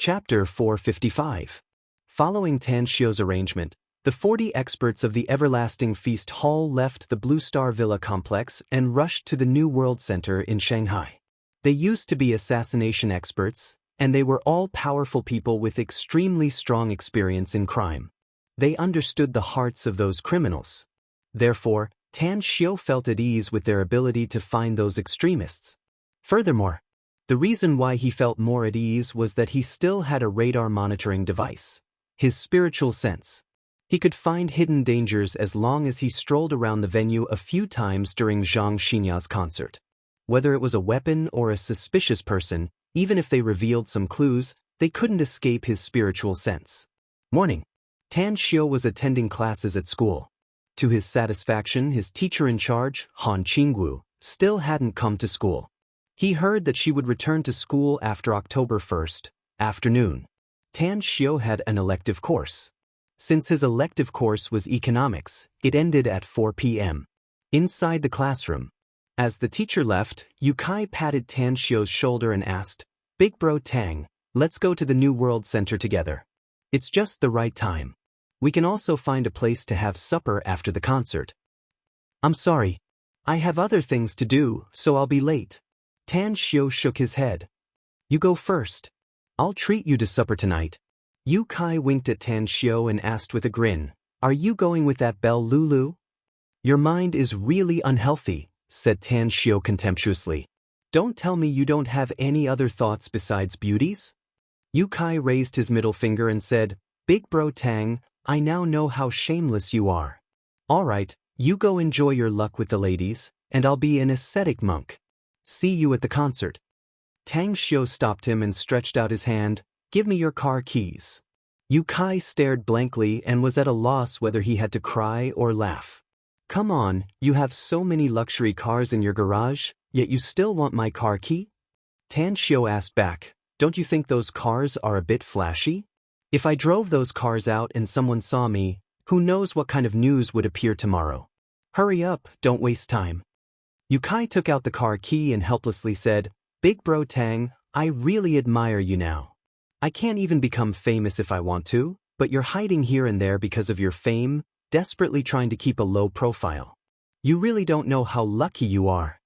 Chapter 455. Following Tan Xiu's arrangement, the 40 experts of the Everlasting Feast Hall left the Blue Star Villa complex and rushed to the New World Center in Shanghai. They used to be assassination experts, and they were all powerful people with extremely strong experience in crime. They understood the hearts of those criminals. Therefore, Tan Xiu felt at ease with their ability to find those extremists. Furthermore, the reason why he felt more at ease was that he still had a radar monitoring device. His spiritual sense. He could find hidden dangers as long as he strolled around the venue a few times during Zhang Xinya's concert. Whether it was a weapon or a suspicious person, even if they revealed some clues, they couldn't escape his spiritual sense. Morning. Tan Xiu was attending classes at school. To his satisfaction, his teacher in charge, Han Qingwu, still hadn't come to school. He heard that she would return to school after October 1st, afternoon. Tan Xiu had an elective course. Since his elective course was economics, it ended at 4 p.m. Inside the classroom. As the teacher left, Yukai patted Tan Xiu's shoulder and asked, "Big bro Tang, let's go to the New World Center together. It's just the right time. We can also find a place to have supper after the concert." "I'm sorry. I have other things to do, so I'll be late." Tan Xiu shook his head. "You go first. I'll treat you to supper tonight." Yukai winked at Tan Xiu and asked with a grin, "Are you going with that Belle Lulu?" "Your mind is really unhealthy," said Tan Xiu contemptuously. "Don't tell me you don't have any other thoughts besides beauties?" Yukai raised his middle finger and said, "Big bro Tang, I now know how shameless you are. All right, you go enjoy your luck with the ladies, and I'll be an ascetic monk. See you at the concert." Tang Xiu stopped him and stretched out his hand. "Give me your car keys." Yukai stared blankly and was at a loss whether he had to cry or laugh. "Come on, you have so many luxury cars in your garage, yet you still want my car key?" Tan Xiu asked back, "Don't you think those cars are a bit flashy? If I drove those cars out and someone saw me, who knows what kind of news would appear tomorrow? Hurry up, don't waste time." Yukai took out the car key and helplessly said, "Big bro Tang, I really admire you now. I can't even become famous if I want to, but you're hiding here and there because of your fame, desperately trying to keep a low profile. You really don't know how lucky you are."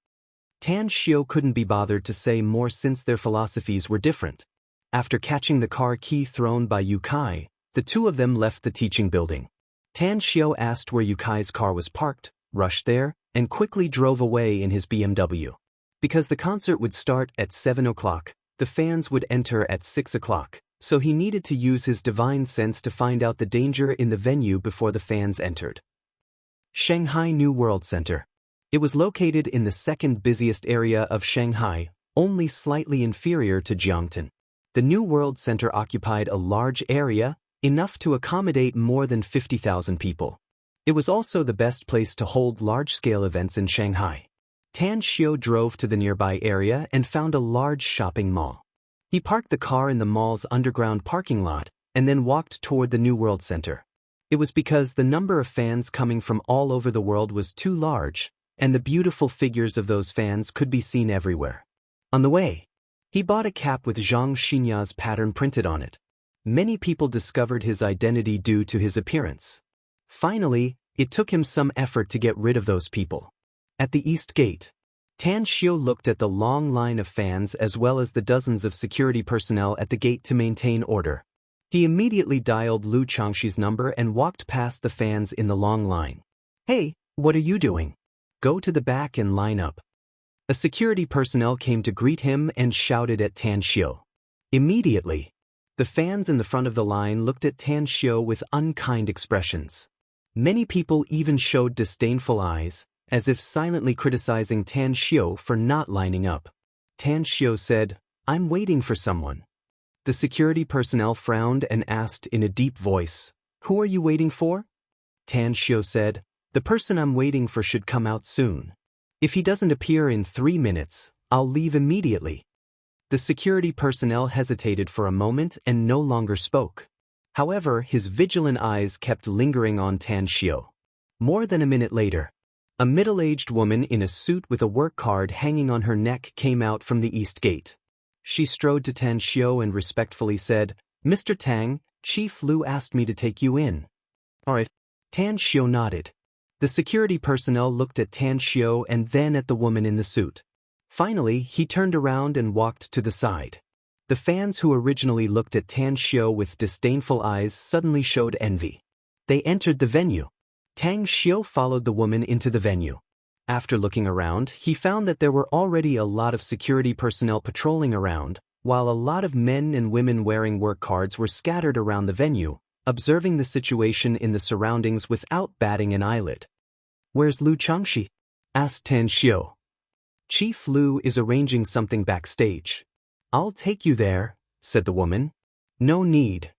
Tan Xiu couldn't be bothered to say more since their philosophies were different. After catching the car key thrown by Yukai, the two of them left the teaching building. Tan Xiu asked where Yukai's car was parked, rushed there, and quickly drove away in his BMW. Because the concert would start at 7 o'clock, the fans would enter at 6 o'clock, so he needed to use his divine sense to find out the danger in the venue before the fans entered. Shanghai New World Center. It was located in the second busiest area of Shanghai, only slightly inferior to Jiangtan. The New World Center occupied a large area, enough to accommodate more than 50,000 people. It was also the best place to hold large-scale events in Shanghai. Tan Xiu drove to the nearby area and found a large shopping mall. He parked the car in the mall's underground parking lot and then walked toward the New World Center. It was because the number of fans coming from all over the world was too large, and the beautiful figures of those fans could be seen everywhere. On the way, he bought a cap with Zhang Xinya's pattern printed on it. Many people discovered his identity due to his appearance. Finally, it took him some effort to get rid of those people. At the East Gate, Tan Xiu looked at the long line of fans as well as the dozens of security personnel at the gate to maintain order. He immediately dialed Lu Changxi's number and walked past the fans in the long line. "Hey, what are you doing? Go to the back and line up." A security personnel came to greet him and shouted at Tan Xiu. Immediately, the fans in the front of the line looked at Tan Xiu with unkind expressions. Many people even showed disdainful eyes, as if silently criticizing Tan Xiu for not lining up. Tan Xiu said, "I'm waiting for someone." The security personnel frowned and asked in a deep voice, "Who are you waiting for?" Tan Xiu said, "The person I'm waiting for should come out soon. If he doesn't appear in 3 minutes, I'll leave immediately." The security personnel hesitated for a moment and no longer spoke. However, his vigilant eyes kept lingering on Tan Xiu. More than a minute later, a middle-aged woman in a suit with a work card hanging on her neck came out from the East Gate. She strode to Tan Xiu and respectfully said, "Mr. Tang, Chief Lu asked me to take you in." "Alright." Tan Xiu nodded. The security personnel looked at Tan Xiu and then at the woman in the suit. Finally, he turned around and walked to the side. The fans who originally looked at Tan Xiu with disdainful eyes suddenly showed envy. They entered the venue. Tang Xiu followed the woman into the venue. After looking around, he found that there were already a lot of security personnel patrolling around, while a lot of men and women wearing work cards were scattered around the venue, observing the situation in the surroundings without batting an eyelid. "Where's Lu Changxi?" asked Tan Xiu. "Chief Lu is arranging something backstage." "I'll take you there," said the woman. "No need."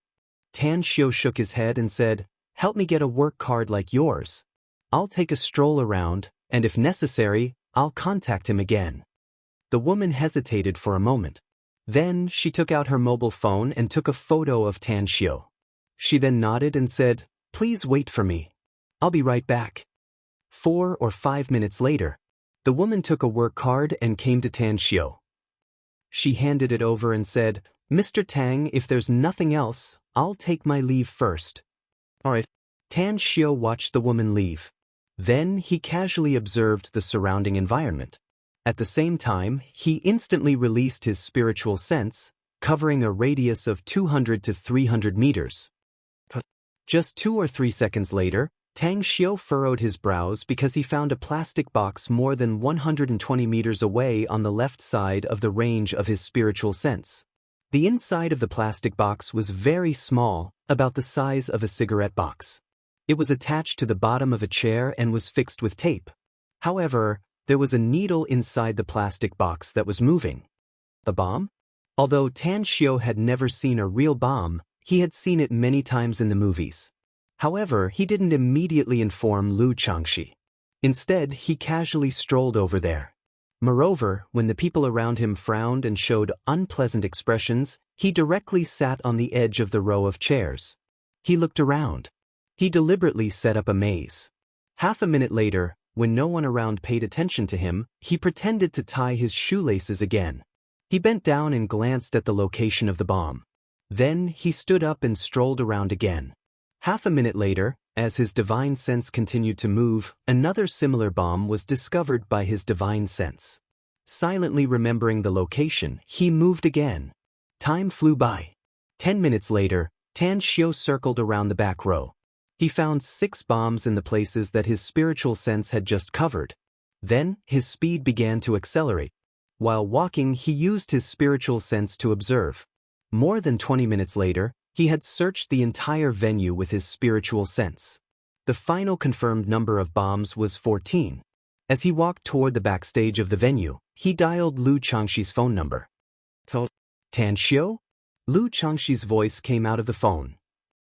Tan Xiu shook his head and said, "Help me get a work card like yours. I'll take a stroll around, and if necessary, I'll contact him again." The woman hesitated for a moment. Then she took out her mobile phone and took a photo of Tan Xiu. She then nodded and said, "Please wait for me. I'll be right back." 4 or 5 minutes later, the woman took a work card and came to Tan Xiu. She handed it over and said, "Mr. Tang, if there's nothing else, I'll take my leave first." "Alright." Tan Xiu watched the woman leave. Then he casually observed the surrounding environment. At the same time, he instantly released his spiritual sense, covering a radius of 200 to 300 meters. Just 2 or 3 seconds later, Tang Xiu furrowed his brows because he found a plastic box more than 120 meters away on the left side of the range of his spiritual sense. The inside of the plastic box was very small, about the size of a cigarette box. It was attached to the bottom of a chair and was fixed with tape. However, there was a needle inside the plastic box that was moving. The bomb? Although Tan Xiu had never seen a real bomb, he had seen it many times in the movies. However, he didn't immediately inform Lu Changxi. Instead, he casually strolled over there. Moreover, when the people around him frowned and showed unpleasant expressions, he directly sat on the edge of the row of chairs. He looked around. He deliberately set up a maze. Half a minute later, when no one around paid attention to him, he pretended to tie his shoelaces again. He bent down and glanced at the location of the bomb. Then he stood up and strolled around again. Half a minute later, as his divine sense continued to move, another similar bomb was discovered by his divine sense. Silently remembering the location, he moved again. Time flew by. 10 minutes later, Tan Xiu circled around the back row. He found 6 bombs in the places that his spiritual sense had just covered. Then, his speed began to accelerate. While walking, he used his spiritual sense to observe. More than 20 minutes later, he had searched the entire venue with his spiritual sense. The final confirmed number of bombs was 14. As he walked toward the backstage of the venue, he dialed Lu Changxi's phone number. "Tan Xiu?" Lu Changxi's voice came out of the phone.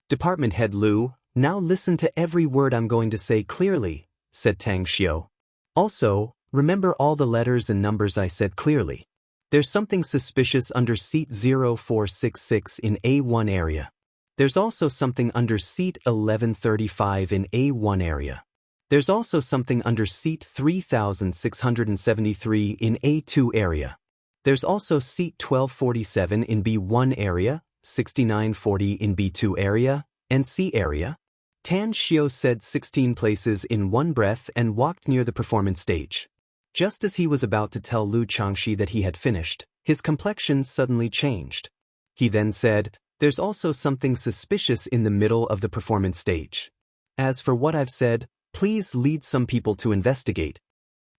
"Department Head Lu, now listen to every word I'm going to say clearly," said Tang Xiu. "Also, remember all the letters and numbers I said clearly. There's something suspicious under seat 0466 in A1 area. There's also something under seat 1135 in A1 area. There's also something under seat 3673 in A2 area. There's also seat 1247 in B1 area, 6940 in B2 area, and C area." Tan Xiu said 16 places in one breath and walked near the performance stage. Just as he was about to tell Lu Changxi that he had finished, his complexion suddenly changed. He then said, "There's also something suspicious in the middle of the performance stage. As for what I've said, please lead some people to investigate."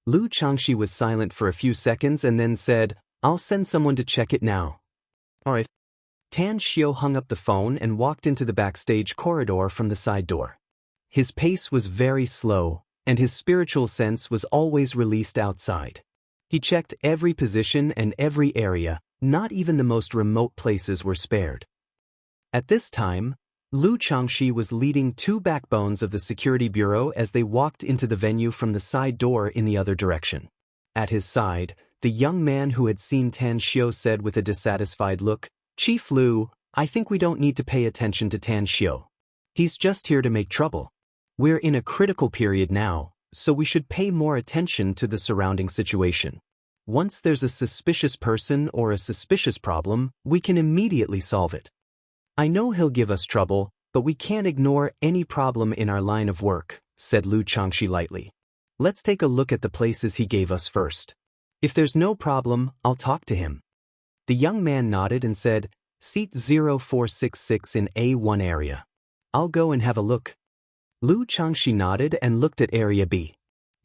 Lu Changxi was silent for a few seconds and then said, "I'll send someone to check it now." "Alright." Tan Xiu hung up the phone and walked into the backstage corridor from the side door. His pace was very slow, and his spiritual sense was always released outside. He checked every position and every area, not even the most remote places were spared. At this time, Lu Changxi was leading 2 backbones of the security bureau as they walked into the venue from the side door in the other direction. At his side, the young man who had seen Tan Xiu said with a dissatisfied look, "Chief Lu, I think we don't need to pay attention to Tan Xiu. He's just here to make trouble. We're in a critical period now, so we should pay more attention to the surrounding situation." Once there's a suspicious person or a suspicious problem, we can immediately solve it. I know he'll give us trouble, but we can't ignore any problem in our line of work, said Lu Changxi lightly. Let's take a look at the places he gave us first. If there's no problem, I'll talk to him. The young man nodded and said, Seat 0466 in A1 area. I'll go and have a look. Lu Changxi nodded and looked at Area B.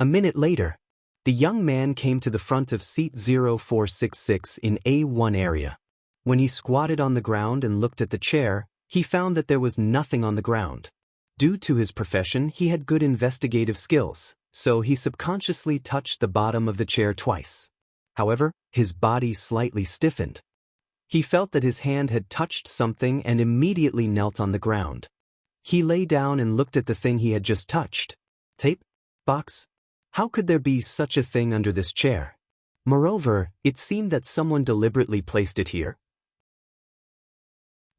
A minute later, the young man came to the front of Seat 0466 in A1 area. When he squatted on the ground and looked at the chair, he found that there was nothing on the ground. Due to his profession, he had good investigative skills, so he subconsciously touched the bottom of the chair twice. However, his body slightly stiffened. He felt that his hand had touched something and immediately knelt on the ground. He lay down and looked at the thing he had just touched. Tape? Box? How could there be such a thing under this chair? Moreover, it seemed that someone deliberately placed it here.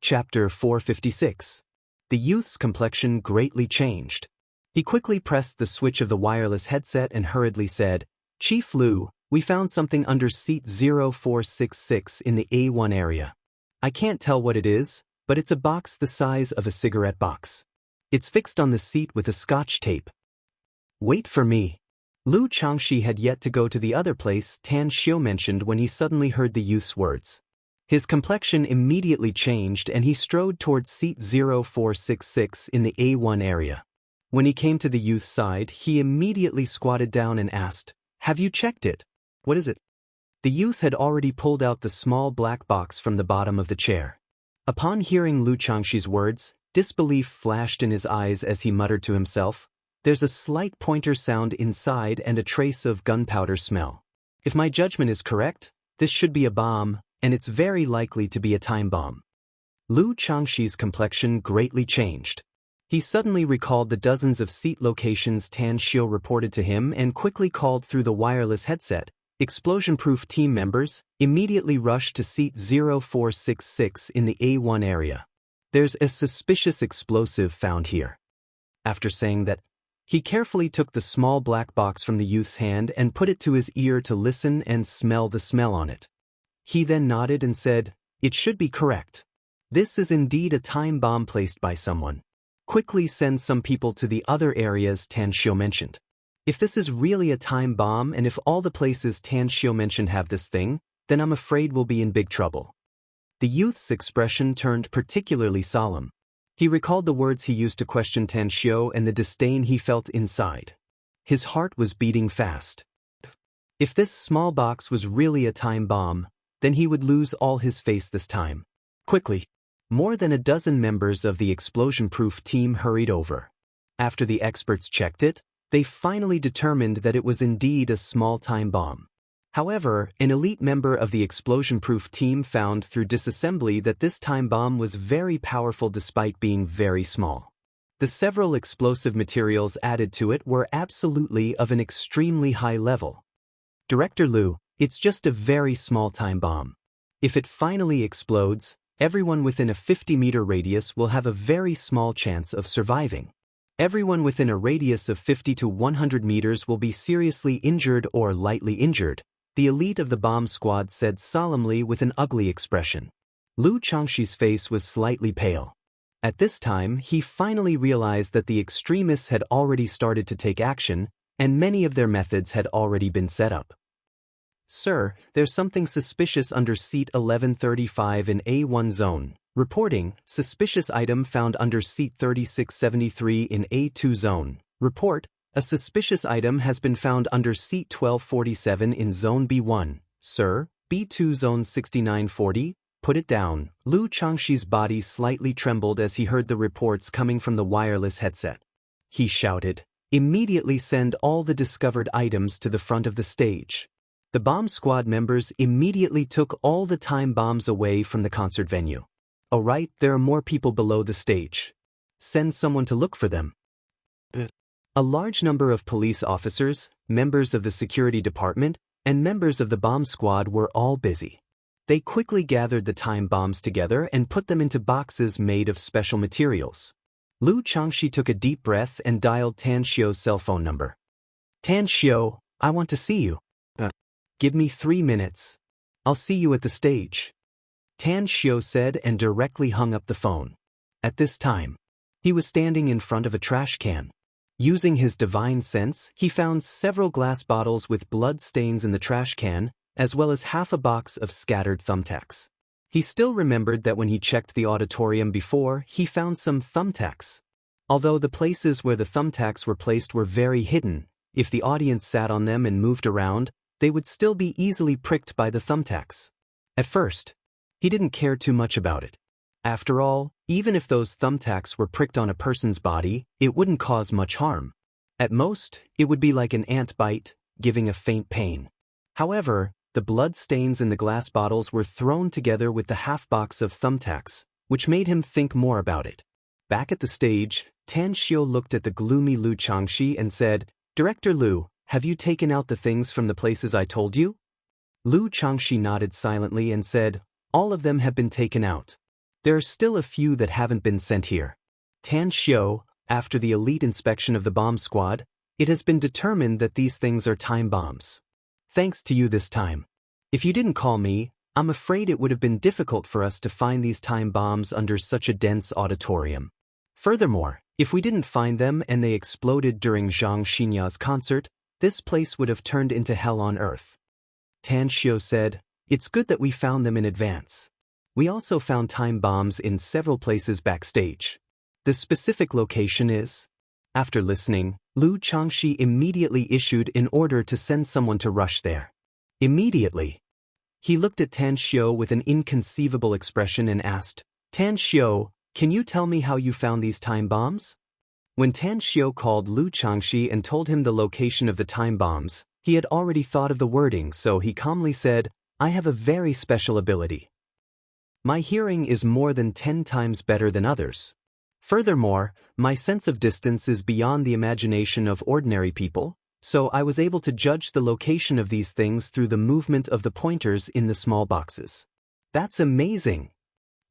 Chapter 456. The youth's complexion greatly changed. He quickly pressed the switch of the wireless headset and hurriedly said, Chief Lu, we found something under Seat 0466 in the A1 area. I can't tell what it is, but it's a box the size of a cigarette box. It's fixed on the seat with a scotch tape. Wait for me. Lu Changxi had yet to go to the other place Tan Xiu mentioned when he suddenly heard the youth's words. His complexion immediately changed and he strode towards Seat 0466 in the A1 area. When he came to the youth's side, he immediately squatted down and asked, Have you checked it? What is it? The youth had already pulled out the small black box from the bottom of the chair. Upon hearing Lu Changxi's words, disbelief flashed in his eyes as he muttered to himself, There's a slight pointer sound inside and a trace of gunpowder smell. If my judgment is correct, this should be a bomb, and it's very likely to be a time bomb. Lu Changxi's complexion greatly changed. He suddenly recalled the dozens of seat locations Tan Xiu reported to him and quickly called through the wireless headset. Explosion-proof team members immediately rushed to Seat 0466 in the A1 area. There's a suspicious explosive found here. After saying that, he carefully took the small black box from the youth's hand and put it to his ear to listen and smell the smell on it. He then nodded and said, It should be correct. This is indeed a time bomb placed by someone. Quickly send some people to the other areas Tan Xiu mentioned. If this is really a time bomb and if all the places Tan Xiu mentioned have this thing, then I'm afraid we'll be in big trouble. The youth's expression turned particularly solemn. He recalled the words he used to question Tan Xiu and the disdain he felt inside. His heart was beating fast. If this small box was really a time bomb, then he would lose all his face this time. Quickly, more than a dozen members of the explosion-proof team hurried over. After the experts checked it, they finally determined that it was indeed a small time bomb. However, an elite member of the explosion-proof team found through disassembly that this time bomb was very powerful despite being very small. The several explosive materials added to it were absolutely of an extremely high level. Director Lu, it's just a very small time bomb. If it finally explodes, everyone within a 50-meter radius will have a very small chance of surviving. Everyone within a radius of 50 to 100 meters will be seriously injured or lightly injured, the elite of the bomb squad said solemnly with an ugly expression. Lu Changxi's face was slightly pale. At this time, he finally realized that the extremists had already started to take action, and many of their methods had already been set up. Sir, there's something suspicious under Seat 1135 in A1 zone. Reporting, suspicious item found under Seat 3673 in A2 zone. Report, a suspicious item has been found under Seat 1247 in Zone B1. Sir, B2 Zone 6940, put it down. Lu Changxi's body slightly trembled as he heard the reports coming from the wireless headset. He shouted, Immediately send all the discovered items to the front of the stage. The bomb squad members immediately took all the time bombs away from the concert venue. All right, there are more people below the stage. Send someone to look for them. A large number of police officers, members of the security department, and members of the bomb squad were all busy. They quickly gathered the time bombs together and put them into boxes made of special materials. Lu Changxi took a deep breath and dialed Tan Xiu's cell phone number. Tan Xiu, I want to see you. Give me 3 minutes. I'll see you at the stage. Tan Xiao said and directly hung up the phone. At this time, he was standing in front of a trash can. Using his divine sense, he found several glass bottles with blood stains in the trash can, as well as half a box of scattered thumbtacks. He still remembered that when he checked the auditorium before, he found some thumbtacks. Although the places where the thumbtacks were placed were very hidden, if the audience sat on them and moved around, they would still be easily pricked by the thumbtacks. At first, he didn't care too much about it. After all, even if those thumbtacks were pricked on a person's body, it wouldn't cause much harm. At most, it would be like an ant bite, giving a faint pain. However, the blood stains in the glass bottles were thrown together with the half box of thumbtacks, which made him think more about it. Back at the stage, Tan Xiao looked at the gloomy Lu Changxi and said, "Director Lu, have you taken out the things from the places I told you?" Lu Changxi nodded silently and said, "All of them have been taken out. There are still a few that haven't been sent here." Tan Xiao, after the elite inspection of the bomb squad, it has been determined that these things are time bombs. Thanks to you this time. If you didn't call me, I'm afraid it would have been difficult for us to find these time bombs under such a dense auditorium. Furthermore, if we didn't find them and they exploded during Zhang Xinya's concert, this place would have turned into hell on earth. Tan Xiao said, "It's good that we found them in advance. We also found time bombs in several places backstage. The specific location is..." After listening, Lu Changxi immediately issued an order to send someone to rush there. Immediately. He looked at Tan Xiao with an inconceivable expression and asked, "Tan Xiao, can you tell me how you found these time bombs?" When Tan Xiao called Lu Changxi and told him the location of the time bombs, he had already thought of the wording, so he calmly said, "I have a very special ability. My hearing is more than 10 times better than others. Furthermore, my sense of distance is beyond the imagination of ordinary people, so I was able to judge the location of these things through the movement of the pointers in the small boxes." "That's amazing!"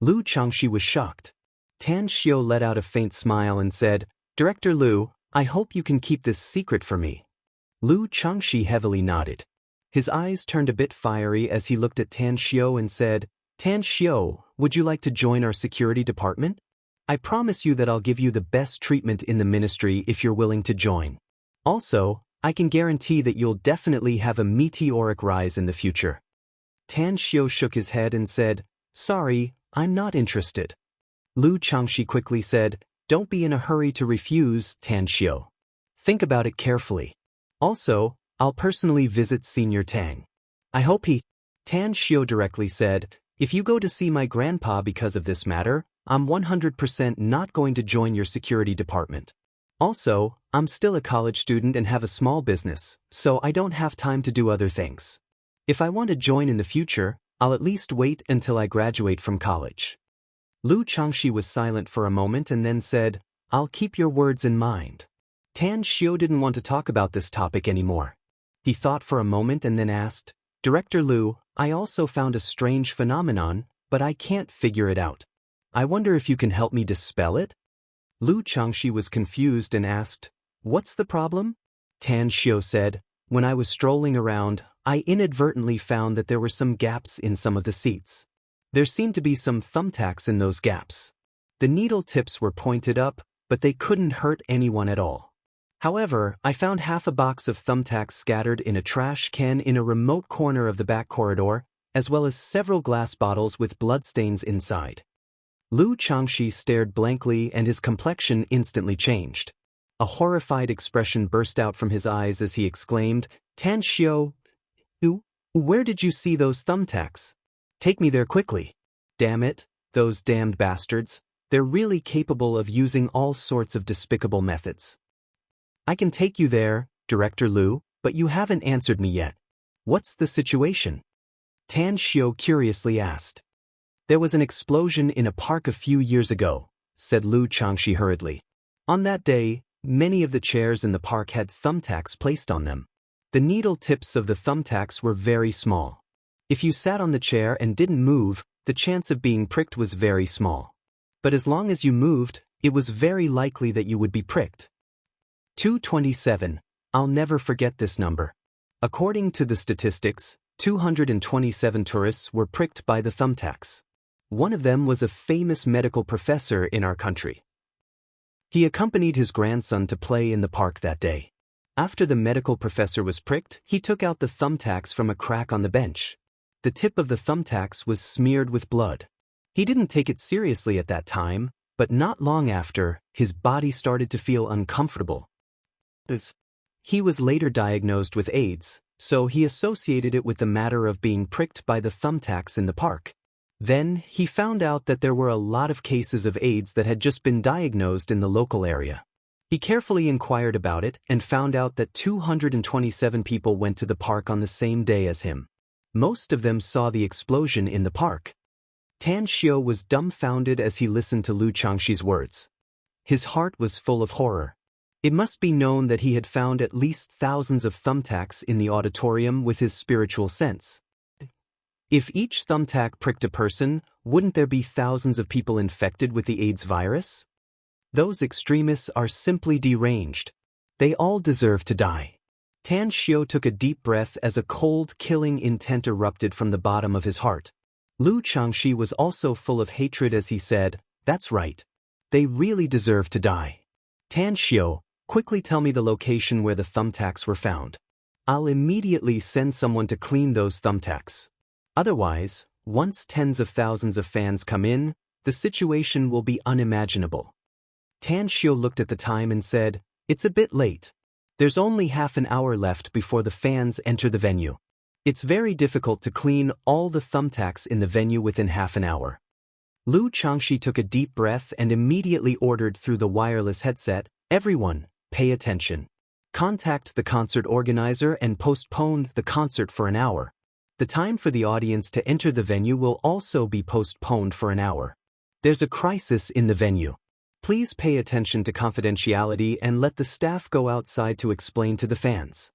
Lu Changxi was shocked. Tan Xiao let out a faint smile and said, "Director Lu, I hope you can keep this secret for me." Lu Changxi heavily nodded. His eyes turned a bit fiery as he looked at Tan Xiao and said, "Tan Xiao, would you like to join our security department? I promise you that I'll give you the best treatment in the ministry if you're willing to join. Also, I can guarantee that you'll definitely have a meteoric rise in the future." Tan Xiao shook his head and said, "Sorry, I'm not interested." Lu Changxi quickly said, "Don't be in a hurry to refuse, Tan Xiao. Think about it carefully. Also, I'll personally visit Senior Tang. I hope he..." Tan Xiao directly said, "If you go to see my grandpa because of this matter, I'm 100% not going to join your security department. Also, I'm still a college student and have a small business, so I don't have time to do other things. If I want to join in the future, I'll at least wait until I graduate from college." Lu Changxi was silent for a moment and then said, "I'll keep your words in mind." Tan Xiao didn't want to talk about this topic anymore. He thought for a moment and then asked, "Director Lu, I also found a strange phenomenon, but I can't figure it out. I wonder if you can help me dispel it?" Lu Changxi was confused and asked, "What's the problem?" Tan Xiao said, "When I was strolling around, I inadvertently found that there were some gaps in some of the seats. There seemed to be some thumbtacks in those gaps. The needle tips were pointed up, but they couldn't hurt anyone at all. However, I found half a box of thumbtacks scattered in a trash can in a remote corner of the back corridor, as well as several glass bottles with bloodstains inside." Lu Changxi stared blankly and his complexion instantly changed. A horrified expression burst out from his eyes as he exclaimed, "Tan Xiao, where did you see those thumbtacks? Take me there quickly. Damn it, those damned bastards, they're really capable of using all sorts of despicable methods." "I can take you there, Director Lu, but you haven't answered me yet. What's the situation?" Tan Xiao curiously asked. "There was an explosion in a park a few years ago," said Lu Changxi hurriedly. "On that day, many of the chairs in the park had thumbtacks placed on them. The needle tips of the thumbtacks were very small. If you sat on the chair and didn't move, the chance of being pricked was very small. But as long as you moved, it was very likely that you would be pricked. 227. I'll never forget this number. According to the statistics, 227 tourists were pricked by the thumbtacks. One of them was a famous medical professor in our country. He accompanied his grandson to play in the park that day. After the medical professor was pricked, he took out the thumbtacks from a crack on the bench. The tip of the thumbtacks was smeared with blood. He didn't take it seriously at that time, but not long after, his body started to feel uncomfortable. He was later diagnosed with AIDS, so he associated it with the matter of being pricked by the thumbtacks in the park. Then, he found out that there were a lot of cases of AIDS that had just been diagnosed in the local area. He carefully inquired about it and found out that 227 people went to the park on the same day as him. Most of them saw the explosion in the park. Tan Xiu was dumbfounded as he listened to Lu Changxi's words. His heart was full of horror. It must be known that he had found at least thousands of thumbtacks in the auditorium with his spiritual sense. If each thumbtack pricked a person, wouldn't there be thousands of people infected with the AIDS virus? Those extremists are simply deranged. They all deserve to die. Tan Xiu took a deep breath as a cold, killing intent erupted from the bottom of his heart. Lu Changxi was also full of hatred as he said, "That's right. They really deserve to die. Tan Xiu, quickly tell me the location where the thumbtacks were found. I'll immediately send someone to clean those thumbtacks. Otherwise, once tens of thousands of fans come in, the situation will be unimaginable." Tan Xiu looked at the time and said, "It's a bit late. There's only half an hour left before the fans enter the venue. It's very difficult to clean all the thumbtacks in the venue within half an hour." Lu Changxi took a deep breath and immediately ordered through the wireless headset, "Everyone, pay attention. Contact the concert organizer and postpone the concert for an hour. The time for the audience to enter the venue will also be postponed for an hour. There's a crisis in the venue. Please pay attention to confidentiality and let the staff go outside to explain to the fans."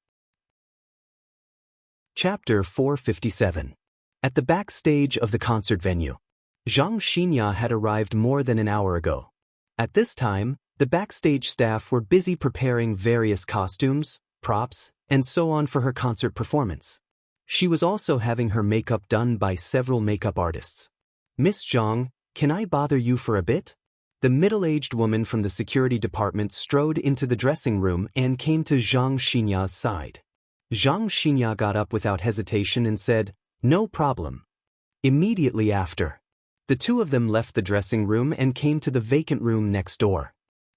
Chapter 457. At the backstage of the concert venue. Zhang Xinya had arrived more than an hour ago. At this time, the backstage staff were busy preparing various costumes, props, and so on for her concert performance. She was also having her makeup done by several makeup artists. "Miss Zhang, can I bother you for a bit?" The middle-aged woman from the security department strode into the dressing room and came to Zhang Xinya's side. Zhang Xinya got up without hesitation and said, "No problem." Immediately after, the two of them left the dressing room and came to the vacant room next door.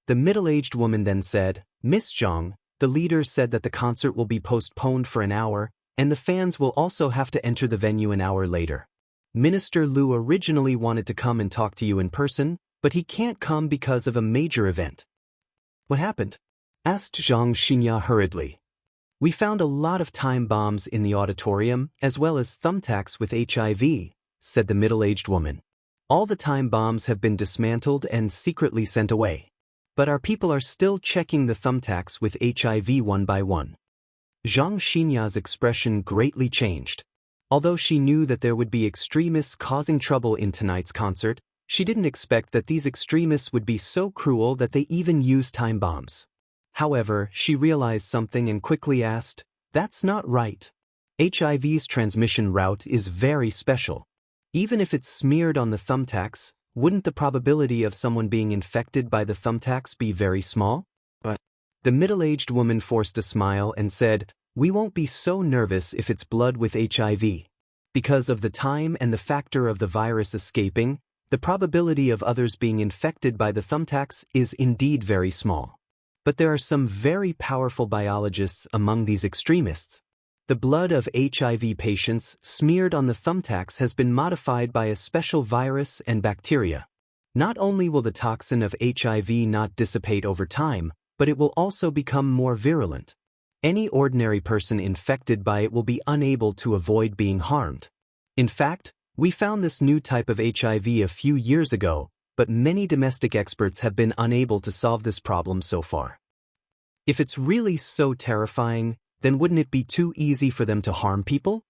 The middle-aged woman then said, "Miss Zhang, the leader said that the concert will be postponed for an hour, and the fans will also have to enter the venue an hour later. Minister Lu originally wanted to come and talk to you in person, but he can't come because of a major event." "What happened?" asked Zhang Xinya hurriedly. "We found a lot of time bombs in the auditorium, as well as thumbtacks with HIV, said the middle-aged woman. "All the time bombs have been dismantled and secretly sent away. But our people are still checking the thumbtacks with HIV one by one." Zhang Xinya's expression greatly changed. Although she knew that there would be extremists causing trouble in tonight's concert, she didn't expect that these extremists would be so cruel that they even use time bombs. However, she realized something and quickly asked, "That's not right. HIV's transmission route is very special. Even if it's smeared on the thumbtacks, wouldn't the probability of someone being infected by the thumbtacks be very small?" But the middle-aged woman forced a smile and said, "We won't be so nervous if it's blood with HIV. Because of the time and the factor of the virus escaping, the probability of others being infected by the thumbtacks is indeed very small. But there are some very powerful biologists among these extremists. The blood of HIV patients smeared on the thumbtacks has been modified by a special virus and bacteria. Not only will the toxin of HIV not dissipate over time, but it will also become more virulent. Any ordinary person infected by it will be unable to avoid being harmed. In fact, we found this new type of HIV a few years ago, but many domestic experts have been unable to solve this problem so far. If it's really so terrifying, then wouldn't it be too easy for them to harm people?"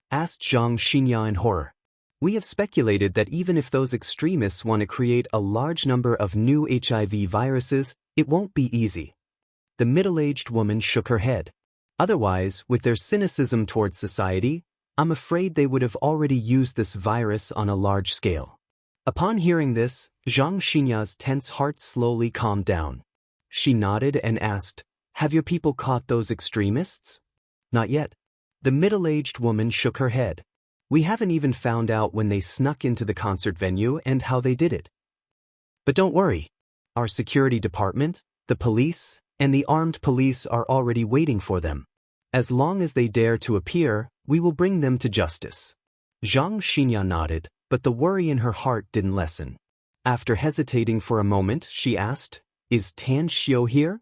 asked Zhang Xinya in horror. "We have speculated that even if those extremists want to create a large number of new HIV viruses, it won't be easy." The middle-aged woman shook her head. Otherwise, with their cynicism towards society, I'm afraid they would have already used this virus on a large scale. Upon hearing this, Zhang Xinya's tense heart slowly calmed down. She nodded and asked, "Have your people caught those extremists?" "Not yet." The middle-aged woman shook her head. "We haven't even found out when they snuck into the concert venue and how they did it. But don't worry. Our security department, the police, and the armed police are already waiting for them. As long as they dare to appear, we will bring them to justice." Zhang Xinya nodded, but the worry in her heart didn't lessen. After hesitating for a moment, she asked, "Is Tan Xiu here?"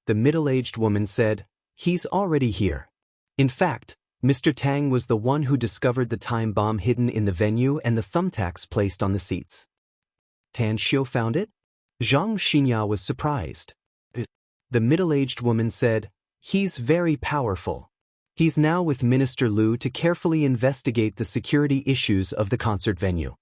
The middle-aged woman said, "He's already here. In fact, Mr. Tang was the one who discovered the time bomb hidden in the venue and the thumbtacks placed on the seats." "Tan Xiu found it?" Zhang Xinya was surprised. The middle-aged woman said, "He's very powerful. He's now with Minister Liu to carefully investigate the security issues of the concert venue."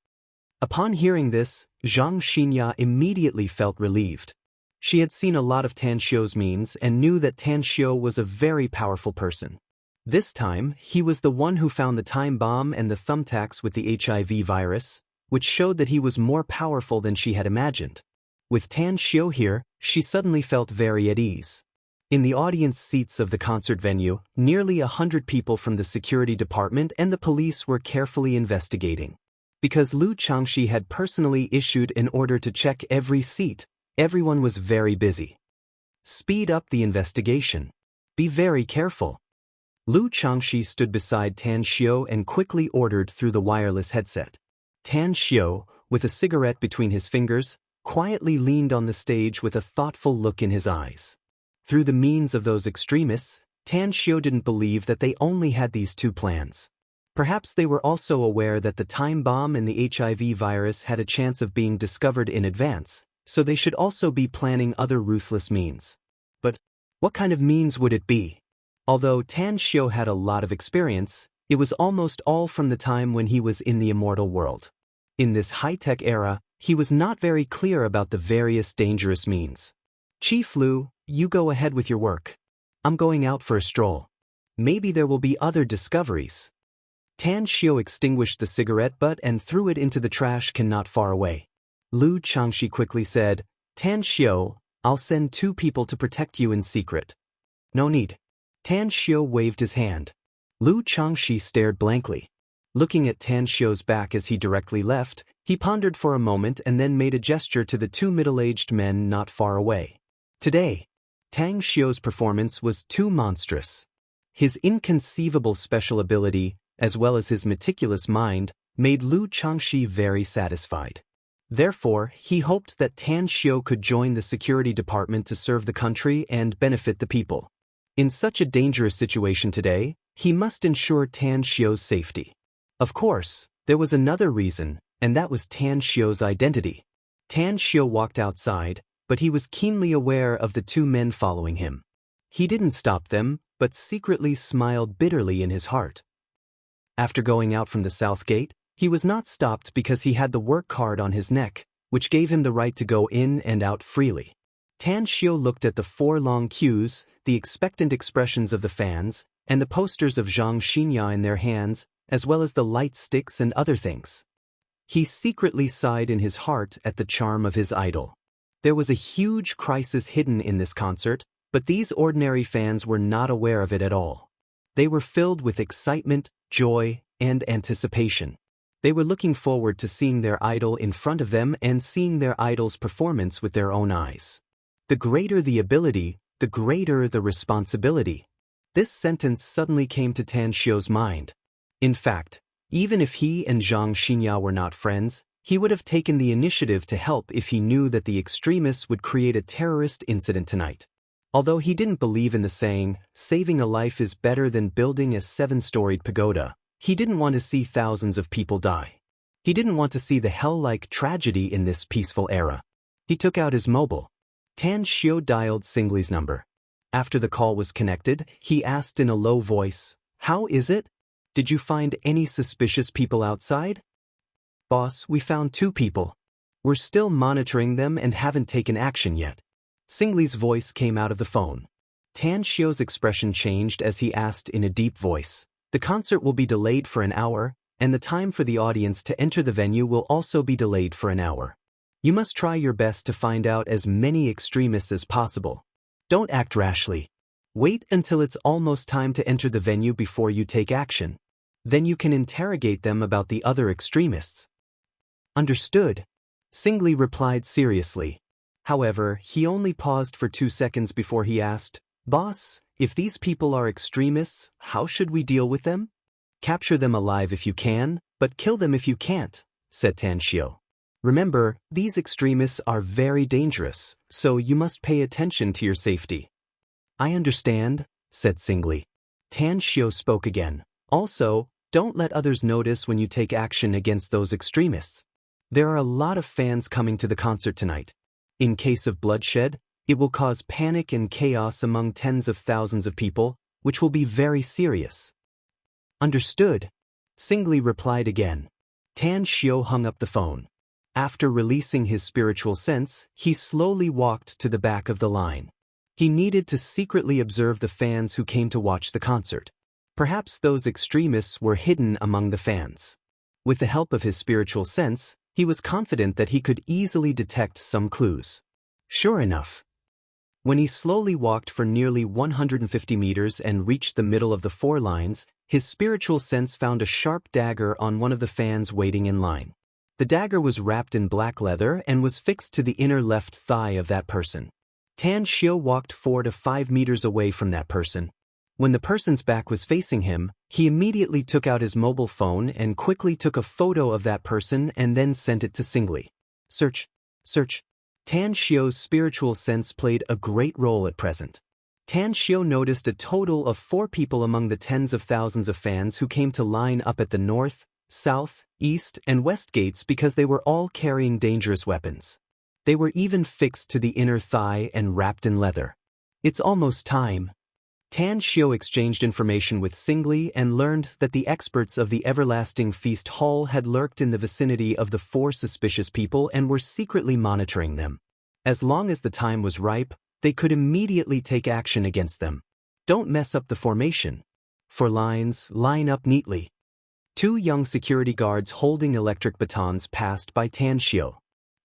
Upon hearing this, Zhang Xinya immediately felt relieved. She had seen a lot of Tan Xiu's means and knew that Tan Xiu was a very powerful person. This time, he was the one who found the time bomb and the thumbtacks with the HIV virus, which showed that he was more powerful than she had imagined. With Tan Xiu here, she suddenly felt very at ease. In the audience seats of the concert venue, nearly 100 people from the security department and the police were carefully investigating. Because Liu Changxi had personally issued an order to check every seat, everyone was very busy. "Speed up the investigation. Be very careful." Liu Changxi stood beside Tan Xiu and quickly ordered through the wireless headset. Tan Xiu, with a cigarette between his fingers, quietly leaned on the stage with a thoughtful look in his eyes. Through the means of those extremists, Tan Xiu didn't believe that they only had these two plans. Perhaps they were also aware that the time bomb and the HIV virus had a chance of being discovered in advance, so they should also be planning other ruthless means. But what kind of means would it be? Although Tan Xiu had a lot of experience, it was almost all from the time when he was in the immortal world. In this high-tech era, he was not very clear about the various dangerous means. "Chief Liu, you go ahead with your work. I'm going out for a stroll. Maybe there will be other discoveries." Tan Xiu extinguished the cigarette butt and threw it into the trash can not far away. Liu Changxi quickly said, "Tan Xiu, I'll send 2 people to protect you in secret." "No need." Tan Xiu waved his hand. Liu Changxi stared blankly. Looking at Tan Xiu's back as he directly left, he pondered for a moment and then made a gesture to the 2 middle-aged men not far away. Today, Tan Xiu's performance was too monstrous. His inconceivable special ability, as well as his meticulous mind, made Liu Changxi very satisfied. Therefore, he hoped that Tan Xiu could join the security department to serve the country and benefit the people. In such a dangerous situation today, he must ensure Tan Xiu's safety. Of course, there was another reason, and that was Tan Xiu's identity. Tan Xiu walked outside, but he was keenly aware of the 2 men following him. He didn't stop them, but secretly smiled bitterly in his heart. After going out from the south gate, he was not stopped because he had the work card on his neck, which gave him the right to go in and out freely. Tan Xiu looked at the 4 long queues, the expectant expressions of the fans, and the posters of Zhang Xinya in their hands, as well as the light sticks and other things. He secretly sighed in his heart at the charm of his idol. There was a huge crisis hidden in this concert, but these ordinary fans were not aware of it at all. They were filled with excitement, joy, and anticipation. They were looking forward to seeing their idol in front of them and seeing their idol's performance with their own eyes. The greater the ability, the greater the responsibility. This sentence suddenly came to Tan Xiu's mind. In fact, even if he and Zhang Xinya were not friends, he would have taken the initiative to help if he knew that the extremists would create a terrorist incident tonight. Although he didn't believe in the saying, "Saving a life is better than building a 7-storied pagoda," he didn't want to see thousands of people die. He didn't want to see the hell-like tragedy in this peaceful era. He took out his mobile. Tan Xiu dialed Singley's number. After the call was connected, he asked in a low voice, "How is it? Did you find any suspicious people outside?" "Boss, we found 2 people. We're still monitoring them and haven't taken action yet." Singley's voice came out of the phone. Tan Xiu's expression changed as he asked in a deep voice, "The concert will be delayed for an hour, and the time for the audience to enter the venue will also be delayed for an hour. You must try your best to find out as many extremists as possible. Don't act rashly. Wait until it's almost time to enter the venue before you take action. Then you can interrogate them about the other extremists." "Understood," Singli replied seriously. However, he only paused for 2 seconds before he asked, "Boss, if these people are extremists, how should we deal with them?" "Capture them alive if you can, but kill them if you can't," said Tan Xiu. "Remember, these extremists are very dangerous, so you must pay attention to your safety." "I understand," said Singli. Tan Xiu spoke again. "Also, don't let others notice when you take action against those extremists. There are a lot of fans coming to the concert tonight. In case of bloodshed, it will cause panic and chaos among tens of thousands of people, which will be very serious." "Understood," Singli replied again. Tan Xiu hung up the phone. After releasing his spiritual sense, he slowly walked to the back of the line. He needed to secretly observe the fans who came to watch the concert. Perhaps those extremists were hidden among the fans. With the help of his spiritual sense, he was confident that he could easily detect some clues. Sure enough, when he slowly walked for nearly 150 meters and reached the middle of the 4 lines, his spiritual sense found a sharp dagger on one of the fans waiting in line. The dagger was wrapped in black leather and was fixed to the inner left thigh of that person. Tan Xiu walked 4 to 5 meters away from that person. When the person's back was facing him, he immediately took out his mobile phone and quickly took a photo of that person and then sent it to Singli. Search. Tan Xiu's spiritual sense played a great role at present. Tan Xiu noticed a total of 4 people among the tens of thousands of fans who came to line up at the north, south, east, and west gates because they were all carrying dangerous weapons. They were even fixed to the inner thigh and wrapped in leather. "It's almost time." Tan Xiu exchanged information with Singli and learned that the experts of the Everlasting Feast Hall had lurked in the vicinity of the 4 suspicious people and were secretly monitoring them. As long as the time was ripe, they could immediately take action against them. Don't mess up the formation. 4 lines, line up neatly. 2 young security guards holding electric batons passed by Tan Xiu.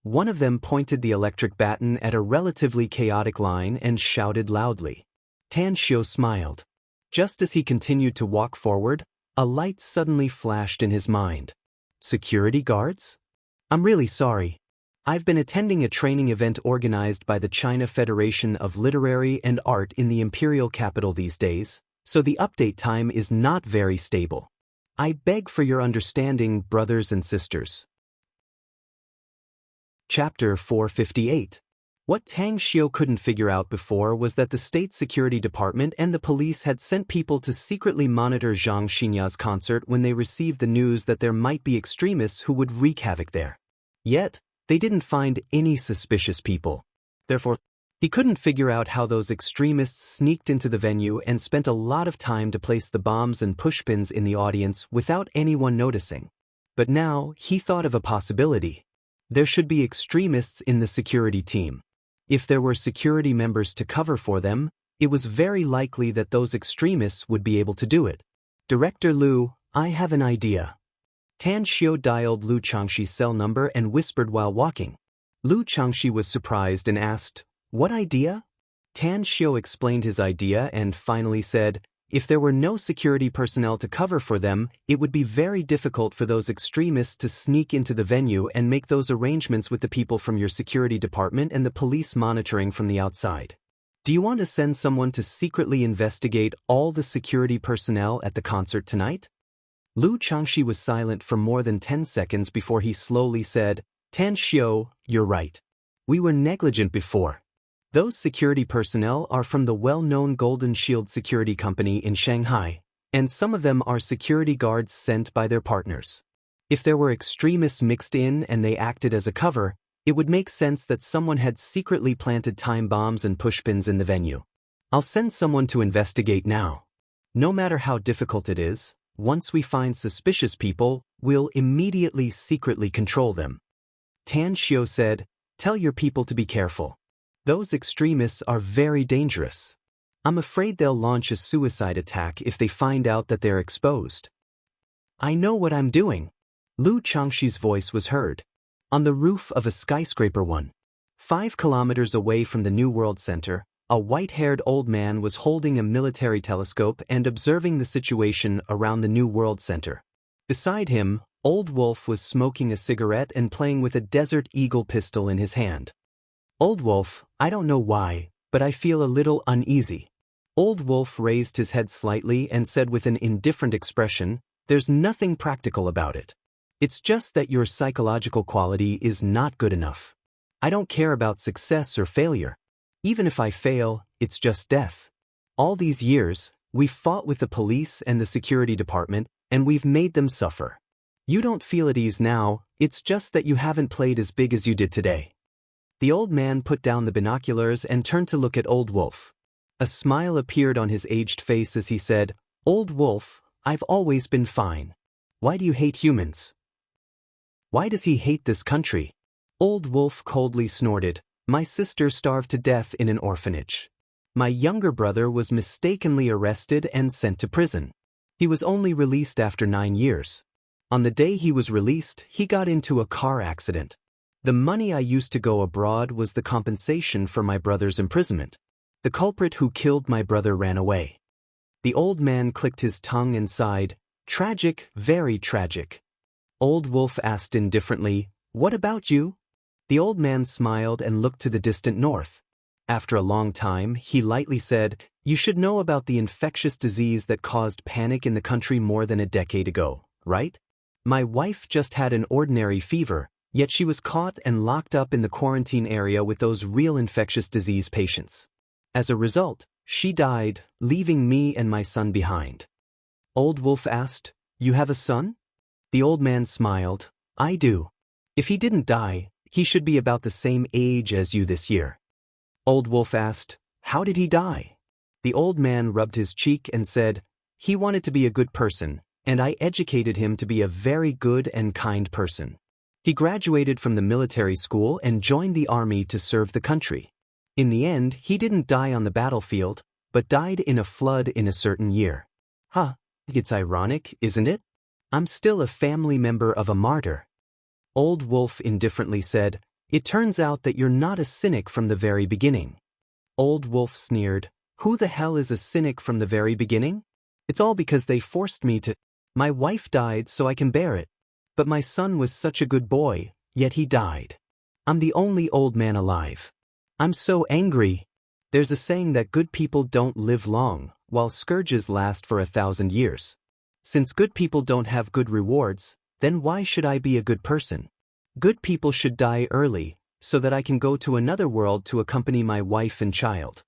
One of them pointed the electric baton at a relatively chaotic line and shouted loudly. Tan Xiu smiled. Just as he continued to walk forward, a light suddenly flashed in his mind. "Security guards? I'm really sorry. I've been attending a training event organized by the China Federation of Literary and Art in the imperial capital these days, so the update time is not very stable. I beg for your understanding, brothers and sisters." Chapter 458. What Tang Xiu couldn't figure out before was that the State Security Department and the police had sent people to secretly monitor Zhang Xinya's concert when they received the news that there might be extremists who would wreak havoc there. Yet, they didn't find any suspicious people. Therefore, he couldn't figure out how those extremists sneaked into the venue and spent a lot of time to place the bombs and pushpins in the audience without anyone noticing. But now, he thought of a possibility. There should be extremists in the security team. If there were security members to cover for them, it was very likely that those extremists would be able to do it. "Director Liu, I have an idea." Tan Xiu dialed Liu Changxi's cell number and whispered while walking. Liu Changxi was surprised and asked, "What idea?" Tan Xiu explained his idea and finally said, if there were no security personnel to cover for them, it would be very difficult for those extremists to sneak into the venue and make those arrangements with the people from your security department and the police monitoring from the outside. Do you want to send someone to secretly investigate all the security personnel at the concert tonight? Liu Changxi was silent for more than 10 seconds before he slowly said, "Tan Xiu, you're right. We were negligent before. Those security personnel are from the well-known Golden Shield Security Company in Shanghai, and some of them are security guards sent by their partners. If there were extremists mixed in and they acted as a cover, it would make sense that someone had secretly planted time bombs and pushpins in the venue. I'll send someone to investigate now. No matter how difficult it is, once we find suspicious people, we'll immediately secretly control them." Tan Xiu said, "Tell your people to be careful. Those extremists are very dangerous. I'm afraid they'll launch a suicide attack if they find out that they're exposed. I know what I'm doing. Lu Changxi's voice was heard. On the roof of a skyscraper 5 kilometers away from the New World Center, a white-haired old man was holding a military telescope and observing the situation around the New World Center. Beside him, Old Wolf was smoking a cigarette and playing with a Desert Eagle pistol in his hand. Old Wolf, I don't know why, but I feel a little uneasy. Old Wolf raised his head slightly and said with an indifferent expression, "There's nothing practical about it. It's just that your psychological quality is not good enough. I don't care about success or failure. Even if I fail, it's just death. All these years, we've fought with the police and the security department, and we've made them suffer. You don't feel at ease now, it's just that you haven't played as big as you did today." The old man put down the binoculars and turned to look at Old Wolf. A smile appeared on his aged face as he said, "Old Wolf, I've always been fine. Why do you hate humans? Why does he hate this country?" Old Wolf coldly snorted, "My sister starved to death in an orphanage. My younger brother was mistakenly arrested and sent to prison. He was only released after 9 years. On the day he was released, he got into a car accident. The money I used to go abroad was the compensation for my brother's imprisonment. The culprit who killed my brother ran away." The old man clicked his tongue and sighed, "Tragic, very tragic." Old Wolf asked indifferently, "What about you?" The old man smiled and looked to the distant north. After a long time, he lightly said, "You should know about the infectious disease that caused panic in the country more than a decade ago, right? My wife just had an ordinary fever, yet she was caught and locked up in the quarantine area with those real infectious disease patients. As a result, she died, leaving me and my son behind." Old Wolf asked, "You have a son?" The old man smiled, "I do. If he didn't die, he should be about the same age as you this year." Old Wolf asked, "How did he die?" The old man rubbed his cheek and said, "He wanted to be a good person, and I educated him to be a very good and kind person. He graduated from the military school and joined the army to serve the country. In the end, he didn't die on the battlefield, but died in a flood in a certain year. Huh, it's ironic, isn't it? I'm still a family member of a martyr." Old Wolf indifferently said, "It turns out that you're not a cynic from the very beginning." Old Wolf sneered, "Who the hell is a cynic from the very beginning? It's all because they forced me to. My wife died so I can bear it. But my son was such a good boy, yet he died. I'm the only old man alive. I'm so angry. There's a saying that good people don't live long, while scourges last for 1,000 years. Since good people don't have good rewards, then why should I be a good person? Good people should die early, so that I can go to another world to accompany my wife and child."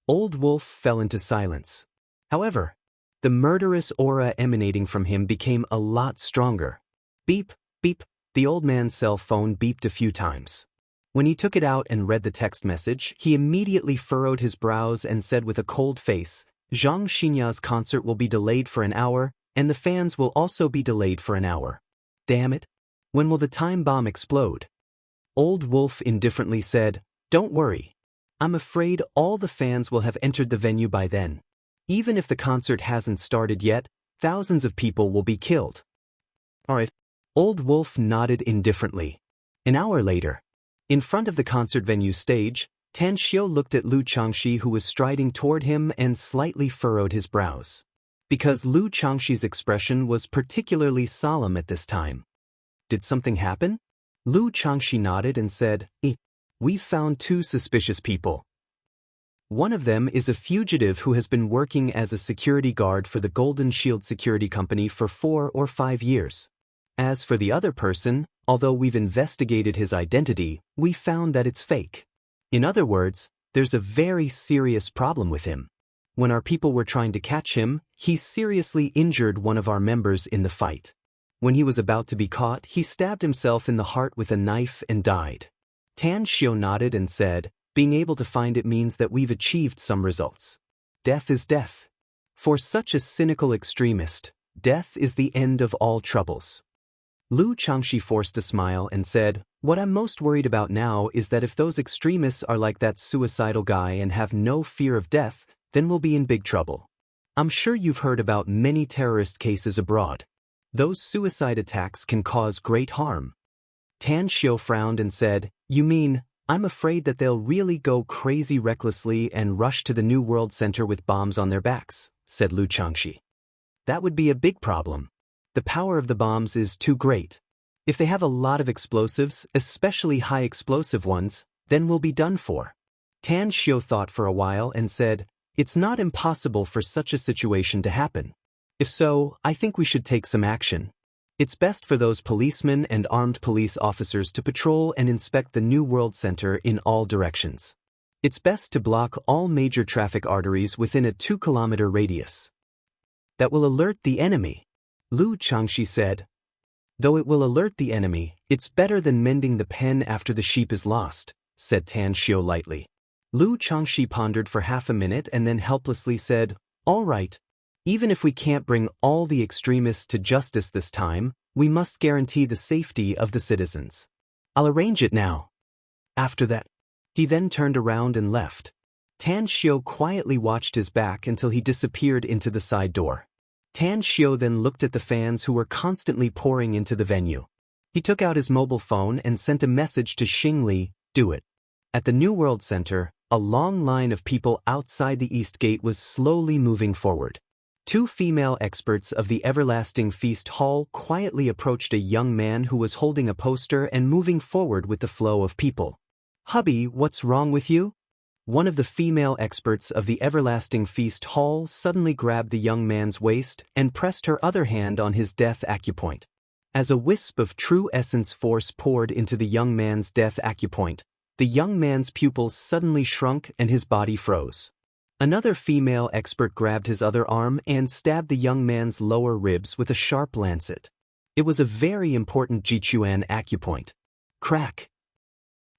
Old Wolf fell into silence. However, the murderous aura emanating from him became a lot stronger. Beep, beep, the old man's cell phone beeped a few times. When he took it out and read the text message, he immediately furrowed his brows and said with a cold face, "Zhang Xinya's concert will be delayed for an hour, and the fans will also be delayed for an hour. Damn it. When will the time bomb explode?" Old Wolf indifferently said, "Don't worry. I'm afraid all the fans will have entered the venue by then. Even if the concert hasn't started yet, thousands of people will be killed." Alright. Old Wolf nodded indifferently. An hour later, in front of the concert venue stage, Tan Xiu looked at Lu Changxi, who was striding toward him, and slightly furrowed his brows. Because Lu Changxi's expression was particularly solemn at this time. "Did something happen?" Lu Changxi nodded and said, "We've found 2 suspicious people. One of them is a fugitive who has been working as a security guard for the Golden Shield Security Company for 4 or 5 years. As for the other person, although we've investigated his identity, we found that it's fake. In other words, there's a very serious problem with him. When our people were trying to catch him, he seriously injured one of our members in the fight. When he was about to be caught, he stabbed himself in the heart with a knife and died." Tan Xiu nodded and said, "Being able to find it means that we've achieved some results. Death is death. For such a cynical extremist, death is the end of all troubles." Lu Changxi forced a smile and said, "What I'm most worried about now is that if those extremists are like that suicidal guy and have no fear of death, then we'll be in big trouble. I'm sure you've heard about many terrorist cases abroad. Those suicide attacks can cause great harm. Tan Xiu frowned and said, "You mean, I'm afraid that they'll really go crazy recklessly and rush to the New World Center with bombs on their backs," said Lu Changxi. "That would be a big problem. The power of the bombs is too great. If they have a lot of explosives, especially high explosive ones, then we'll be done for." Tan Xiu thought for a while and said, "It's not impossible for such a situation to happen. If so, I think we should take some action. It's best for those policemen and armed police officers to patrol and inspect the New World Center in all directions. It's best to block all major traffic arteries within a 2-kilometer radius. That will alert the enemy," Lu Changxi said. "Though it will alert the enemy, it's better than mending the pen after the sheep is lost," said Tan Xiu lightly. Lu Changxi pondered for half a minute and then helplessly said, "All right. Even if we can't bring all the extremists to justice this time, we must guarantee the safety of the citizens. I'll arrange it now." After that, he then turned around and left. Tan Xiu quietly watched his back until he disappeared into the side door. Tan Xiu then looked at the fans who were constantly pouring into the venue. He took out his mobile phone and sent a message to Xing Li, "Do it." At the New World Center, a long line of people outside the East Gate was slowly moving forward. 2 female experts of the Everlasting Feast Hall quietly approached a young man who was holding a poster and moving forward with the flow of people. "Hubby, what's wrong with you?" One of the female experts of the Everlasting Feast Hall suddenly grabbed the young man's waist and pressed her other hand on his death acupoint. As a wisp of true essence force poured into the young man's death acupoint, the young man's pupils suddenly shrunk and his body froze. Another female expert grabbed his other arm and stabbed the young man's lower ribs with a sharp lancet. It was a very important Jichuan acupoint. Crack!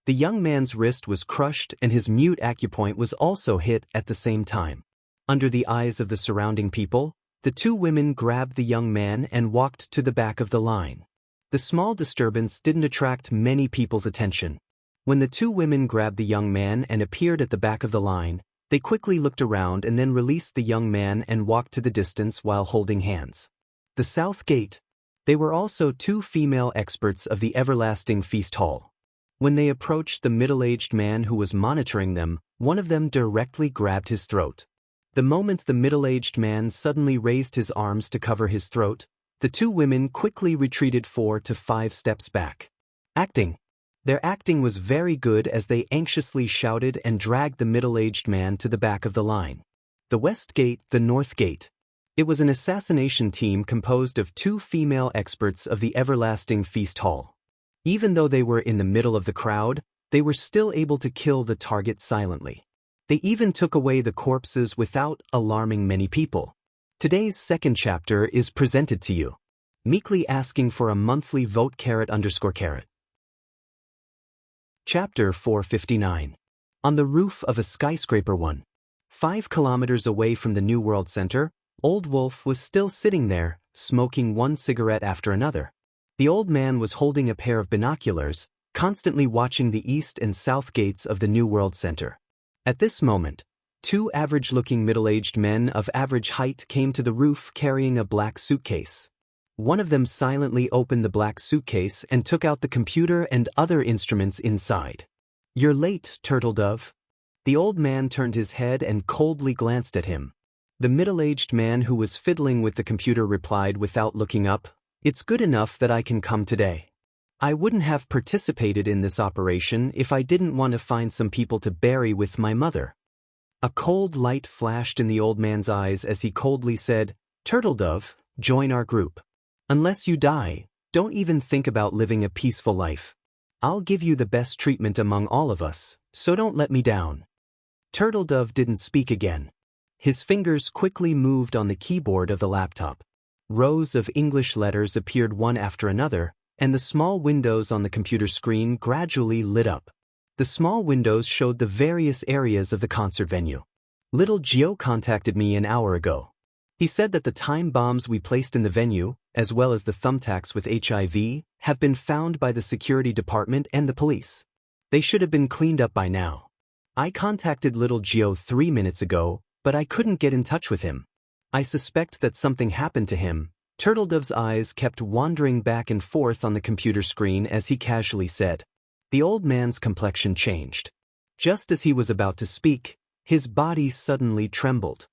The young man's wrist was crushed and his mute acupoint was also hit at the same time. Under the eyes of the surrounding people, the 2 women grabbed the young man and walked to the back of the line. The small disturbance didn't attract many people's attention. When the 2 women grabbed the young man and appeared at the back of the line, they quickly looked around and then released the young man and walked to the distance while holding hands. The South Gate. They were also 2 female experts of the Everlasting Feast Hall. When they approached the middle-aged man who was monitoring them, one of them directly grabbed his throat. The moment the middle-aged man suddenly raised his arms to cover his throat, the 2 women quickly retreated 4 to 5 steps back. Acting. Their acting was very good as they anxiously shouted and dragged the middle-aged man to the back of the line. The West Gate, the North Gate. It was an assassination team composed of 2 female experts of the Everlasting Feast Hall. Even though they were in the middle of the crowd, they were still able to kill the target silently. They even took away the corpses without alarming many people. Today's second chapter is presented to you. Meekly asking for a monthly vote _. Chapter 459. On the roof of a skyscraper 5 kilometers away from the New World Center, Old Wolf was still sitting there, smoking one cigarette after another. The old man was holding a pair of binoculars, constantly watching the east and south gates of the New World Center. At this moment, 2 average-looking middle-aged men of average height came to the roof carrying a black suitcase. One of them silently opened the black suitcase and took out the computer and other instruments inside. "You're late, Turtle Dove." The old man turned his head and coldly glanced at him. The middle-aged man who was fiddling with the computer replied without looking up, "It's good enough that I can come today. I wouldn't have participated in this operation if I didn't want to find some people to bury with my mother." A cold light flashed in the old man's eyes as he coldly said, "Turtle Dove, join our group. Unless you die, don't even think about living a peaceful life. I'll give you the best treatment among all of us, so don't let me down." Turtle Dove didn't speak again. His fingers quickly moved on the keyboard of the laptop. Rows of English letters appeared one after another, and the small windows on the computer screen gradually lit up. The small windows showed the various areas of the concert venue. "Little Gio contacted me an hour ago. He said that the time bombs we placed in the venue, as well as the thumbtacks with HIV, have been found by the security department and the police. They should have been cleaned up by now. I contacted Little Gio 3 minutes ago, but I couldn't get in touch with him. I suspect that something happened to him. Turtledove's eyes kept wandering back and forth on the computer screen as he casually said. The old man's complexion changed. Just as he was about to speak, his body suddenly trembled.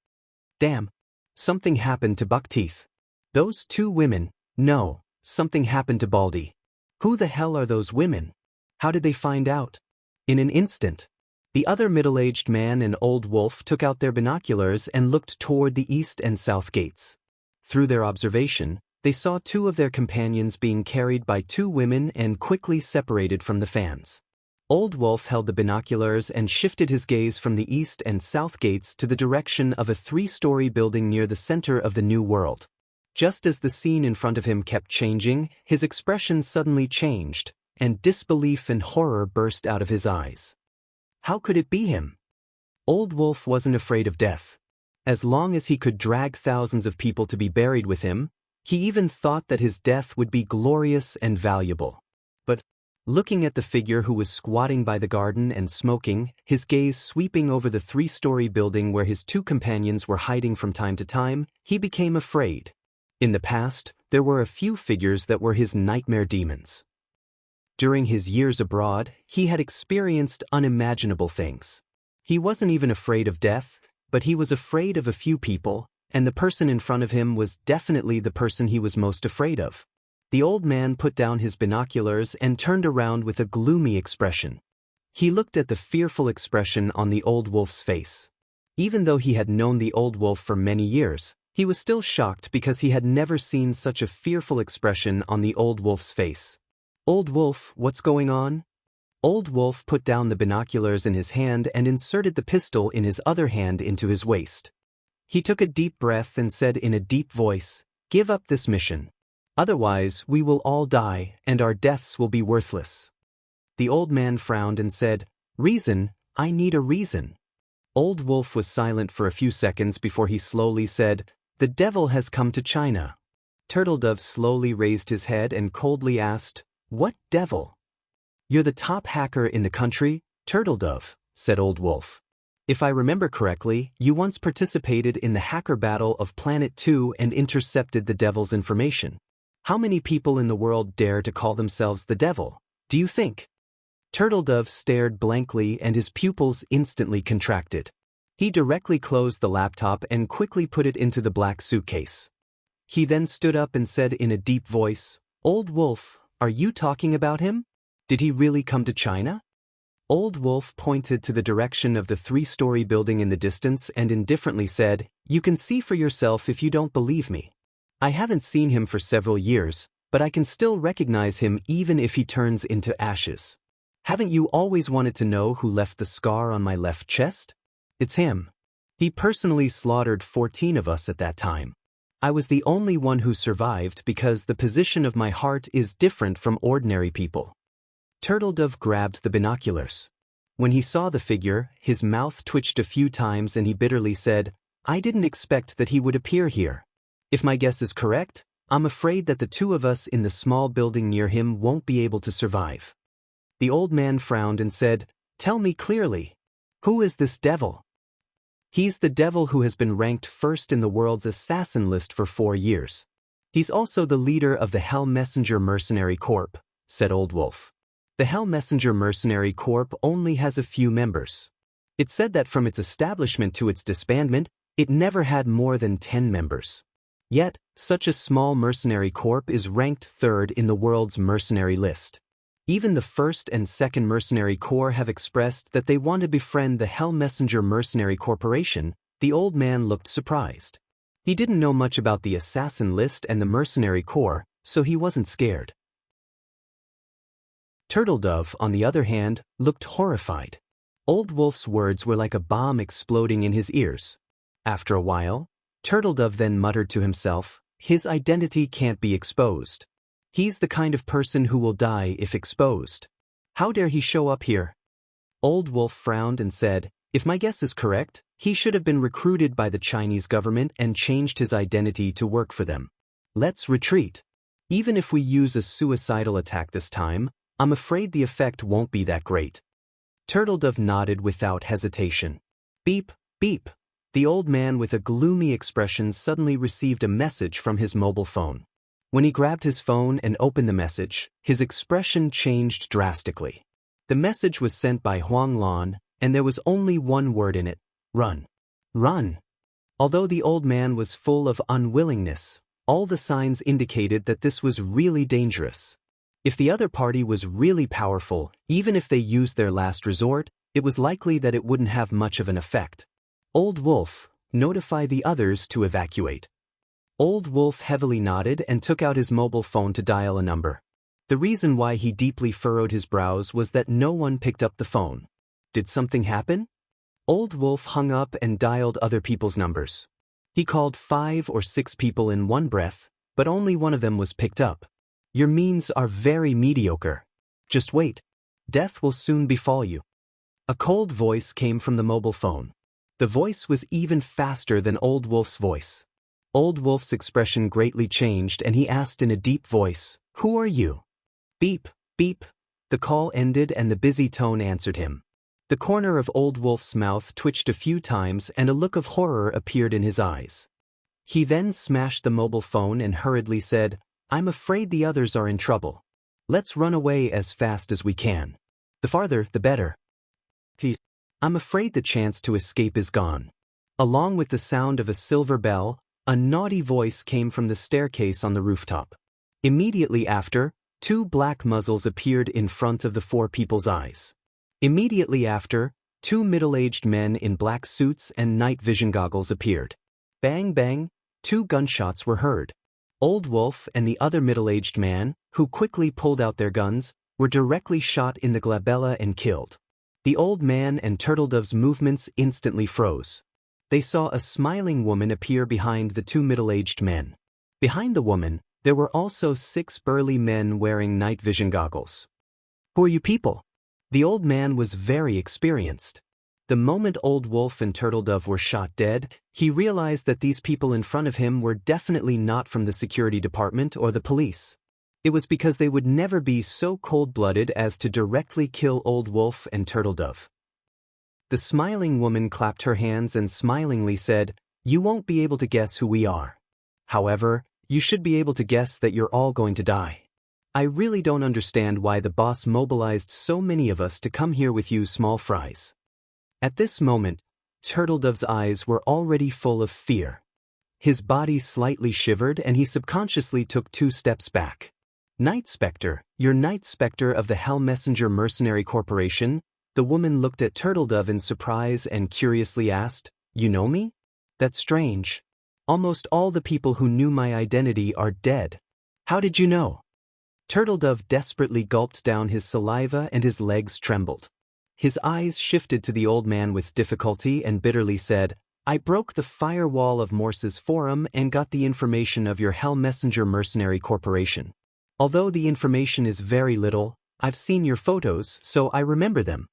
Damn. Something happened to Buckteeth. Those two women, no, something happened to Baldy. Who the hell are those women? How did they find out? In an instant, the other middle-aged man and Old Wolf took out their binoculars and looked toward the east and south gates. Through their observation, they saw two of their companions being carried by two women and quickly separated from the fans. Old Wolf held the binoculars and shifted his gaze from the east and south gates to the direction of a 3-story building near the center of the New World. Just as the scene in front of him kept changing, his expression suddenly changed, and disbelief and horror burst out of his eyes. How could it be him? Old Wolf wasn't afraid of death. As long as he could drag thousands of people to be buried with him, he even thought that his death would be glorious and valuable. But, looking at the figure who was squatting by the garden and smoking, his gaze sweeping over the 3-story building where his two companions were hiding from time to time, he became afraid. In the past, there were a few figures that were his nightmare demons. During his years abroad, he had experienced unimaginable things. He wasn't even afraid of death, but he was afraid of a few people, and the person in front of him was definitely the person he was most afraid of. The old man put down his binoculars and turned around with a gloomy expression. He looked at the fearful expression on the Old Wolf's face. Even though he had known the Old Wolf for many years, he was still shocked because he had never seen such a fearful expression on the Old Wolf's face. Old Wolf, what's going on? Old Wolf put down the binoculars in his hand and inserted the pistol in his other hand into his waist. He took a deep breath and said in a deep voice, "Give up this mission. Otherwise, we will all die, and our deaths will be worthless." The old man frowned and said, "Reason, I need a reason." Old Wolf was silent for a few seconds before he slowly said, "The devil has come to China." Turtledove slowly raised his head and coldly asked, "What devil?" "You're the top hacker in the country, Turtledove," said Old Wolf. "If I remember correctly, you once participated in the hacker battle of Planet 2 and intercepted the devil's information. How many people in the world dare to call themselves the devil, do you think?" Turtledove stared blankly and his pupils instantly contracted. He directly closed the laptop and quickly put it into the black suitcase. He then stood up and said in a deep voice, "Old Wolf, are you talking about him? Did he really come to China?" Old Wolf pointed to the direction of the 3-story building in the distance and indifferently said, "You can see for yourself if you don't believe me. I haven't seen him for several years, but I can still recognize him even if he turns into ashes. Haven't you always wanted to know who left the scar on my left chest? It's him. He personally slaughtered 14 of us at that time. I was the only one who survived because the position of my heart is different from ordinary people." Turtledove grabbed the binoculars. When he saw the figure, his mouth twitched a few times and he bitterly said, "I didn't expect that he would appear here. If my guess is correct, I'm afraid that the two of us in the small building near him won't be able to survive." The old man frowned and said, "Tell me clearly. Who is this devil?" "He's the devil who has been ranked first in the world's assassin list for 4 years. He's also the leader of the Hell Messenger Mercenary Corps," said Old Wolf. "The Hell Messenger Mercenary Corps only has a few members. It said that from its establishment to its disbandment, it never had more than 10 members. Yet, such a small mercenary corps is ranked 3rd in the world's mercenary list. Even the 1st and 2nd Mercenary Corps have expressed that they want to befriend the Hell Messenger Mercenary Corporation." The old man looked surprised. He didn't know much about the assassin list and the Mercenary Corps, so he wasn't scared. Turtledove, on the other hand, looked horrified. Old Wolf's words were like a bomb exploding in his ears. After a while, Turtledove then muttered to himself, "His identity can't be exposed. He's the kind of person who will die if exposed. How dare he show up here?" Old Wolf frowned and said, "If my guess is correct, he should have been recruited by the Chinese government and changed his identity to work for them. Let's retreat. Even if we use a suicidal attack this time, I'm afraid the effect won't be that great." Turtledove nodded without hesitation. Beep, beep. The old man with a gloomy expression suddenly received a message from his mobile phone. When he grabbed his phone and opened the message, his expression changed drastically. The message was sent by Huang Lan, and there was only one word in it: run. Run. Although the old man was full of unwillingness, all the signs indicated that this was really dangerous. If the other party was really powerful, even if they used their last resort, it was likely that it wouldn't have much of an effect. Old Wolf, notify the others to evacuate. Old Wolf heavily nodded and took out his mobile phone to dial a number. The reason why he deeply furrowed his brows was that no one picked up the phone. Did something happen? Old Wolf hung up and dialed other people's numbers. He called 5 or 6 people in one breath, but only one of them was picked up. Your means are very mediocre. Just wait. Death will soon befall you. A cold voice came from the mobile phone. The voice was even faster than Old Wolf's voice. Old Wolf's expression greatly changed and he asked in a deep voice, "Who are you?" Beep, beep. The call ended and the busy tone answered him. The corner of Old Wolf's mouth twitched a few times and a look of horror appeared in his eyes. He then smashed the mobile phone and hurriedly said, "I'm afraid the others are in trouble. Let's run away as fast as we can. The farther, the better. I'm afraid the chance to escape is gone." Along with the sound of a silver bell, a naughty voice came from the staircase on the rooftop. Immediately after, 2 black muzzles appeared in front of the 4 people's eyes. Immediately after, 2 middle-aged men in black suits and night vision goggles appeared. Bang bang, 2 gunshots were heard. Old Wolf and the other middle-aged man, who quickly pulled out their guns, were directly shot in the glabella and killed. The old man and Turtledove's movements instantly froze. They saw a smiling woman appear behind the 2 middle-aged men. Behind the woman, there were also 6 burly men wearing night vision goggles. "Who are you people?" The old man was very experienced. The moment Old Wolf and Turtledove were shot dead, he realized that these people in front of him were definitely not from the security department or the police. It was because they would never be so cold-blooded as to directly kill Old Wolf and Turtledove. The smiling woman clapped her hands and smilingly said, "You won't be able to guess who we are. However, you should be able to guess that you're all going to die. I really don't understand why the boss mobilized so many of us to come here with you small fries." At this moment, Turtledove's eyes were already full of fear. His body slightly shivered and he subconsciously took 2 steps back. "Night Spectre, you're Night Spectre of the Hell Messenger Mercenary Corporation?" The woman looked at Turtledove in surprise and curiously asked, "You know me? That's strange. Almost all the people who knew my identity are dead. How did you know?" Turtledove desperately gulped down his saliva and his legs trembled. His eyes shifted to the old man with difficulty and bitterly said, "I broke the firewall of Morse's forum and got the information of your Hell Messenger Mercenary Corporation. Although the information is very little, I've seen your photos, so I remember them."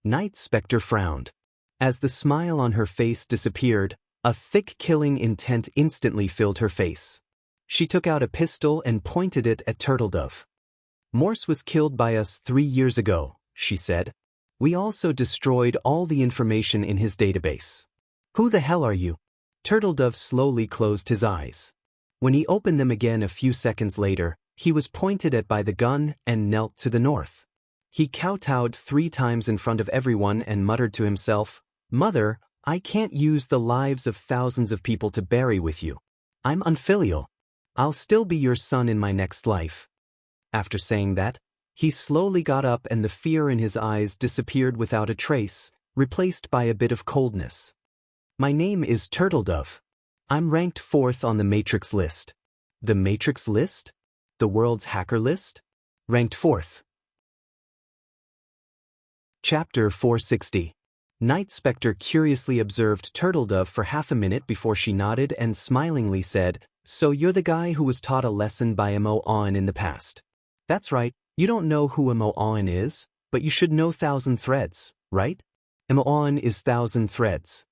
Night Spectre frowned. As the smile on her face disappeared, a thick killing intent instantly filled her face. She took out a pistol and pointed it at Turtledove. "Morse was killed by us 3 years ago," she said. "We also destroyed all the information in his database." "Who the hell are you?" Turtledove slowly closed his eyes. When he opened them again a few seconds later, he was pointed at by the gun and knelt to the north. He kowtowed 3 times in front of everyone and muttered to himself, "Mother, I can't use the lives of thousands of people to bury with you. I'm unfilial. I'll still be your son in my next life." After saying that, he slowly got up and the fear in his eyes disappeared without a trace, replaced by a bit of coldness. "My name is Turtledove. I'm ranked 4th on the Matrix list." "The Matrix list? The world's hacker list?" "Ranked 4th. Chapter 460. Night Spectre curiously observed Turtledove for half a minute before she nodded and smilingly said, "So you're the guy who was taught a lesson by Mo-On in the past." "That's right. You don't know who Mo-On is, but you should know Thousand Threads, right? Mo-On is Thousand Threads."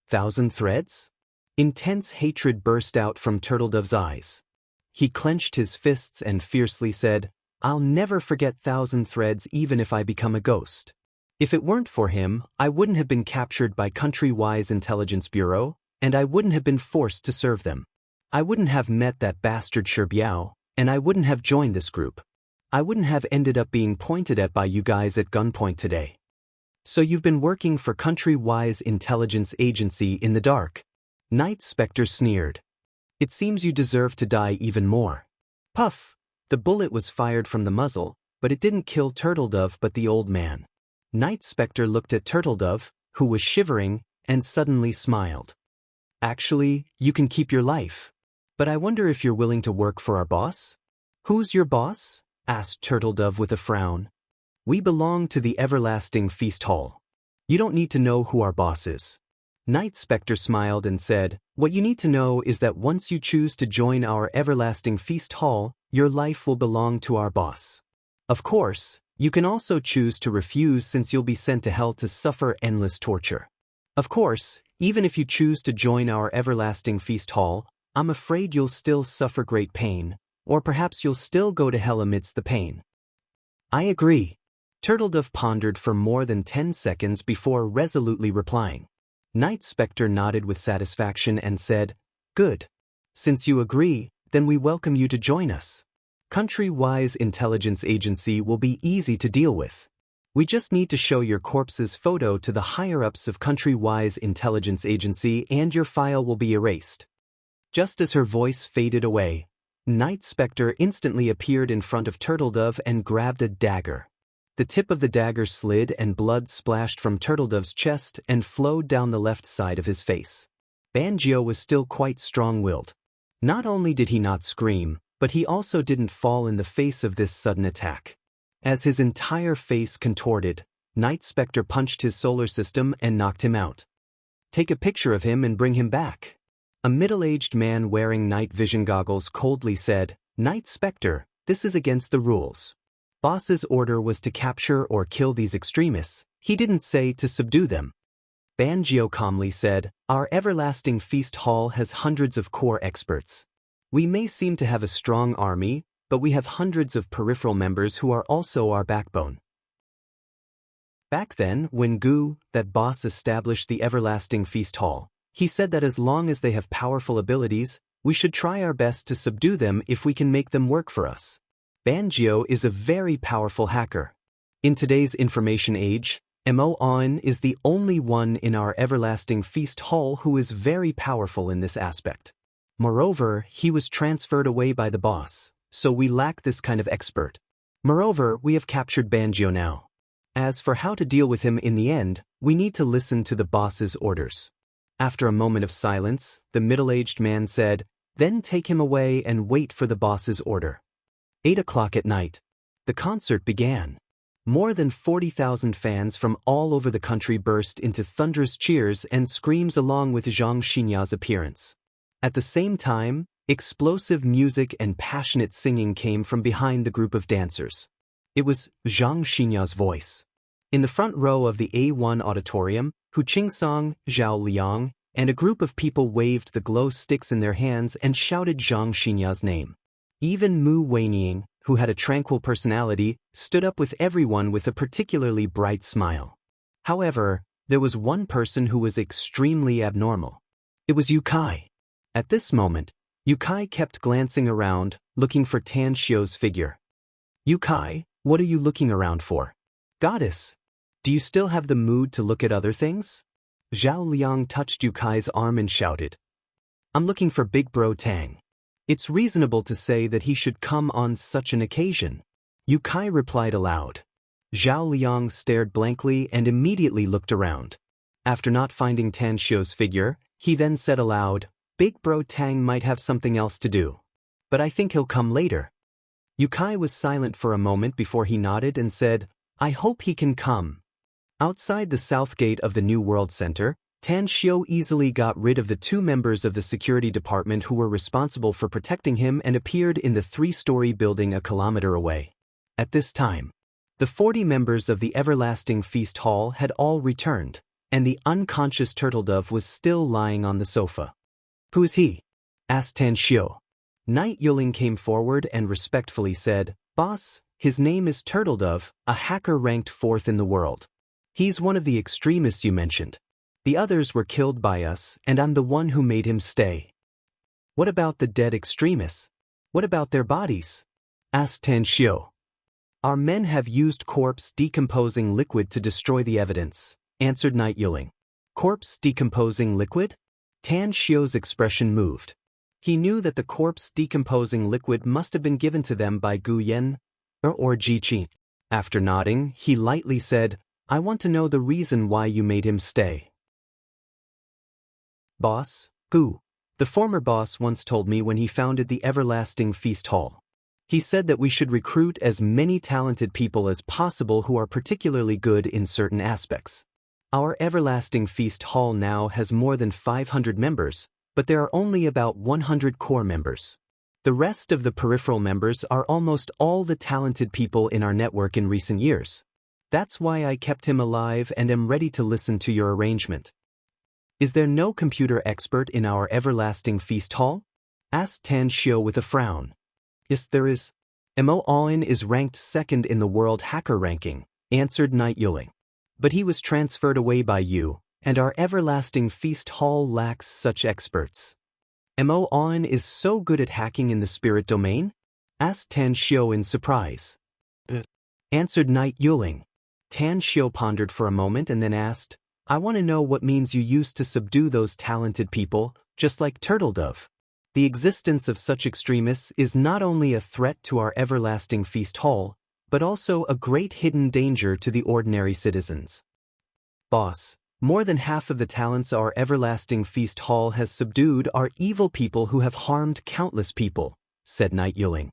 "Thousand Threads?" Intense hatred burst out from Turtledove's eyes. He clenched his fists and fiercely said, "I'll never forget Thousand Threads even if I become a ghost." If it weren't for him, I wouldn't have been captured by Country-Wise Intelligence Bureau, and I wouldn't have been forced to serve them. I wouldn't have met that bastard Sherbiao, and I wouldn't have joined this group. I wouldn't have ended up being pointed at by you guys at gunpoint today. So you've been working for Country-Wise Intelligence Agency in the dark. Night Spectre sneered. It seems you deserve to die even more. Puff! The bullet was fired from the muzzle, but it didn't kill Turtledove but the old man. Night Spectre looked at Turtledove, who was shivering, and suddenly smiled. Actually, you can keep your life. But I wonder if you're willing to work for our boss? Who's your boss? Asked Turtledove with a frown. We belong to the Everlasting Feast Hall. You don't need to know who our boss is. Night Spectre smiled and said, what you need to know is that once you choose to join our Everlasting Feast Hall, your life will belong to our boss. Of course, you can also choose to refuse since you'll be sent to hell to suffer endless torture. Of course, even if you choose to join our Everlasting Feast Hall, I'm afraid you'll still suffer great pain, or perhaps you'll still go to hell amidst the pain. I agree. Turtledove pondered for more than 10 seconds before resolutely replying. Night Spectre nodded with satisfaction and said, good. Since you agree, then we welcome you to join us. Country-Wise Intelligence Agency will be easy to deal with. We just need to show your corpse's photo to the higher-ups of Country-Wise Intelligence Agency and your file will be erased. Just as her voice faded away, Night Spectre instantly appeared in front of Turtledove and grabbed a dagger. The tip of the dagger slid and blood splashed from Turtledove's chest and flowed down the left side of his face. Banjo was still quite strong-willed. Not only did he not scream, but he also didn't fall in the face of this sudden attack. As his entire face contorted, Night Spectre punched his solar system and knocked him out. Take a picture of him and bring him back. A middle-aged man wearing night vision goggles coldly said, Night Spectre, this is against the rules. Boss's order was to capture or kill these extremists, he didn't say to subdue them. Banjo calmly said, our Everlasting Feast Hall has hundreds of core experts. We may seem to have a strong army, but we have hundreds of peripheral members who are also our backbone. Back then, when Gu, that boss, established the Everlasting Feast Hall, he said that as long as they have powerful abilities, we should try our best to subdue them if we can make them work for us. Banjo is a very powerful hacker. In today's information age, Mo-On is the only one in our Everlasting Feast Hall who is very powerful in this aspect. Moreover, he was transferred away by the boss, so we lack this kind of expert. Moreover, we have captured Banjo now. As for how to deal with him in the end, we need to listen to the boss's orders. After a moment of silence, the middle-aged man said, then take him away and wait for the boss's order. 8 o'clock at night. The concert began. More than 40,000 fans from all over the country burst into thunderous cheers and screams along with Zhang Xinya's appearance. At the same time, explosive music and passionate singing came from behind the group of dancers. It was Zhang Xinya's voice. In the front row of the A1 auditorium, Hu Qingsong, Zhao Liang, and a group of people waved the glow sticks in their hands and shouted Zhang Xinya's name. Even Mu Weining, who had a tranquil personality, stood up with everyone with a particularly bright smile. However, there was one person who was extremely abnormal. It was Yu Kai. At this moment, Yu Kai kept glancing around, looking for Tan Xiu's figure. Yu Kai, what are you looking around for? Goddess, do you still have the mood to look at other things? Zhao Liang touched Yu Kai's arm and shouted. I'm looking for Big Bro Tang. It's reasonable to say that he should come on such an occasion. Yu Kai replied aloud. Zhao Liang stared blankly and immediately looked around. After not finding Tan Xiu's figure, he then said aloud, Big Bro Tang might have something else to do. But I think he'll come later. Yu Kai was silent for a moment before he nodded and said, I hope he can come. Outside the south gate of the New World Center, Tan Xiu easily got rid of the 2 members of the security department who were responsible for protecting him and appeared in the 3-story building a kilometer away. At this time, the 40 members of the Everlasting Feast Hall had all returned, and the unconscious Turtledove was still lying on the sofa. Who is he? Asked Tan Xiu. Night Yuling came forward and respectfully said, Boss, his name is Turtledove, a hacker ranked 4th in the world. He's one of the extremists you mentioned. The others were killed by us, and I'm the one who made him stay. What about the dead extremists? What about their bodies? Asked Tan Xiu. Our men have used corpse decomposing liquid to destroy the evidence, answered Night Yuling. Corpse decomposing liquid? Tan Xiu's expression moved. He knew that the corpse decomposing liquid must have been given to them by Gu Yan or Ji Qi. After nodding, he lightly said, I want to know the reason why you made him stay. Boss, Gu. The former boss once told me when he founded the Everlasting Feast Hall. He said that we should recruit as many talented people as possible who are particularly good in certain aspects. Our Everlasting Feast Hall now has more than 500 members, but there are only about 100 core members. The rest of the peripheral members are almost all the talented people in our network in recent years. That's why I kept him alive and am ready to listen to your arrangement. Is there no computer expert in our Everlasting Feast Hall? Asked Tan Xiu with a frown. Yes, there is. Mo Aoin is ranked second in the world hacker ranking, answered Night Yuling. But he was transferred away by you, and our Everlasting Feast Hall lacks such experts. Mo Aoin is so good at hacking in the spirit domain? Asked Tan Xiu in surprise. Answered Night Yuling. Tan Xiu pondered for a moment and then asked, I want to know what means you used to subdue those talented people, just like Turtledove. The existence of such extremists is not only a threat to our Everlasting Feast Hall, but also a great hidden danger to the ordinary citizens. Boss, more than half of the talents our Everlasting Feast Hall has subdued are evil people who have harmed countless people, said Night Yuling.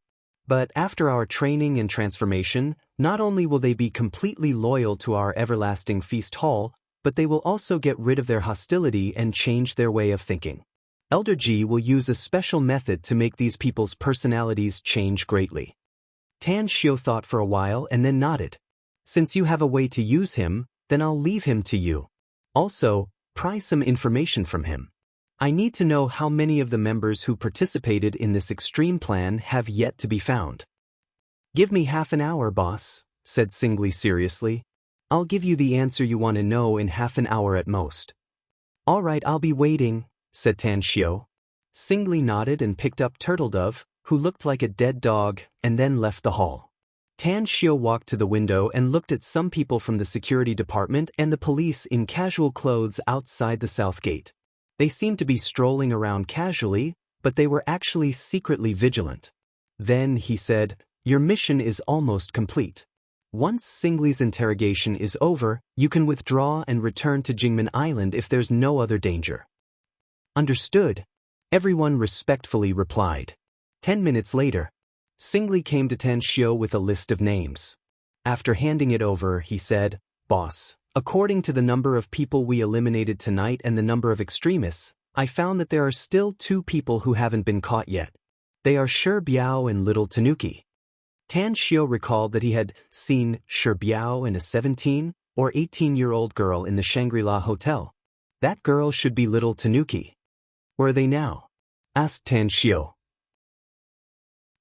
But after our training and transformation, not only will they be completely loyal to our Everlasting Feast Hall, but they will also get rid of their hostility and change their way of thinking. Elder Ji will use a special method to make these people's personalities change greatly. Tan Xiu thought for a while and then nodded. Since you have a way to use him, then I'll leave him to you. Also, pry some information from him. I need to know how many of the members who participated in this extreme plan have yet to be found. Give me half an hour, boss, said Singli seriously. I'll give you the answer you want to know in half an hour at most. All right, I'll be waiting, said Tan Xiu. Singli nodded and picked up Turtledove, who looked like a dead dog, and then left the hall. Tan Xiu walked to the window and looked at some people from the security department and the police in casual clothes outside the south gate. They seemed to be strolling around casually, but they were actually secretly vigilant. Then he said, Your mission is almost complete. Once Singli's interrogation is over, you can withdraw and return to Jingmen Island if there's no other danger. Understood. Everyone respectfully replied. 10 minutes later, Singli came to Tan Xiu with a list of names. After handing it over, he said, Boss, according to the number of people we eliminated tonight and the number of extremists, I found that there are still 2 people who haven't been caught yet. They are Shi Biao and Little Tanuki. Tan Xiu recalled that he had seen Shi Biao and a 17 or 18-year-old girl in the Shangri-La Hotel. That girl should be Little Tanuki. Where are they now? Asked Tan Xiu.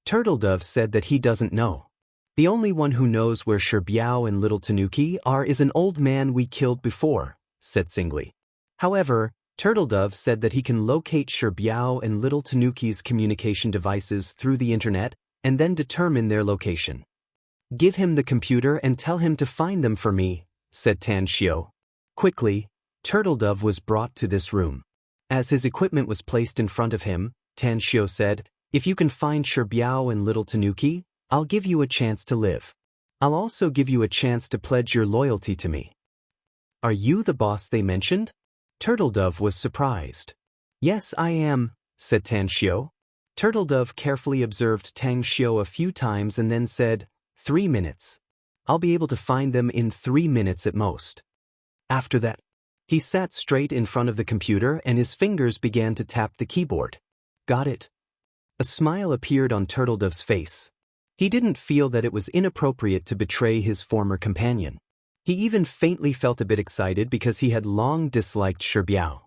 Turtledove said that he doesn't know. The only one who knows where Shi Biao and Little Tanuki are is an old man we killed before, said Singli. However, Turtledove said that he can locate Shi Biao and Little Tanuki's communication devices through the internet and then determine their location. Give him the computer and tell him to find them for me, said Tan Xiu. Quickly, Turtledove was brought to this room. As his equipment was placed in front of him, Tan Xiu said, If you can find Shi Biao and Little Tanuki, I'll give you a chance to live. I'll also give you a chance to pledge your loyalty to me. Are you the boss they mentioned? Turtledove was surprised. Yes, I am, said Tan Xiu. Turtledove carefully observed Tan Xiu a few times and then said, 3 minutes. I'll be able to find them in 3 minutes at most. After that, he sat straight in front of the computer and his fingers began to tap the keyboard. Got it. A smile appeared on Turtledove's face. He didn't feel that it was inappropriate to betray his former companion. He even faintly felt a bit excited because he had long disliked Shi Biao.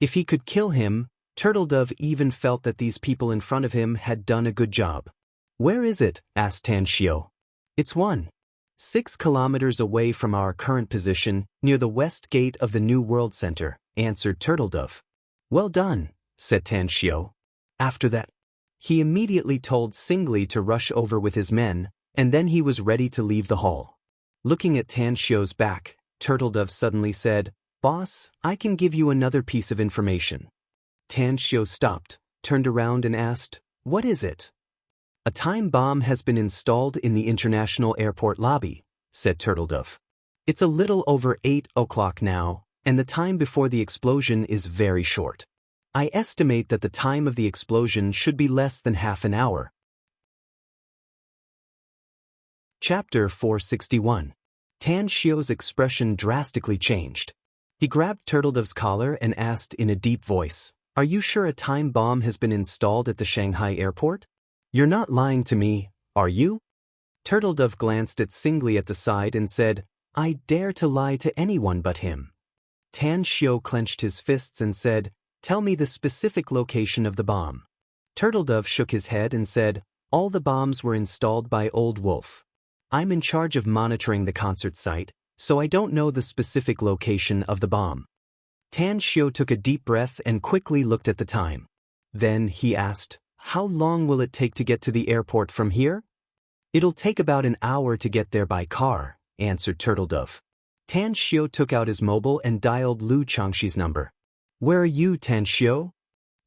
If he could kill him, Turtledove even felt that these people in front of him had done a good job. Where is it? Asked Tan Xiu. It's one. 6 kilometers away from our current position, near the west gate of the New World Center, answered Turtledove. Well done, said Tan Xiu. After that, he immediately told Singli to rush over with his men, and then he was ready to leave the hall. Looking at Tan Xiu's back, Turtledove suddenly said, Boss, I can give you another piece of information. Tan Xiu stopped, turned around and asked, What is it? A time bomb has been installed in the international airport lobby, said Turtledove. It's a little over 8 o'clock now, and the time before the explosion is very short. I estimate that the time of the explosion should be less than half an hour. Chapter 461. Tan Xiu's expression drastically changed. He grabbed Turtledove's collar and asked in a deep voice, Are you sure a time bomb has been installed at the Shanghai airport? You're not lying to me, are you? Turtledove glanced at Singli at the side and said, I dare to lie to anyone but him. Tan Xiu clenched his fists and said, Tell me the specific location of the bomb. Turtledove shook his head and said, All the bombs were installed by Old Wolf. I'm in charge of monitoring the concert site, so I don't know the specific location of the bomb. Tan Xiu took a deep breath and quickly looked at the time. Then he asked, How long will it take to get to the airport from here? It'll take about an hour to get there by car, answered Turtledove. Tan Xiu took out his mobile and dialed Lu Changshi's number. Where are you, Tan Xiu?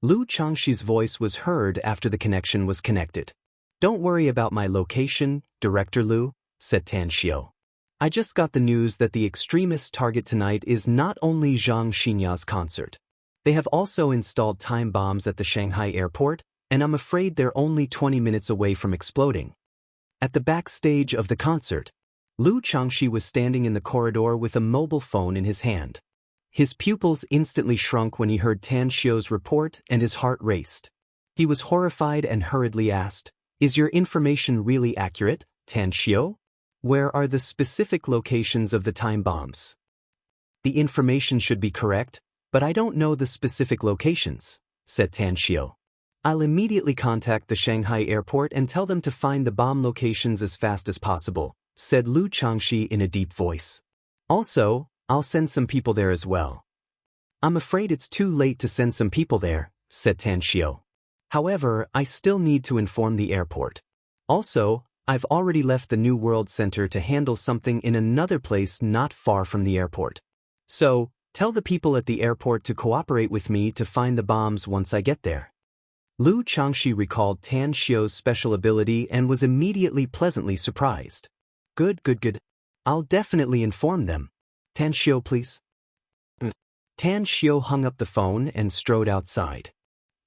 Lu Changshi's voice was heard after the connection was connected. Don't worry about my location, Director Lu, said Tan Xiu. I just got the news that the extremist target tonight is not only Zhang Xinya's concert. They have also installed time bombs at the Shanghai airport, and I'm afraid they're only 20 minutes away from exploding. At the backstage of the concert, Lu Changshi was standing in the corridor with a mobile phone in his hand. His pupils instantly shrunk when he heard Tan Xiu's report and his heart raced. He was horrified and hurriedly asked, Is your information really accurate, Tan Xiu? Where are the specific locations of the time bombs? The information should be correct, but I don't know the specific locations, said Tan Xiu. I'll immediately contact the Shanghai airport and tell them to find the bomb locations as fast as possible, said Lu Changshi in a deep voice. Also, I'll send some people there as well. I'm afraid it's too late to send some people there, said Tan Xiu. However, I still need to inform the airport. Also, I've already left the New World Center to handle something in another place not far from the airport. So, tell the people at the airport to cooperate with me to find the bombs once I get there. Lu Changshi recalled Tan Xiu's special ability and was immediately pleasantly surprised. Good. I'll definitely inform them. Tan Xiu, please. Tan Xiu hung up the phone and strode outside.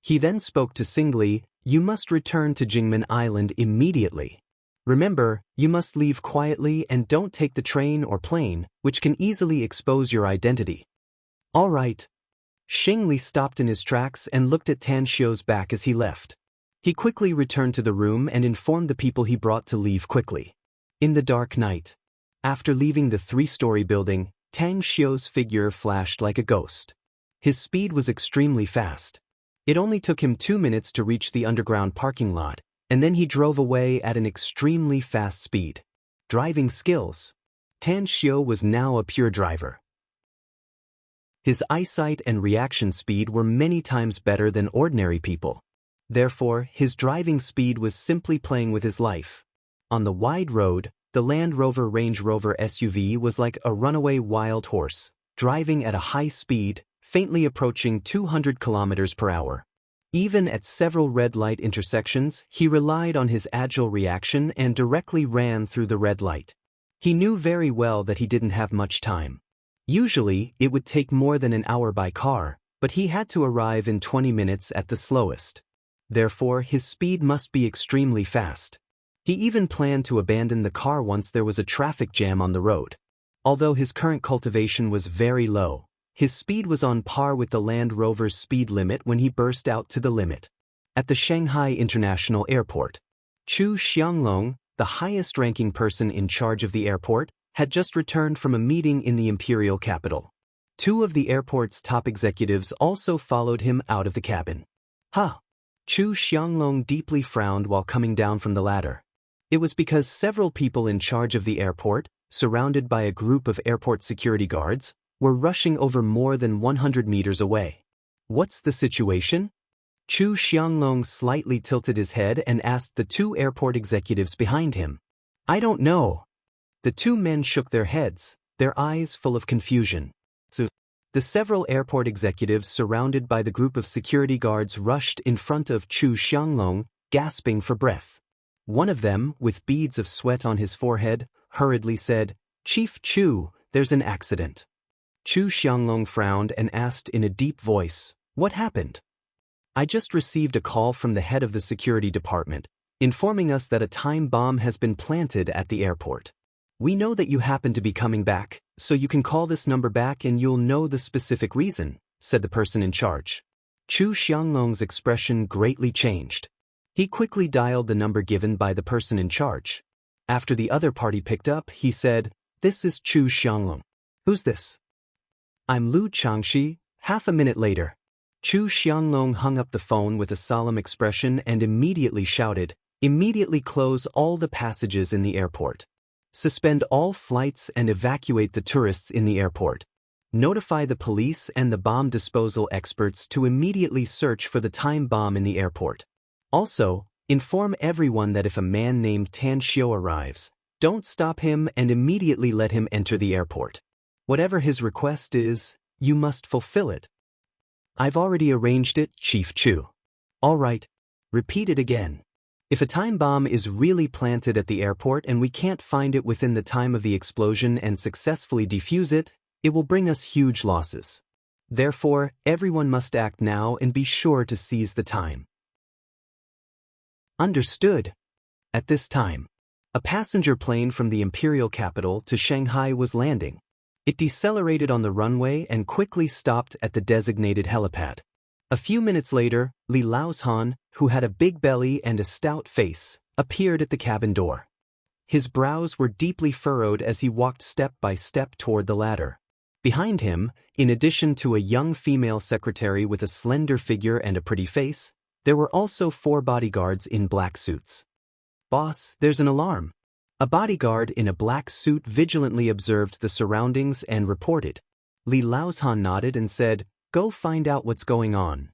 He then spoke to Singli, You must return to Jingmen Island immediately. Remember, you must leave quietly and don't take the train or plane, which can easily expose your identity. All right. Xingli stopped in his tracks and looked at Tan Xiu's back as he left. He quickly returned to the room and informed the people he brought to leave quickly. In the dark night, after leaving the 3-story building, Tan Xiu's figure flashed like a ghost. His speed was extremely fast. It only took him 2 minutes to reach the underground parking lot, and then he drove away at an extremely fast speed. Driving skills. Tan Xiu was now a pure driver. His eyesight and reaction speed were many times better than ordinary people. Therefore, his driving speed was simply playing with his life. On the wide road, the Land Rover Range Rover SUV was like a runaway wild horse, driving at a high speed, faintly approaching 200 kilometers per hour. Even at several red light intersections, he relied on his agile reaction and directly ran through the red light. He knew very well that he didn't have much time. Usually, it would take more than an hour by car, but he had to arrive in 20 minutes at the slowest. Therefore, his speed must be extremely fast. He even planned to abandon the car once there was a traffic jam on the road. Although his current cultivation was very low, his speed was on par with the Land Rover's speed limit when he burst out to the limit. At the Shanghai International Airport, Chu Xianglong, the highest-ranking person in charge of the airport, had just returned from a meeting in the imperial capital. 2 of the airport's top executives also followed him out of the cabin. Chu Xianglong deeply frowned while coming down from the ladder. It was because several people in charge of the airport, surrounded by a group of airport security guards, were rushing over more than 100 meters away. What's the situation? Chu Xianglong slightly tilted his head and asked the two airport executives behind him. I don't know. The two men shook their heads, their eyes full of confusion. The several airport executives surrounded by the group of security guards rushed in front of Chu Xianglong, gasping for breath. One of them, with beads of sweat on his forehead, hurriedly said, Chief Chu, there's an accident. Chu Xianglong frowned and asked in a deep voice, What happened? I just received a call from the head of the security department, informing us that a time bomb has been planted at the airport. We know that you happen to be coming back, so you can call this number back and you'll know the specific reason, said the person in charge. Chu Xianglong's expression greatly changed. He quickly dialed the number given by the person in charge. After the other party picked up, he said, This is Chu Xianglong. Who's this? I'm Lu Changxi. Half a minute later, Chu Xianglong hung up the phone with a solemn expression and immediately shouted, Immediately close all the passages in the airport. Suspend all flights and evacuate the tourists in the airport. Notify the police and the bomb disposal experts to immediately search for the time bomb in the airport. Also, inform everyone that if a man named Tan Xiu arrives, don't stop him and immediately let him enter the airport. Whatever his request is, you must fulfill it. I've already arranged it, Chief Chu. All right, repeat it again. If a time bomb is really planted at the airport and we can't find it within the time of the explosion and successfully defuse it, it will bring us huge losses. Therefore, everyone must act now and be sure to seize the time. Understood. At this time, a passenger plane from the imperial capital to Shanghai was landing. It decelerated on the runway and quickly stopped at the designated helipad. A few minutes later, Li Laozhan, who had a big belly and a stout face, appeared at the cabin door. His brows were deeply furrowed as he walked step by step toward the ladder. Behind him, in addition to a young female secretary with a slender figure and a pretty face, there were also 4 bodyguards in black suits. Boss, there's an alarm. A bodyguard in a black suit vigilantly observed the surroundings and reported. Li Laozhan nodded and said, Go find out what's going on.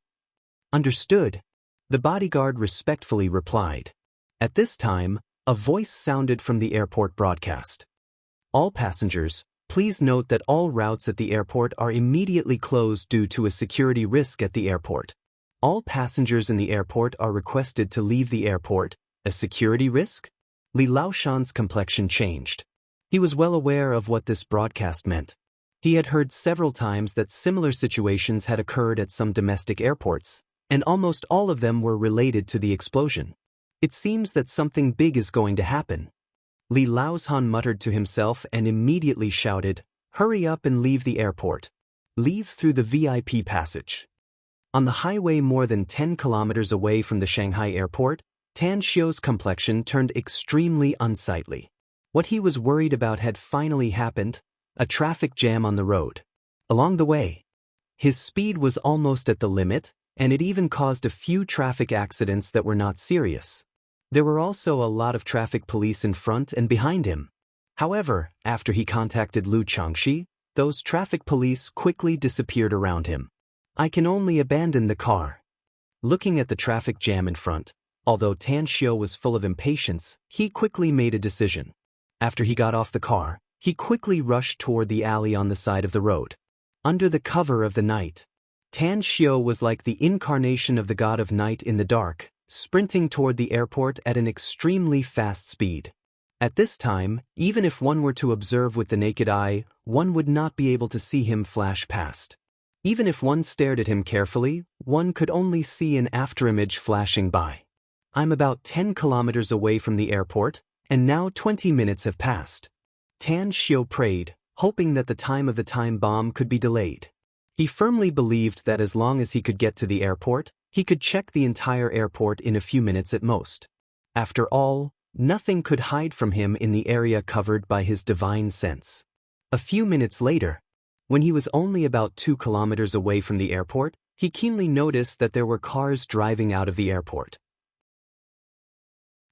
Understood. The bodyguard respectfully replied. At this time, a voice sounded from the airport broadcast. All passengers, please note that all routes at the airport are immediately closed due to a security risk at the airport. All passengers in the airport are requested to leave the airport. A security risk? Li Laozhan's complexion changed. He was well aware of what this broadcast meant. He had heard several times that similar situations had occurred at some domestic airports, and almost all of them were related to the explosion. It seems that something big is going to happen. Li Laozhan muttered to himself and immediately shouted, Hurry up and leave the airport. Leave through the VIP passage. On the highway more than 10 kilometers away from the Shanghai airport, Tan Xiu's complexion turned extremely unsightly. What he was worried about had finally happened. A traffic jam on the road. Along the way, his speed was almost at the limit, and it even caused a few traffic accidents that were not serious. There were also a lot of traffic police in front and behind him. However, after he contacted Lu Changxi, those traffic police quickly disappeared around him. I can only abandon the car. Looking at the traffic jam in front, although Tan Xiu was full of impatience, he quickly made a decision. After he got off the car, he quickly rushed toward the alley on the side of the road. Under the cover of the night, Tan Xiu was like the incarnation of the god of night in the dark, sprinting toward the airport at an extremely fast speed. At this time, even if one were to observe with the naked eye, one would not be able to see him flash past. Even if one stared at him carefully, one could only see an afterimage flashing by. I'm about 10 kilometers away from the airport, and now 20 minutes have passed. Tan Xiu prayed, hoping that the time of the time bomb could be delayed. He firmly believed that as long as he could get to the airport, he could check the entire airport in a few minutes at most. After all, nothing could hide from him in the area covered by his divine sense. A few minutes later, when he was only about 2 kilometers away from the airport, he keenly noticed that there were cars driving out of the airport.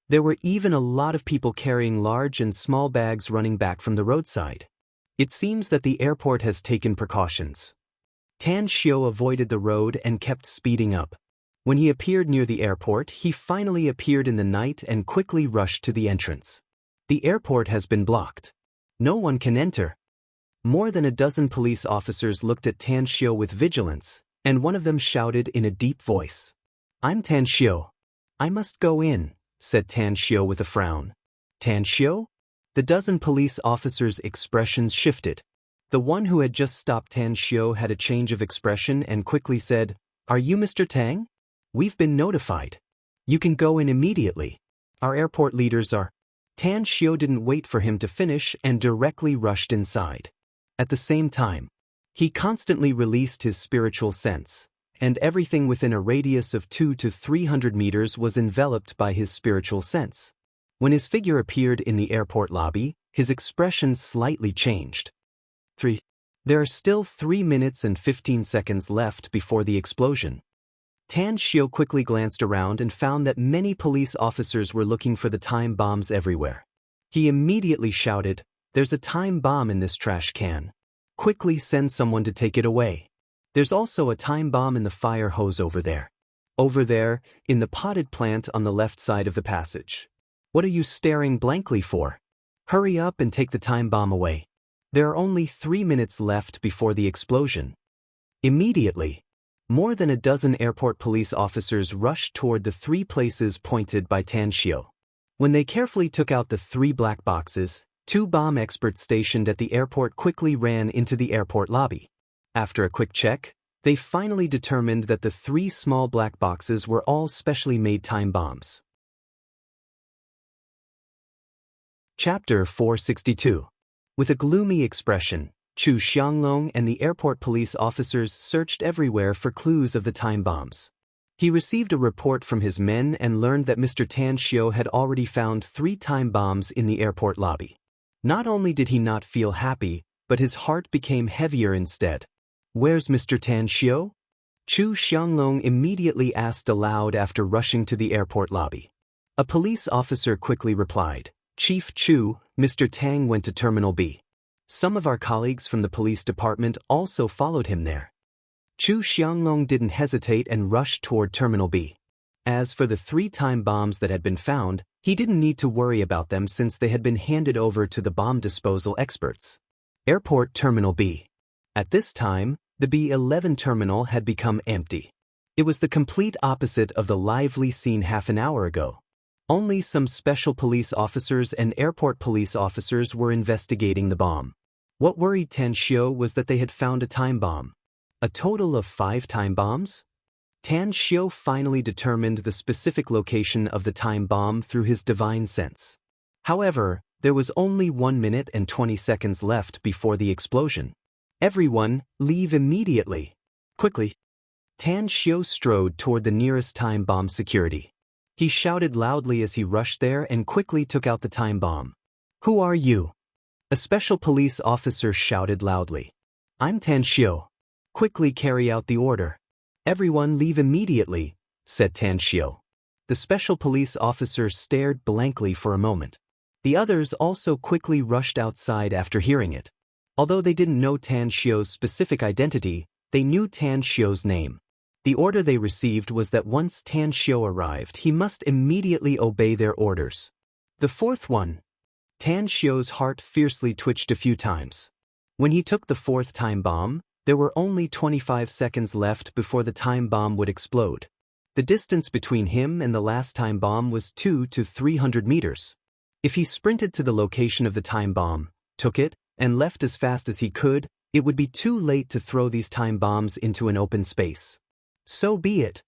There were even a lot of people carrying large and small bags running back from the roadside. It seems that the airport has taken precautions. Tan Xiu avoided the road and kept speeding up. When he appeared near the airport, he finally appeared in the night and quickly rushed to the entrance. The airport has been blocked. No one can enter. More than a dozen police officers looked at Tan Xiu with vigilance, and one of them shouted in a deep voice, "I'm Tan Xiu. I must go in," said Tan Xiu with a frown. Tan Xiu? The dozen police officers' expressions shifted. The one who had just stopped Tan Xiu had a change of expression and quickly said, "Are you Mr. Tang? We've been notified. You can go in immediately. Our airport leaders are—" Tan Xiu didn't wait for him to finish and directly rushed inside. At the same time, he constantly released his spiritual sense, and everything within a radius of 200 to 300 meters was enveloped by his spiritual sense. When his figure appeared in the airport lobby, his expression slightly changed. 3. There are still 3 minutes and 15 seconds left before the explosion. Tan Xiu quickly glanced around and found that many police officers were looking for the time bombs everywhere. He immediately shouted, "There's a time bomb in this trash can. Quickly send someone to take it away. There's also a time bomb in the fire hose over there. Over there, in the potted plant on the left side of the passage. What are you staring blankly for? Hurry up and take the time bomb away. There are only 3 minutes left before the explosion." Immediately, more than a dozen airport police officers rushed toward the 3 places pointed by Tan Xiu. When they carefully took out the 3 black boxes, 2 bomb experts stationed at the airport quickly ran into the airport lobby. After a quick check, they finally determined that the 3 small black boxes were all specially made time bombs. Chapter 462. With a gloomy expression, Chu Xianglong and the airport police officers searched everywhere for clues of the time bombs. He received a report from his men and learned that Mr. Tan Xiu had already found 3 time bombs in the airport lobby. Not only did he not feel happy, but his heart became heavier instead. "Where's Mr. Tan Xiu?" Chu Xianglong immediately asked aloud after rushing to the airport lobby. A police officer quickly replied, "Chief Chu, Mr. Tang went to Terminal B. Some of our colleagues from the police department also followed him there." Chu Xianglong didn't hesitate and rushed toward Terminal B. As for the 3 time bombs that had been found, he didn't need to worry about them since they had been handed over to the bomb disposal experts. Airport Terminal B. At this time, the B-11 terminal had become empty. It was the complete opposite of the lively scene half an hour ago. Only some special police officers and airport police officers were investigating the bomb. What worried Tan Xiu was that they had found a time bomb. A total of 5 time bombs? Tan Xiu finally determined the specific location of the time bomb through his divine sense. However, there was only 1 minute and 20 seconds left before the explosion. "Everyone, leave immediately. Quickly." Tan Xiu strode toward the nearest time bomb security. He shouted loudly as he rushed there and quickly took out the time bomb. "Who are you?" A special police officer shouted loudly. "I'm Tan Xiu. Quickly carry out the order." "Everyone leave immediately," said Tan Xiu. The special police officer stared blankly for a moment. The others also quickly rushed outside after hearing it. Although they didn't know Tan Xiu's specific identity, they knew Tan Xiu's name. The order they received was that once Tan Xiu arrived, he must immediately obey their orders. The 4th one. Tan Xiu's heart fiercely twitched a few times. When he took the 4th time bomb, there were only 25 seconds left before the time bomb would explode. The distance between him and the last time bomb was 200 to 300 meters. If he sprinted to the location of the time bomb, took it, and left as fast as he could, it would be too late to throw these time bombs into an open space. So be it.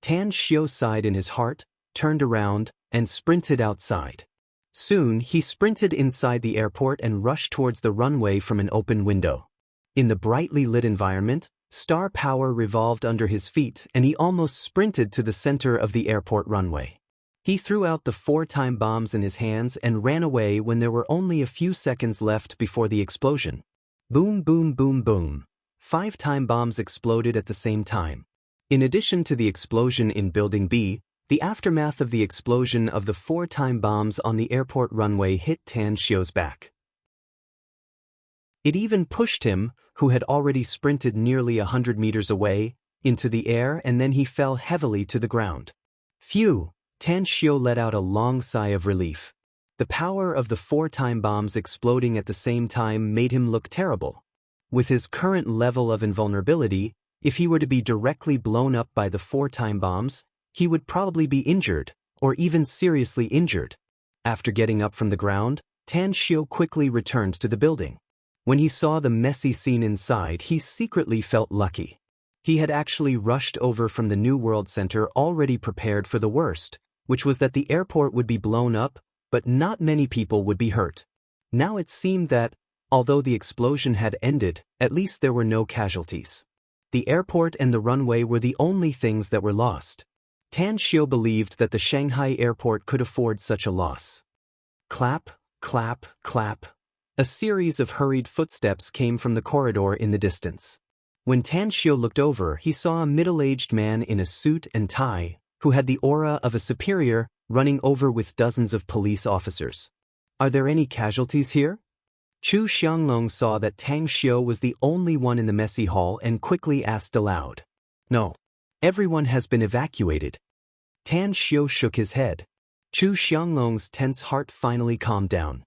Tan Xiu sighed in his heart, turned around, and sprinted outside. Soon he sprinted inside the airport and rushed towards the runway from an open window. In the brightly lit environment, star power revolved under his feet and he almost sprinted to the center of the airport runway. He threw out the 4 time bombs in his hands and ran away when there were only a few seconds left before the explosion. Boom, boom, boom, boom. 5 time bombs exploded at the same time. In addition to the explosion in Building B, The aftermath of the explosion of the 4 time bombs on the airport runway hit Tan Xiu's back. It even pushed him, who had already sprinted nearly 100 meters away, into the air, and then he fell heavily to the ground. Phew! Tan Xiu let out a long sigh of relief. The power of the 4 time bombs exploding at the same time made him look terrible. With his current level of invulnerability, if he were to be directly blown up by the 4 time bombs, he would probably be injured, or even seriously injured. After getting up from the ground, Tan Xiu quickly returned to the building. When he saw the messy scene inside, he secretly felt lucky. He had actually rushed over from the New World Center already prepared for the worst, which was that the airport would be blown up, but not many people would be hurt. Now it seemed that, although the explosion had ended, at least there were no casualties. The airport and the runway were the only things that were lost. Tan Xiu believed that the Shanghai airport could afford such a loss. Clap, clap, clap. A series of hurried footsteps came from the corridor in the distance. When Tan Xiu looked over, he saw a middle-aged man in a suit and tie, who had the aura of a superior, running over with dozens of police officers. Are there any casualties here? Chu Xianglong saw that Tan Xiu was the only one in the messy hall and quickly asked aloud. No. Everyone has been evacuated. Tan Xiu shook his head. Chu Xianglong's tense heart finally calmed down.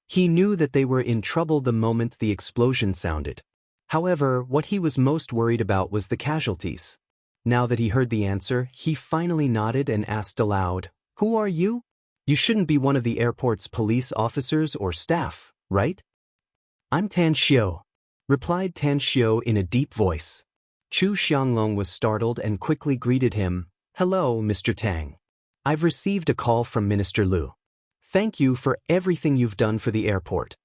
He knew that they were in trouble the moment the explosion sounded. However, what he was most worried about was the casualties. Now that he heard the answer, he finally nodded and asked aloud, "Who are you? You shouldn't be one of the airport's police officers or staff, right?" "I'm Tan Xiu," replied Tan Xiu in a deep voice. Chu Xianglong was startled and quickly greeted him, "Hello, Mr. Tang. I've received a call from Minister Lu. Thank you for everything you've done for the airport."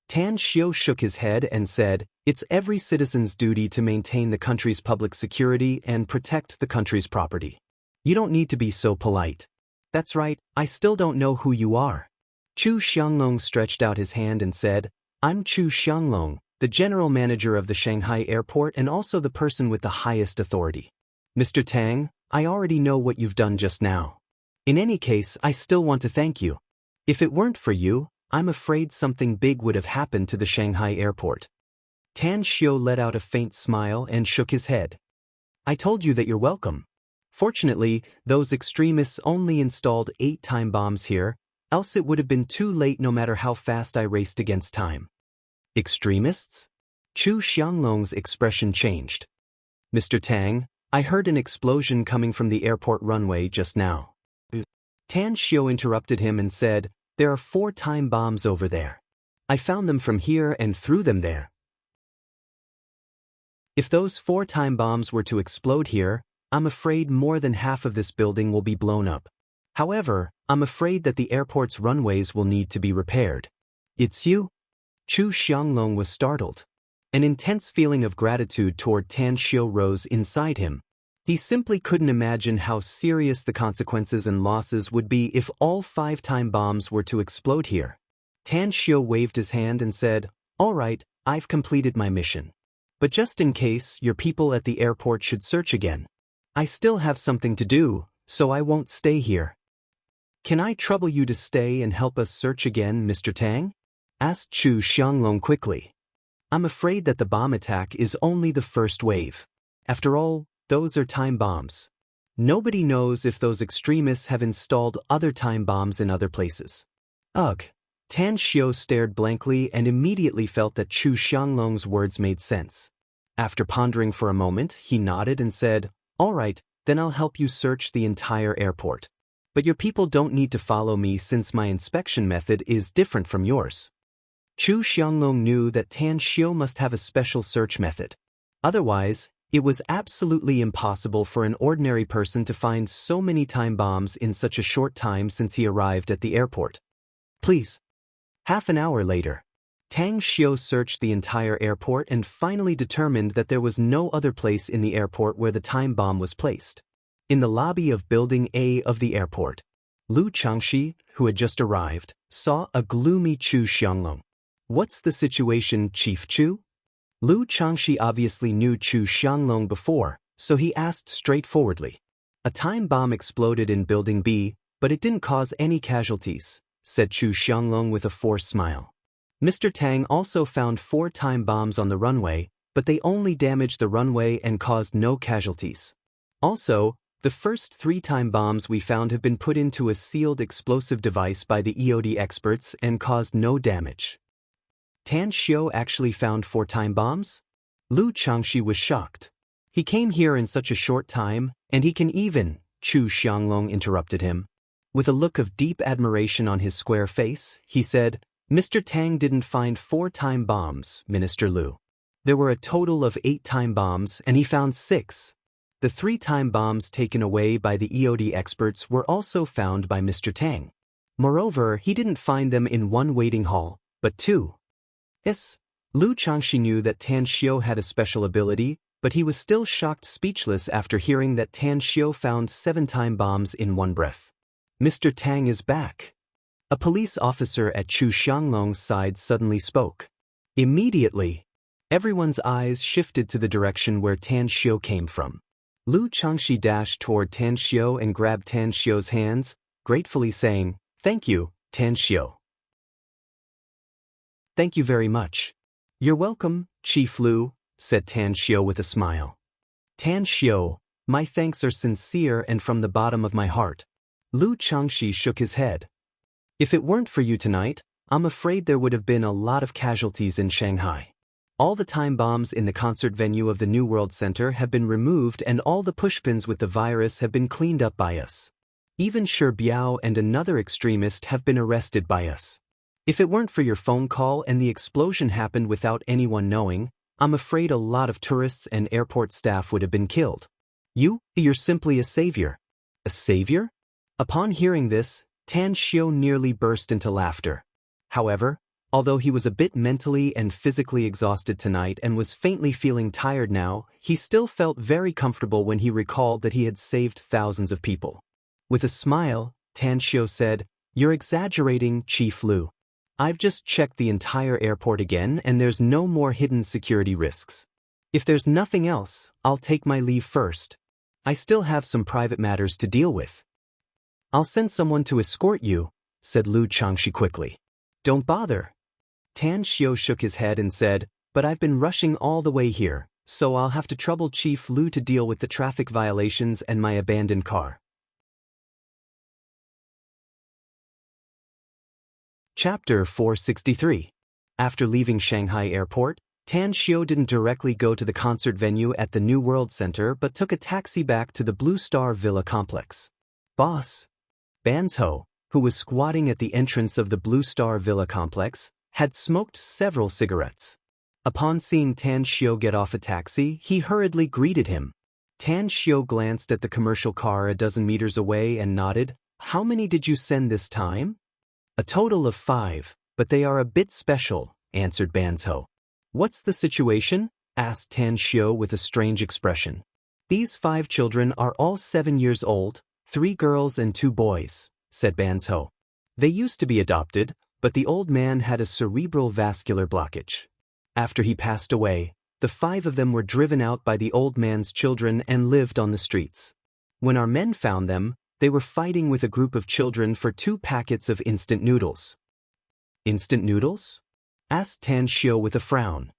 Tan Xiu shook his head and said, "It's every citizen's duty to maintain the country's public security and protect the country's property. You don't need to be so polite." "That's right, I still don't know who you are." Chu Xianglong stretched out his hand and said, "I'm Chu Xianglong, the general manager of the Shanghai airport and also the person with the highest authority. Mr. Tang, I already know what you've done just now. In any case, I still want to thank you. If it weren't for you, I'm afraid something big would have happened to the Shanghai airport." Tan Xiu let out a faint smile and shook his head. "I told you that you're welcome. Fortunately, those extremists only installed 8 time bombs here, else it would have been too late no matter how fast I raced against time." "Extremists?" Chu Xianglong's expression changed. "Mr. Tang, I heard an explosion coming from the airport runway just now." Tan Xiu interrupted him and said, "There are 4 time bombs over there. I found them from here and threw them there. If those 4 time bombs were to explode here, I'm afraid more than half of this building will be blown up. However, I'm afraid that the airport's runways will need to be repaired." "It's you?" Chu Xianglong was startled. An intense feeling of gratitude toward Tan Xiu rose inside him. He simply couldn't imagine how serious the consequences and losses would be if all 5 time bombs were to explode here. Tan Xiu waved his hand and said, "All right, I've completed my mission. But just in case your people at the airport should search again, I still have something to do, so I won't stay here." "Can I trouble you to stay and help us search again, Mr. Tang?" asked Chu Xianglong quickly. "I'm afraid that the bomb attack is only the first wave. After all, those are time bombs. Nobody knows if those extremists have installed other time bombs in other places." "Ugh." Tan Xiu stared blankly and immediately felt that Chu Xianglong's words made sense. After pondering for a moment, he nodded and said, "All right, then I'll help you search the entire airport. But your people don't need to follow me since my inspection method is different from yours." Chu Xianglong knew that Tan Xiu must have a special search method. Otherwise, it was absolutely impossible for an ordinary person to find so many time bombs in such a short time since he arrived at the airport. "Please." Half an hour later, Tang Xiu searched the entire airport and finally determined that there was no other place in the airport where the time bomb was placed. In the lobby of Building A of the airport, Lu Changxi, who had just arrived, saw a gloomy Chu Xianglong. "What's the situation, Chief Chu?" Lu Changxi obviously knew Chu Xianglong before, so he asked straightforwardly. A time bomb exploded in Building B, but it didn't cause any casualties, said Chu Xianglong with a forced smile. Mr. Tang also found 4 time bombs on the runway, but they only damaged the runway and caused no casualties. Also, the first 3 time bombs we found have been put into a sealed explosive device by the EOD experts and caused no damage. Tan Xiu actually found 4 time bombs? Lu Changxi was shocked. He came here in such a short time, and he can even, Chu Xianglong interrupted him. With a look of deep admiration on his square face, he said, Mr. Tang didn't find 4 time bombs, Minister Lu. There were a total of 8 time bombs, and he found 6. The 3 time bombs taken away by the EOD experts were also found by Mr. Tang. Moreover, he didn't find them in 1 waiting hall, but 2. Yes, Lu Changxi knew that Tan Xiu had a special ability, but he was still shocked speechless after hearing that Tan Xiu found 7 time bombs in 1 breath. Mr. Tang is back. A police officer at Chu Xianglong's side suddenly spoke. Immediately, everyone's eyes shifted to the direction where Tan Xiu came from. Lu Changxi dashed toward Tan Xiu and grabbed Tan Xiu's hands, gratefully saying, Thank you, Tan Xiu. Thank you very much. You're welcome, Chief Lu, said Tan Xiu with a smile. Tan Xiu, my thanks are sincere and from the bottom of my heart. Lu Changxi shook his head. If it weren't for you tonight, I'm afraid there would have been a lot of casualties in Shanghai. All the time bombs in the concert venue of the New World Center have been removed and all the pushpins with the virus have been cleaned up by us. Even Shi Biao and another extremist have been arrested by us. If it weren't for your phone call and the explosion happened without anyone knowing, I'm afraid a lot of tourists and airport staff would have been killed. You're simply a savior. A savior? Upon hearing this, Tan Xiu nearly burst into laughter. However, although he was a bit mentally and physically exhausted tonight and was faintly feeling tired now, he still felt very comfortable when he recalled that he had saved thousands of people. With a smile, Tan Xiu said, You're exaggerating, Chief Lu. I've just checked the entire airport again and there's no more hidden security risks. If there's nothing else, I'll take my leave first. I still have some private matters to deal with. I'll send someone to escort you, said Lu Changxi quickly. Don't bother. Tan Xiu shook his head and said, But I've been rushing all the way here, so I'll have to trouble Chief Lu to deal with the traffic violations and my abandoned car. Chapter 463. After leaving Shanghai Airport, Tan Xiu didn't directly go to the concert venue at the New World Center but took a taxi back to the Blue Star Villa complex. Boss Banzhou, who was squatting at the entrance of the Blue Star Villa complex, had smoked several cigarettes. Upon seeing Tan Xiu get off a taxi, he hurriedly greeted him. Tan Xiu glanced at the commercial car a dozen meters away and nodded. How many did you send this time? A total of 5, but they are a bit special, answered Banzhou. What's the situation? Asked Tan Xiu with a strange expression. These 5 children are all 7 years old, 3 girls and 2 boys, said Banzhou. They used to be adopted, but the old man had a cerebral vascular blockage. After he passed away, the 5 of them were driven out by the old man's children and lived on the streets. When our men found them, they were fighting with a group of children for 2 packets of instant noodles. Instant noodles? Asked Tan Xiu with a frown.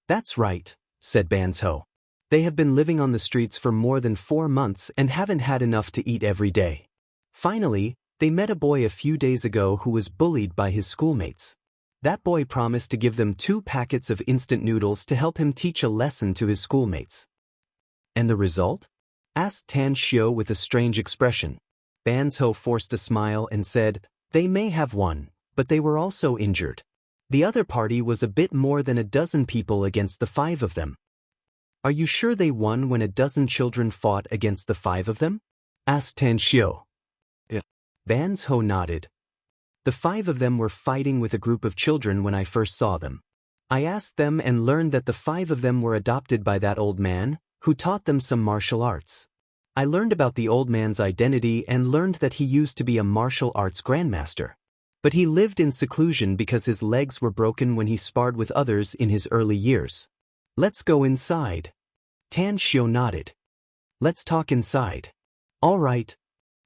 That's right, said Banzhou. They have been living on the streets for more than 4 months and haven't had enough to eat every day. Finally, they met a boy a few days ago who was bullied by his schoolmates. That boy promised to give them 2 packets of instant noodles to help him teach a lesson to his schoolmates. And the result? Asked Tan Xiu with a strange expression. Banzhou forced a smile and said, They may have won, but they were also injured. The other party was a bit more than a dozen people against the 5 of them. Are you sure they won when a dozen children fought against the 5 of them? Asked Tan Xiu. Yeah. Banzhou nodded. The 5 of them were fighting with a group of children when I first saw them. I asked them and learned that the 5 of them were adopted by that old man, who taught them some martial arts. I learned about the old man's identity and learned that he used to be a martial arts grandmaster. But he lived in seclusion because his legs were broken when he sparred with others in his early years. Let's go inside. Tan Xiu nodded. Let's talk inside. All right.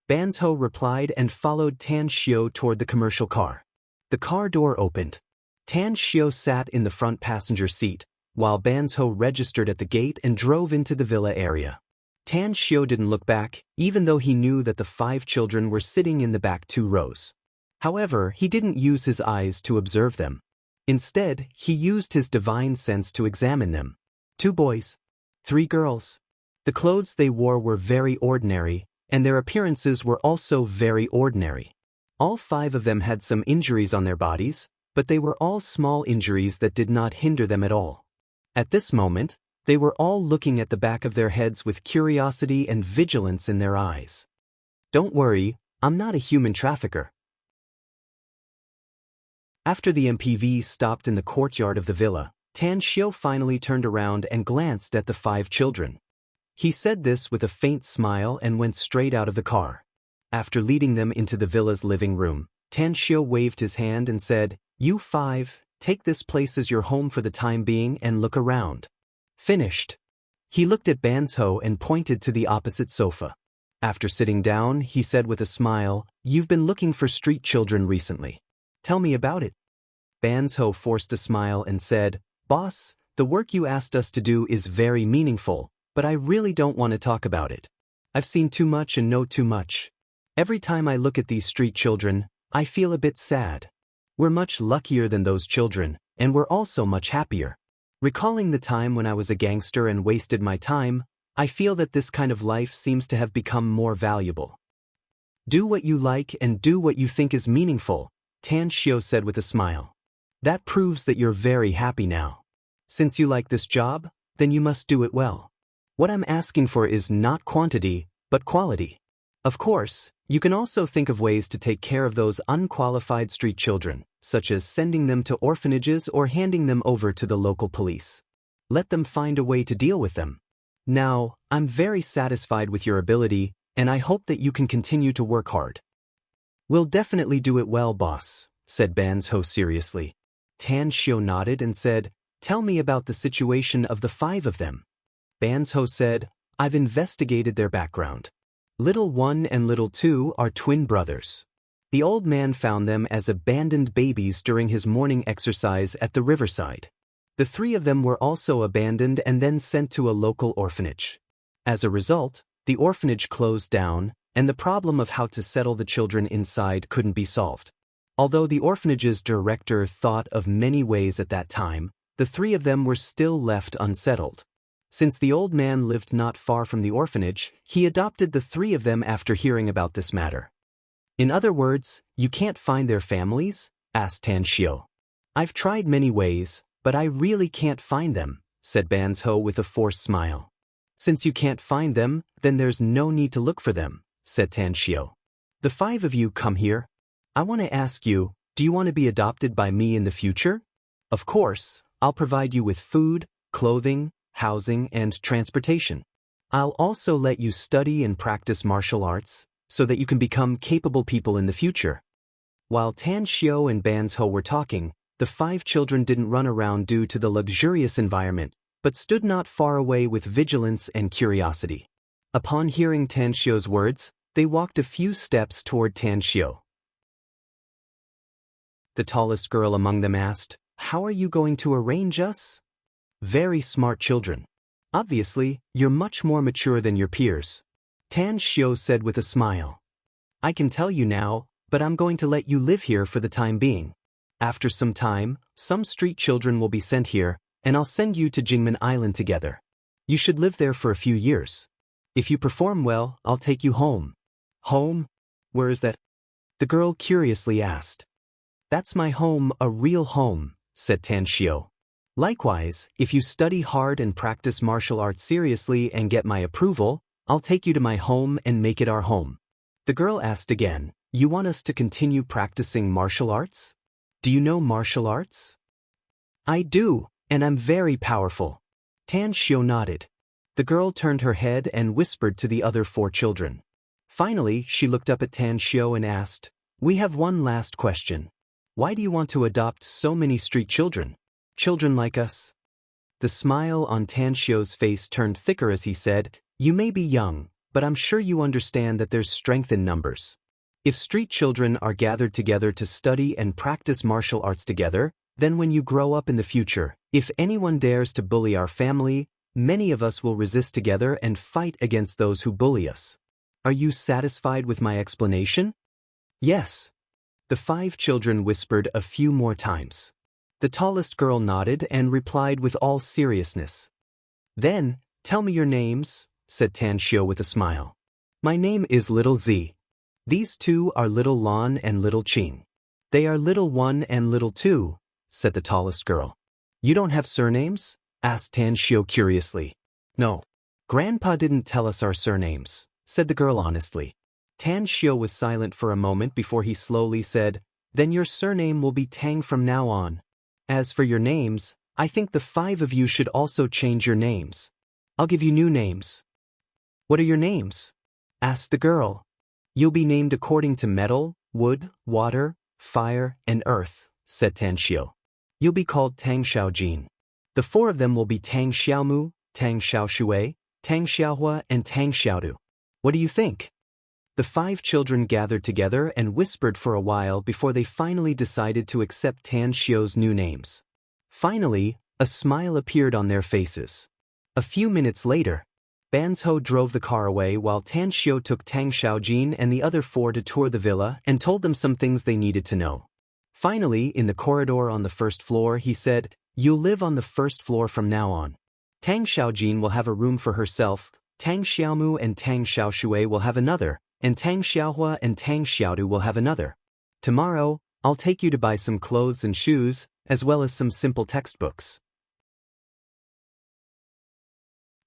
Banzhou replied and followed Tan Xiao toward the commercial car. The car door opened. Tan Xiao sat in the front passenger seat, while Banzhou registered at the gate and drove into the villa area. Tan Xiao didn't look back, even though he knew that the 5 children were sitting in the back 2 rows. However, he didn't use his eyes to observe them. Instead, he used his divine sense to examine them. 2 boys. 3 girls. The clothes they wore were very ordinary, and their appearances were also very ordinary. All 5 of them had some injuries on their bodies, but they were all small injuries that did not hinder them at all. At this moment, they were all looking at the back of their heads with curiosity and vigilance in their eyes. Don't worry, I'm not a human trafficker. After the MPV stopped in the courtyard of the villa, Tan Xiao finally turned around and glanced at the 5 children. He said this with a faint smile and went straight out of the car. After leading them into the villa's living room, Tan Xiao waved his hand and said, "You 5, take this place as your home for the time being and look around." Finished. He looked at Banzhou and pointed to the opposite sofa. After sitting down, he said with a smile, "You've been looking for street children recently. Tell me about it." Banzhou forced a smile and said, "Boss, the work you asked us to do is very meaningful, but I really don't want to talk about it. I've seen too much and know too much. Every time I look at these street children, I feel a bit sad. We're much luckier than those children, and we're also much happier. Recalling the time when I was a gangster and wasted my time, I feel that this kind of life seems to have become more valuable." "Do what you like and do what you think is meaningful," Tan Xiao said with a smile. "That proves that you're very happy now. Since you like this job, then you must do it well. What I'm asking for is not quantity, but quality. Of course, you can also think of ways to take care of those unqualified street children, such as sending them to orphanages or handing them over to the local police. Let them find a way to deal with them. Now, I'm very satisfied with your ability, and I hope that you can continue to work hard." "We'll definitely do it well, boss," said Banzhou seriously. Tan Xiao nodded and said, "Tell me about the situation of the 5 of them." Banzhou said, "I've investigated their background. Little 1 and little 2 are twin brothers. The old man found them as abandoned babies during his morning exercise at the riverside. The 3 of them were also abandoned and then sent to a local orphanage. As a result, the orphanage closed down, and the problem of how to settle the children inside couldn't be solved. Although the orphanage's director thought of many ways at that time, the 3 of them were still left unsettled. Since the old man lived not far from the orphanage, he adopted the 3 of them after hearing about this matter." "In other words, you can't find their families?" asked Tan Xiao. "I've tried many ways, but I really can't find them," said Banzhou with a forced smile. "Since you can't find them, then there's no need to look for them," said Tan Xiao. "The 5 of you come here. I want to ask you, do you want to be adopted by me in the future? Of course, I'll provide you with food, clothing, housing, and transportation. I'll also let you study and practice martial arts, so that you can become capable people in the future." While Tan Xiao and Banzhou were talking, the 5 children didn't run around due to the luxurious environment, but stood not far away with vigilance and curiosity. Upon hearing Tan Xiao's words, they walked a few steps toward Tan Xiao. The tallest girl among them asked, "How are you going to arrange us?" "Very smart children. Obviously, you're much more mature than your peers," Tan Xiao said with a smile. "I can tell you now, but I'm going to let you live here for the time being. After some time, some street children will be sent here, and I'll send you to Jingmen Island together. You should live there for a few years. If you perform well, I'll take you home." "Home? Where is that?" the girl curiously asked. "That's my home, a real home," said Tan Xiao. "Likewise, if you study hard and practice martial arts seriously and get my approval, I'll take you to my home and make it our home." The girl asked again, "You want us to continue practicing martial arts? Do you know martial arts?" "I do, and I'm very powerful." Tan Xiao nodded. The girl turned her head and whispered to the other 4 children. Finally, she looked up at Tan Xiao and asked, "We have one last question. Why do you want to adopt so many street children? Children like us?" The smile on Tan Xiao's face turned thicker as he said, "You may be young, but I'm sure you understand that there's strength in numbers. If street children are gathered together to study and practice martial arts together, then when you grow up in the future, if anyone dares to bully our family, many of us will resist together and fight against those who bully us. Are you satisfied with my explanation? Yes. The 5 children whispered a few more times. The tallest girl nodded and replied with all seriousness. Then, tell me your names, said Tan Xiu with a smile. My name is Little Z. These 2 are Little Lan and Little Qing. They are Little 1 and Little 2, said the tallest girl. You don't have surnames? Asked Tan Xiu curiously. No. Grandpa didn't tell us our surnames, said the girl honestly. Tan Xiu was silent for a moment before he slowly said, Then your surname will be Tang from now on. As for your names, I think the 5 of you should also change your names. I'll give you new names. What are your names? Asked the girl. You'll be named according to metal, wood, water, fire, and earth, said Tan Xiu. You'll be called Tang Xiaojin. The 4 of them will be Tang Xiaomu, Tang Xiaoshui, Tang Xiaohua, and Tang Xiaodu. What do you think? The 5 children gathered together and whispered for a while before they finally decided to accept Tan Xiu's new names. Finally, a smile appeared on their faces. A few minutes later, Banzhou drove the car away while Tan Xiu took Tang Xiaojin and the other 4 to tour the villa and told them some things they needed to know. Finally, in the corridor on the first floor, he said, You'll live on the first floor from now on. Tang Xiaojin will have a room for herself, Tang Xiaomu and Tang Xiaoshui will have another, and Tang Xiaohua and Tang Xiaodu will have another. Tomorrow, I'll take you to buy some clothes and shoes, as well as some simple textbooks.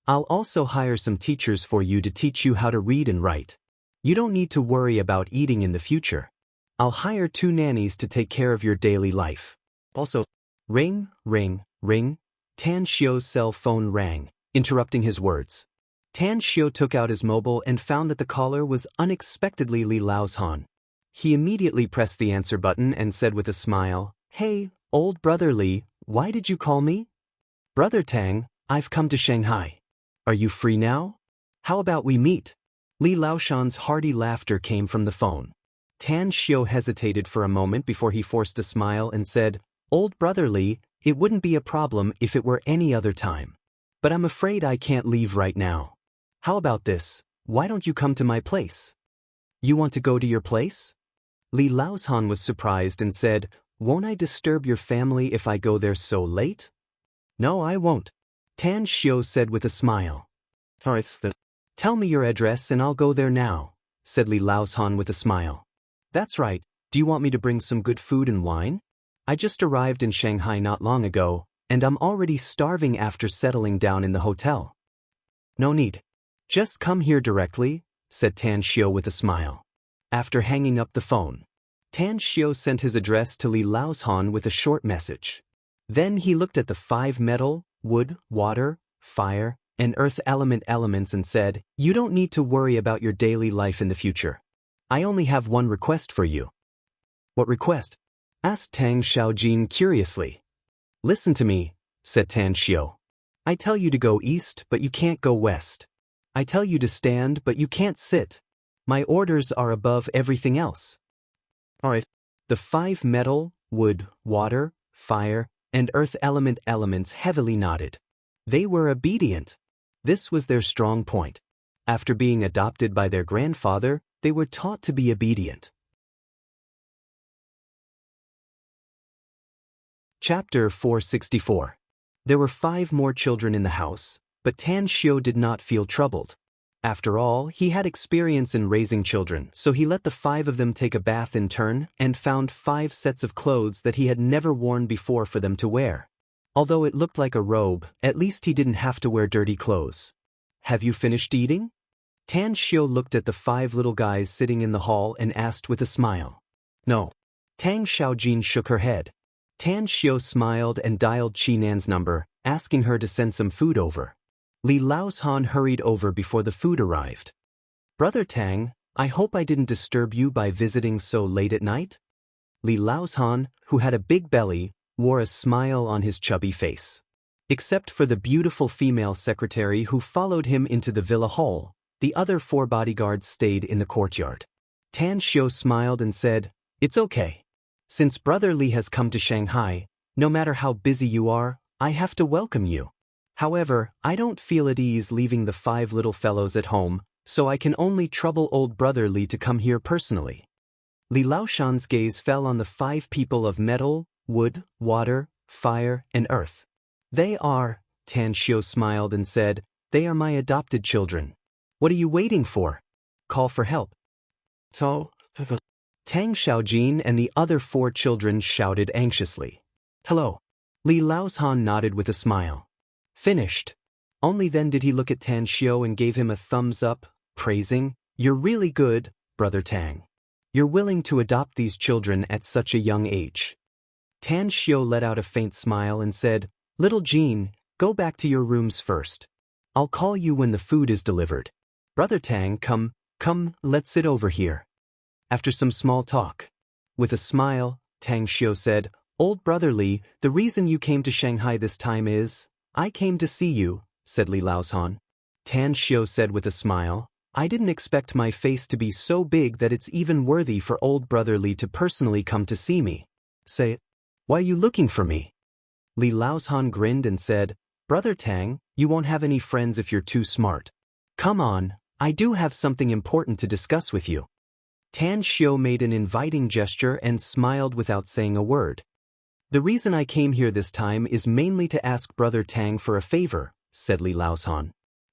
I'll also hire some teachers for you to teach you how to read and write. You don't need to worry about eating in the future. I'll hire 2 nannies to take care of your daily life. Also, ring, ring, ring. Tan Xiu's cell phone rang, interrupting his words. Tan Xiu took out his mobile and found that the caller was unexpectedly Li Laozhan. He immediately pressed the answer button and said with a smile, Hey, old brother Li, why did you call me? Brother Tang, I've come to Shanghai. Are you free now? How about we meet? Li Laozhan's hearty laughter came from the phone. Tan Xiu hesitated for a moment before he forced a smile and said, Old brother Li, it wouldn't be a problem if it were any other time. But I'm afraid I can't leave right now. How about this? Why don't you come to my place? You want to go to your place? Li Laozhan was surprised and said, Won't I disturb your family if I go there so late? No, I won't. Tan Xiu said with a smile. Tell me your address and I'll go there now, said Li Laozhan with a smile. That's right. Do you want me to bring some good food and wine? I just arrived in Shanghai not long ago, and I'm already starving after settling down in the hotel. No need. Just come here directly, said Tan Xiu with a smile. After hanging up the phone, Tan Xiu sent his address to Li Laozhan with a short message. Then he looked at the 5 metal, wood, water, fire, and earth elements and said, You don't need to worry about your daily life in the future. I only have one request for you. What request? Asked Tang Xiaojin curiously. Listen to me, said Tan Xiu. I tell you to go east, but you can't go west. I tell you to stand, but you can't sit. My orders are above everything else. All right. The 5 metal, wood, water, fire, and earth elements heavily nodded. They were obedient. This was their strong point. After being adopted by their grandfather, they were taught to be obedient. Chapter 464. There were 5 more children in the house, but Tan Xiu did not feel troubled. After all, he had experience in raising children, so he let the 5 of them take a bath in turn and found 5 sets of clothes that he had never worn before for them to wear. Although it looked like a robe, at least he didn't have to wear dirty clothes. Have you finished eating? Tan Xiu looked at the 5 little guys sitting in the hall and asked with a smile. No. Tang Xiaojin shook her head. Tan Xiu smiled and dialed Qinan's number, asking her to send some food over. Li Laozhan hurried over before the food arrived. Brother Tang, I hope I didn't disturb you by visiting so late at night? Li Laozhan, who had a big belly, wore a smile on his chubby face. Except for the beautiful female secretary who followed him into the villa hall, The other 4 bodyguards stayed in the courtyard. Tan Xiu smiled and said, "It's okay. Since Brother Li has come to Shanghai, no matter how busy you are, I have to welcome you. However, I don't feel at ease leaving the 5 little fellows at home, so I can only trouble old Brother Li to come here personally." Li Laoshan's gaze fell on the 5 people of metal, wood, water, fire, and earth. "They are," Tan Xiu smiled and said, "they are my adopted children. What are you waiting for? Call for help." So, Tang Xiaojin and the other 4 children shouted anxiously. "Hello." Li Laoshan nodded with a smile. "Finished." Only then did he look at Tan Xiu and gave him a thumbs up, praising, "You're really good, Brother Tang. You're willing to adopt these children at such a young age." Tan Xiu let out a faint smile and said, "Little Jean, go back to your rooms first. I'll call you when the food is delivered. Brother Tang, come, let's sit over here." After some small talk, with a smile, Tang Xiu said, "Old Brother Li, the reason you came to Shanghai this time is—" "I came to see you," said Li Laoshan. Tan Xiu said with a smile, "I didn't expect my face to be so big that it's even worthy for old Brother Li to personally come to see me. Say it. Why are you looking for me?" Li Laoshan grinned and said, "Brother Tang, you won't have any friends if you're too smart. Come on, I do have something important to discuss with you." Tan Xiu made an inviting gesture and smiled without saying a word. "The reason I came here this time is mainly to ask Brother Tang for a favor," said Li Laoshan.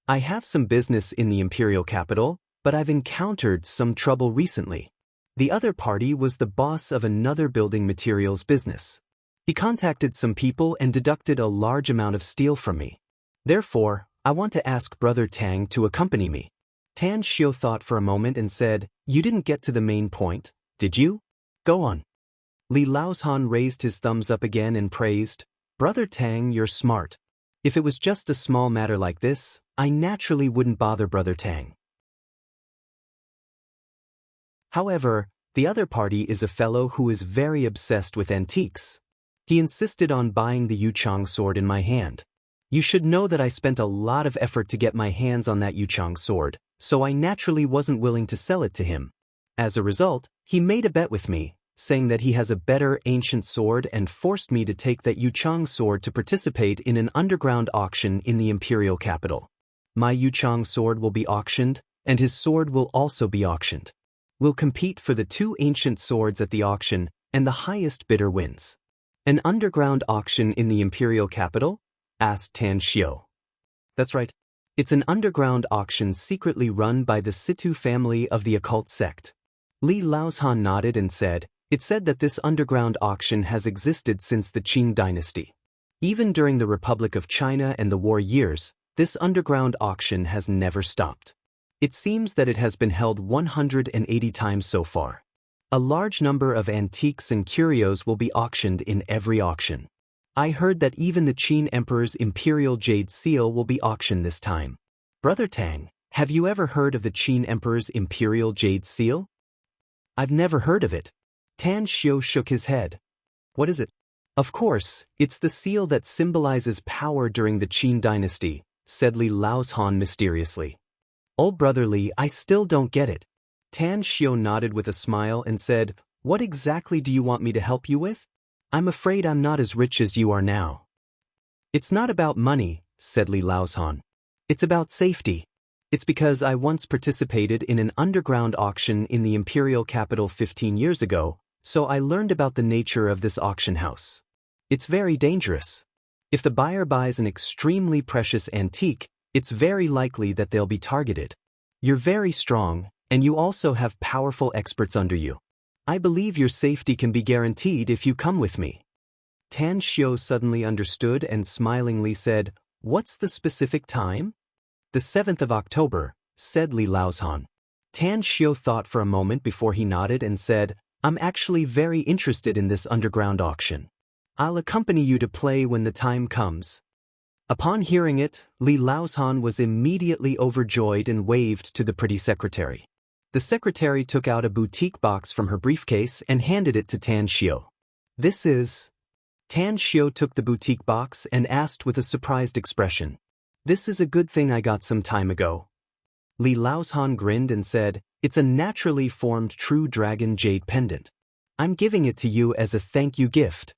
"I have some business in the imperial capital, but I've encountered some trouble recently. The other party was the boss of another building materials business. He contacted some people and deducted a large amount of steel from me. Therefore, I want to ask Brother Tang to accompany me." Tan Xiu thought for a moment and said, "You didn't get to the main point, did you? Go on." Li Laoshan raised his thumbs up again and praised, "Brother Tang, you're smart. If it was just a small matter like this, I naturally wouldn't bother Brother Tang. However, the other party is a fellow who is very obsessed with antiques. He insisted on buying the Yuchang sword in my hand. You should know that I spent a lot of effort to get my hands on that Yuchang sword, so I naturally wasn't willing to sell it to him. As a result, he made a bet with me, saying that he has a better ancient sword and forced me to take that Yuchang sword to participate in an underground auction in the imperial capital. My Yuchang sword will be auctioned, and his sword will also be auctioned. We'll compete for the 2 ancient swords at the auction, and the highest bidder wins." "An underground auction in the imperial capital?" asked Tan Xiu. "That's right. It's an underground auction secretly run by the Situ family of the occult sect." Li Laoshan nodded and said, "It said that this underground auction has existed since the Qing dynasty. Even during the Republic of China and the war years, this underground auction has never stopped. It seems that it has been held 180 times so far. A large number of antiques and curios will be auctioned in every auction. I heard that even the Qin Emperor's imperial jade seal will be auctioned this time. Brother Tang, have you ever heard of the Qin Emperor's imperial jade seal?" "I've never heard of it." Tan Xiu shook his head. "What is it?" "Of course, it's the seal that symbolizes power during the Qin dynasty," said Li Laoshan mysteriously. "Old Brother Li, I still don't get it." Tan Xiu nodded with a smile and said, "What exactly do you want me to help you with? I'm afraid I'm not as rich as you are now." "It's not about money," said Li Laoshan. "It's about safety. It's because I once participated in an underground auction in the imperial capital 15 years ago, so I learned about the nature of this auction house. It's very dangerous. If the buyer buys an extremely precious antique, it's very likely that they'll be targeted. You're very strong, and you also have powerful experts under you. I believe your safety can be guaranteed if you come with me." Tan Xiu suddenly understood and smilingly said, "What's the specific time?" "The 7th of October, said Li Laoshan. Tan Xiu thought for a moment before he nodded and said, "I'm actually very interested in this underground auction. I'll accompany you to play when the time comes." Upon hearing it, Li Laoshan was immediately overjoyed and waved to the pretty secretary. The secretary took out a boutique box from her briefcase and handed it to Tan Xiu. "This is—" Tan Xiu took the boutique box and asked with a surprised expression, "This is a good thing I got some time ago." Li Laozhan grinned and said, "It's a naturally formed true dragon jade pendant. I'm giving it to you as a thank you gift."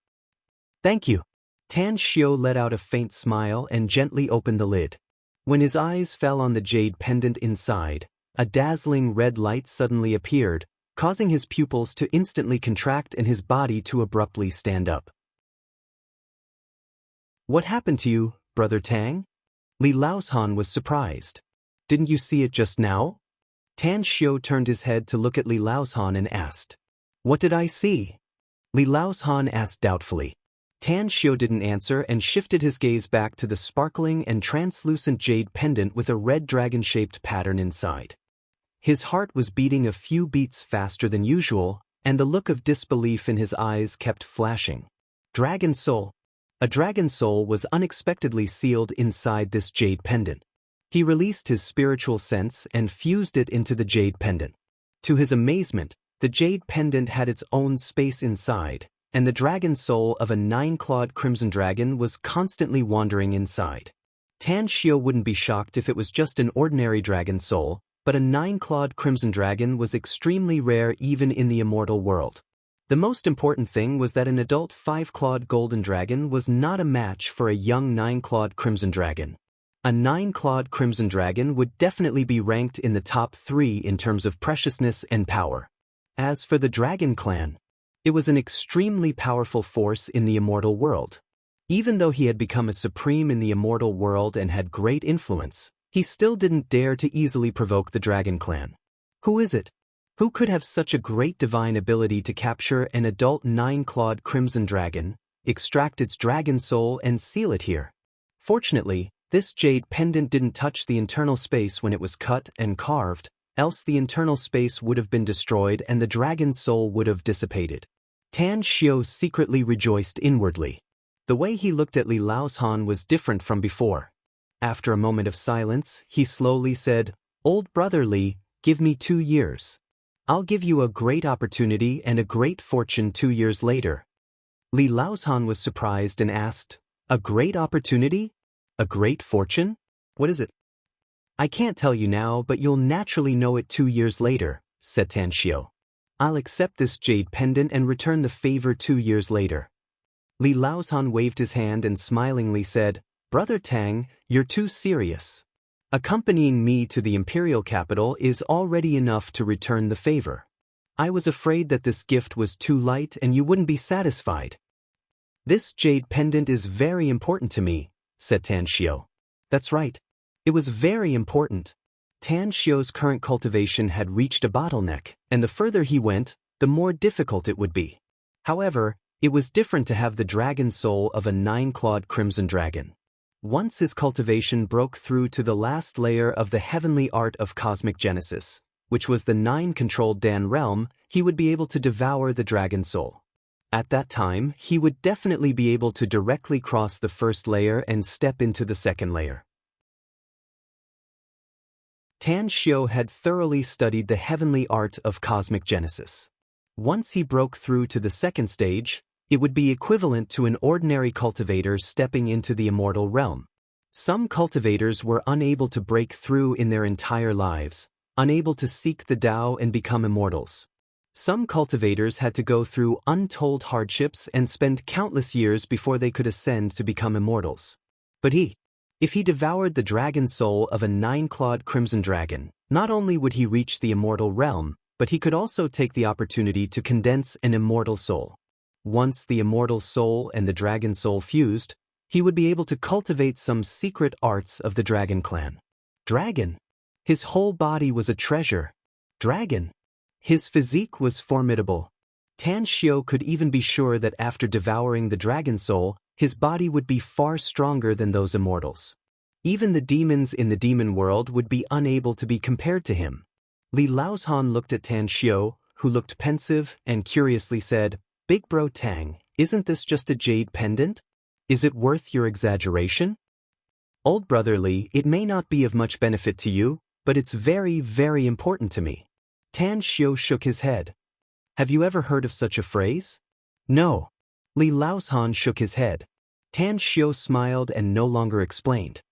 "Thank you." Tan Xiao let out a faint smile and gently opened the lid. When his eyes fell on the jade pendant inside, a dazzling red light suddenly appeared, causing his pupils to instantly contract and his body to abruptly stand up. "What happened to you, Brother Tang?" Li Laozhan was surprised. "Didn't you see it just now?" Tan Xiao turned his head to look at Li Laozhan and asked, "What did I see?" Li Laozhan asked doubtfully. Tan Xiao didn't answer and shifted his gaze back to the sparkling and translucent jade pendant with a red dragon-shaped pattern inside. His heart was beating a few beats faster than usual, and the look of disbelief in his eyes kept flashing. Dragon soul. A dragon soul was unexpectedly sealed inside this jade pendant. He released his spiritual sense and fused it into the jade pendant. To his amazement, the jade pendant had its own space inside, and the dragon soul of a 9-clawed crimson dragon was constantly wandering inside. Tan Xiao wouldn't be shocked if it was just an ordinary dragon soul, but a 9-clawed crimson dragon was extremely rare even in the immortal world. The most important thing was that an adult 5-clawed golden dragon was not a match for a young 9-clawed crimson dragon. A 9-clawed crimson dragon would definitely be ranked in the top 3 in terms of preciousness and power. As for the Dragon Clan, it was an extremely powerful force in the immortal world. Even though he had become a supreme in the immortal world and had great influence, he still didn't dare to easily provoke the Dragon Clan. Who is it? Who could have such a great divine ability to capture an adult 9-clawed crimson dragon, extract its dragon soul and seal it here? Fortunately, this jade pendant didn't touch the internal space when it was cut and carved, else the internal space would have been destroyed and the dragon's soul would have dissipated. Tan Xiao secretly rejoiced inwardly. The way he looked at Li Laozhan was different from before. After a moment of silence, he slowly said, "Old brother Li, give me 2 years. I'll give you a great opportunity and a great fortune 2 years later." Li Laozhan was surprised and asked, "A great opportunity? A great fortune? What is it?" "I can't tell you now, but you'll naturally know it 2 years later," said Tan Xiao. "I'll accept this jade pendant and return the favor 2 years later." Li Laozhan waved his hand and smilingly said, "Brother Tang, you're too serious. Accompanying me to the imperial capital is already enough to return the favor. I was afraid that this gift was too light and you wouldn't be satisfied." "This jade pendant is very important to me," said Tan Xiao. "That's right. It was very important." Tan Xiao's current cultivation had reached a bottleneck, and the further he went, the more difficult it would be. However, it was different to have the dragon soul of a 9-clawed crimson dragon. Once his cultivation broke through to the last layer of the heavenly art of cosmic genesis, which was the 9-controlled Dan realm, he would be able to devour the dragon soul. At that time, he would definitely be able to directly cross the first layer and step into the second layer. Tan Xiao had thoroughly studied the heavenly art of cosmic genesis. Once he broke through to the second stage, it would be equivalent to an ordinary cultivator stepping into the immortal realm. Some cultivators were unable to break through in their entire lives, unable to seek the Tao and become immortals. Some cultivators had to go through untold hardships and spend countless years before they could ascend to become immortals. But if he devoured the dragon soul of a 9-clawed crimson dragon, not only would he reach the immortal realm, but he could also take the opportunity to condense an immortal soul. Once the immortal soul and the dragon soul fused, he would be able to cultivate some secret arts of the Dragon Clan. Dragon. His whole body was a treasure. Dragon. His physique was formidable. Tan Xiao could even be sure that after devouring the dragon soul, his body would be far stronger than those immortals. Even the demons in the demon world would be unable to be compared to him. Li Laozhan looked at Tan Xiao, who looked pensive and curiously said, "Big bro Tang, isn't this just a jade pendant? Is it worth your exaggeration?" "Old brother Li, it may not be of much benefit to you, but it's very, very important to me." Tan Xiao shook his head. "Have you ever heard of such a phrase?" "No." Li Laozhan shook his head. Tan Xiao smiled and no longer explained.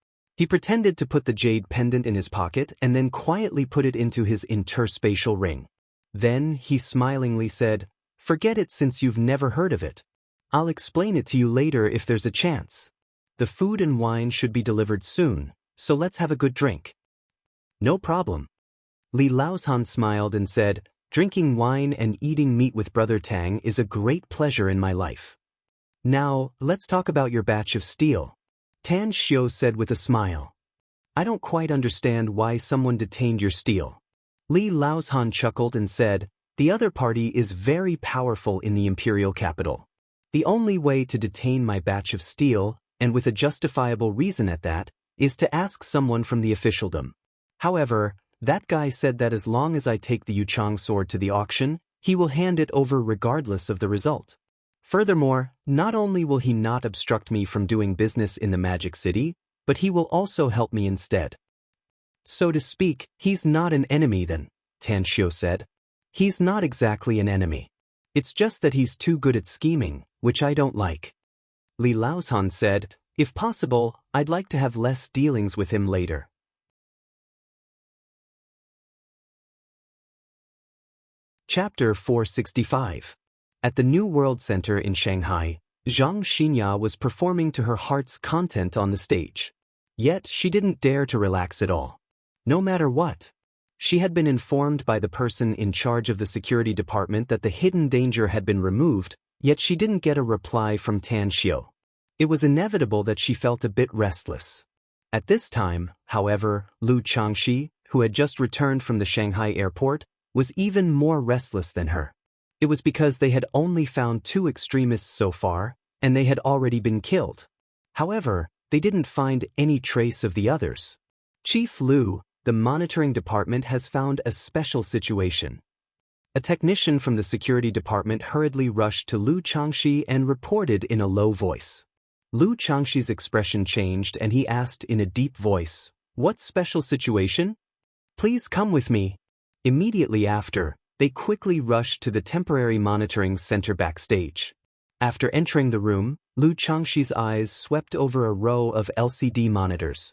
He pretended to put the jade pendant in his pocket and then quietly put it into his interspatial ring. Then he smilingly said, "Forget it since you've never heard of it. I'll explain it to you later if there's a chance. The food and wine should be delivered soon, so let's have a good drink." "No problem." Li Laozhan smiled and said, "Drinking wine and eating meat with Brother Tang is a great pleasure in my life. Now, let's talk about your batch of steel," Tan Xiu said with a smile. "I don't quite understand why someone detained your steel." Li Laozhan chuckled and said, "The other party is very powerful in the imperial capital. The only way to detain my batch of steel, and with a justifiable reason at that, is to ask someone from the officialdom. However, that guy said that as long as I take the Yuchang sword to the auction, he will hand it over regardless of the result. Furthermore, not only will he not obstruct me from doing business in the Magic City, but he will also help me instead." "So to speak, he's not an enemy then," Tan Xiu said. "He's not exactly an enemy. It's just that he's too good at scheming, which I don't like." Li Laozhan said, "If possible, I'd like to have less dealings with him later." Chapter 465. At the New World Center in Shanghai, Zhang Xinya was performing to her heart's content on the stage. Yet she didn't dare to relax at all. No matter what. She had been informed by the person in charge of the security department that the hidden danger had been removed, yet she didn't get a reply from Tan Xiu. It was inevitable that she felt a bit restless. At this time, however, Lu Changxi, who had just returned from the Shanghai airport, was even more restless than her. It was because they had only found 2 extremists so far, and they had already been killed. However, they didn't find any trace of the others. "Chief Lu, the monitoring department has found a special situation." A technician from the security department hurriedly rushed to Lu Changxi and reported in a low voice. Lu Changxi's expression changed and he asked in a deep voice, "What special situation? Please come with me." Immediately after, they quickly rushed to the temporary monitoring center backstage. After entering the room, Lu Changxi's eyes swept over a row of LCD monitors.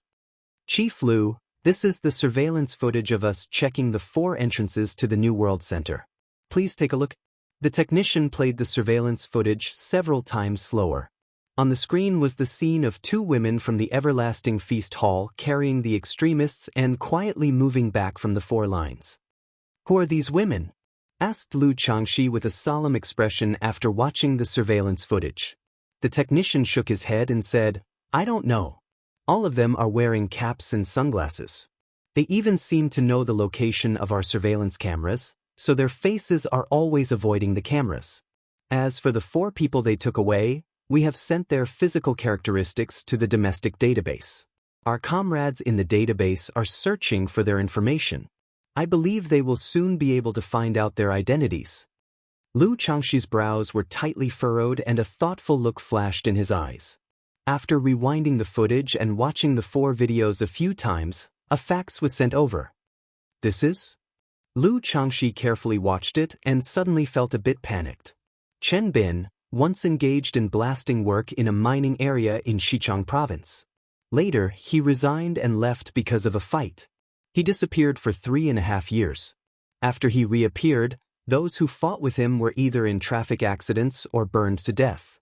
"Chief Lu, this is the surveillance footage of us checking the 4 entrances to the New World Center. Please take a look." The technician played the surveillance footage several times slower. On the screen was the scene of 2 women from the Everlasting Feast Hall carrying the extremists and quietly moving back from the 4 lines. "Who are these women?" asked Lu Changxi with a solemn expression after watching the surveillance footage. The technician shook his head and said, "I don't know. All of them are wearing caps and sunglasses. They even seem to know the location of our surveillance cameras, so their faces are always avoiding the cameras. As for the 4 people they took away, we have sent their physical characteristics to the domestic database. Our comrades in the database are searching for their information. I believe they will soon be able to find out their identities." Lu Changxi's brows were tightly furrowed and a thoughtful look flashed in his eyes. After rewinding the footage and watching the 4 videos a few times, a fax was sent over. "This is?" Lu Changxi carefully watched it and suddenly felt a bit panicked. Chen Bin, once engaged in blasting work in a mining area in Xichang province. Later, he resigned and left because of a fight. He disappeared for 3.5 years. After he reappeared, those who fought with him were either in traffic accidents or burned to death.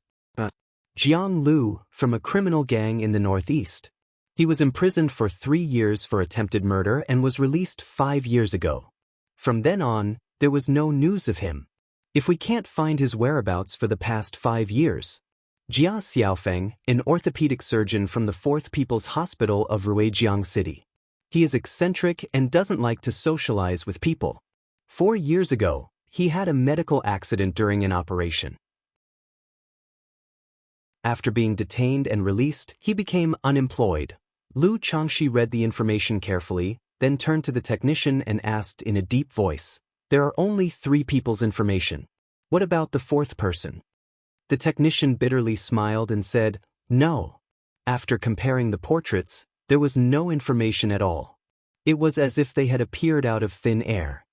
Jiang Lu, from a criminal gang in the northeast. He was imprisoned for 3 years for attempted murder and was released 5 years ago. From then on, there was no news of him. If we can't find his whereabouts for the past 5 years. Jia Xiaofeng, an orthopedic surgeon from the 4th People's Hospital of Ruijiang City. He is eccentric and doesn't like to socialize with people. 4 years ago, he had a medical accident during an operation. After being detained and released, he became unemployed. Lu Changxi read the information carefully, then turned to the technician and asked in a deep voice, "There are only 3 people's information. What about the 4th person?" The technician bitterly smiled and said, "No." After comparing the portraits, there was no information at all. It was as if they had appeared out of thin air.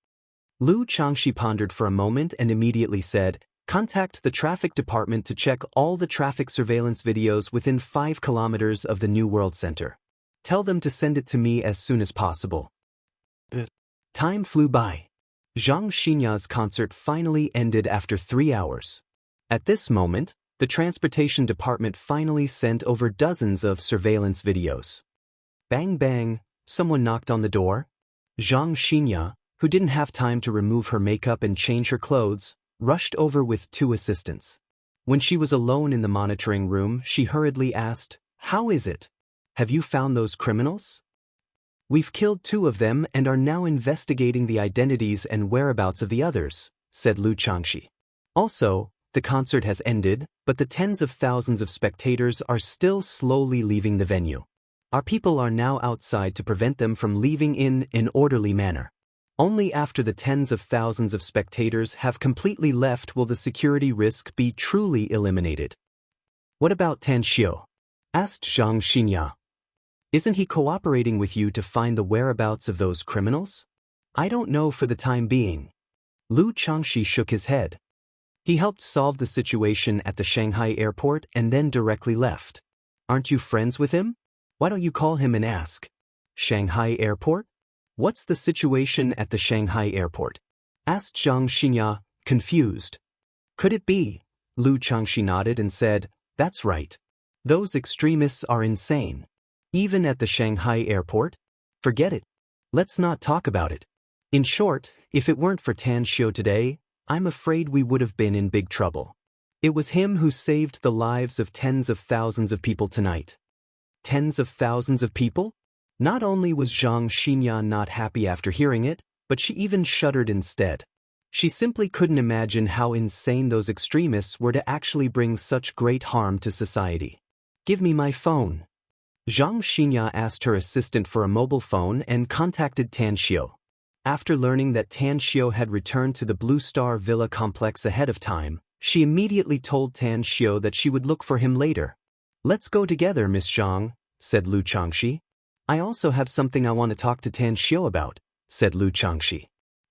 Lu Changxi pondered for a moment and immediately said, "Contact the traffic department to check all the traffic surveillance videos within 5 kilometers of the New World Center." Tell them to send it to me as soon as possible. Time flew by. Zhang Xinya's concert finally ended after 3 hours. At this moment, the transportation department finally sent over dozens of surveillance videos. Bang bang, someone knocked on the door. Zhang Xinya, who didn't have time to remove her makeup and change her clothes, rushed over with 2 assistants. When she was alone in the monitoring room, she hurriedly asked, "How is it? Have you found those criminals?" "We've killed 2 of them and are now investigating the identities and whereabouts of the others," said Lu Changxi. "Also, the concert has ended, but the tens of thousands of spectators are still slowly leaving the venue. Our people are now outside to prevent them from leaving in an orderly manner. Only after the tens of thousands of spectators have completely left will the security risk be truly eliminated." "What about Tan Xiu?" asked Zhang Xinya. "Isn't he cooperating with you to find the whereabouts of those criminals?" "I don't know for the time being." Lu Changxi shook his head. "He helped solve the situation at the Shanghai airport and then directly left. Aren't you friends with him? Why don't you call him and ask?" "Shanghai airport? What's the situation at the Shanghai airport?" asked Zhang Xinya, confused. "Could it be?" Lu Changxi nodded and said, "That's right. Those extremists are insane. Even at the Shanghai airport? Forget it. Let's not talk about it. In short, if it weren't for Tan Xiu today, I'm afraid we would have been in big trouble. It was him who saved the lives of tens of thousands of people tonight." Tens of thousands of people? Not only was Zhang Xinya not happy after hearing it, but she even shuddered instead. She simply couldn't imagine how insane those extremists were to actually bring such great harm to society. "Give me my phone." Zhang Xinya asked her assistant for a mobile phone and contacted Tan Xiu. After learning that Tan Xiu had returned to the Blue Star Villa complex ahead of time, she immediately told Tan Xiu that she would look for him later. "Let's go together, Miss Zhang," said Lu Changxi. "I also have something I want to talk to Tan Xiu about," said Lu Changxi.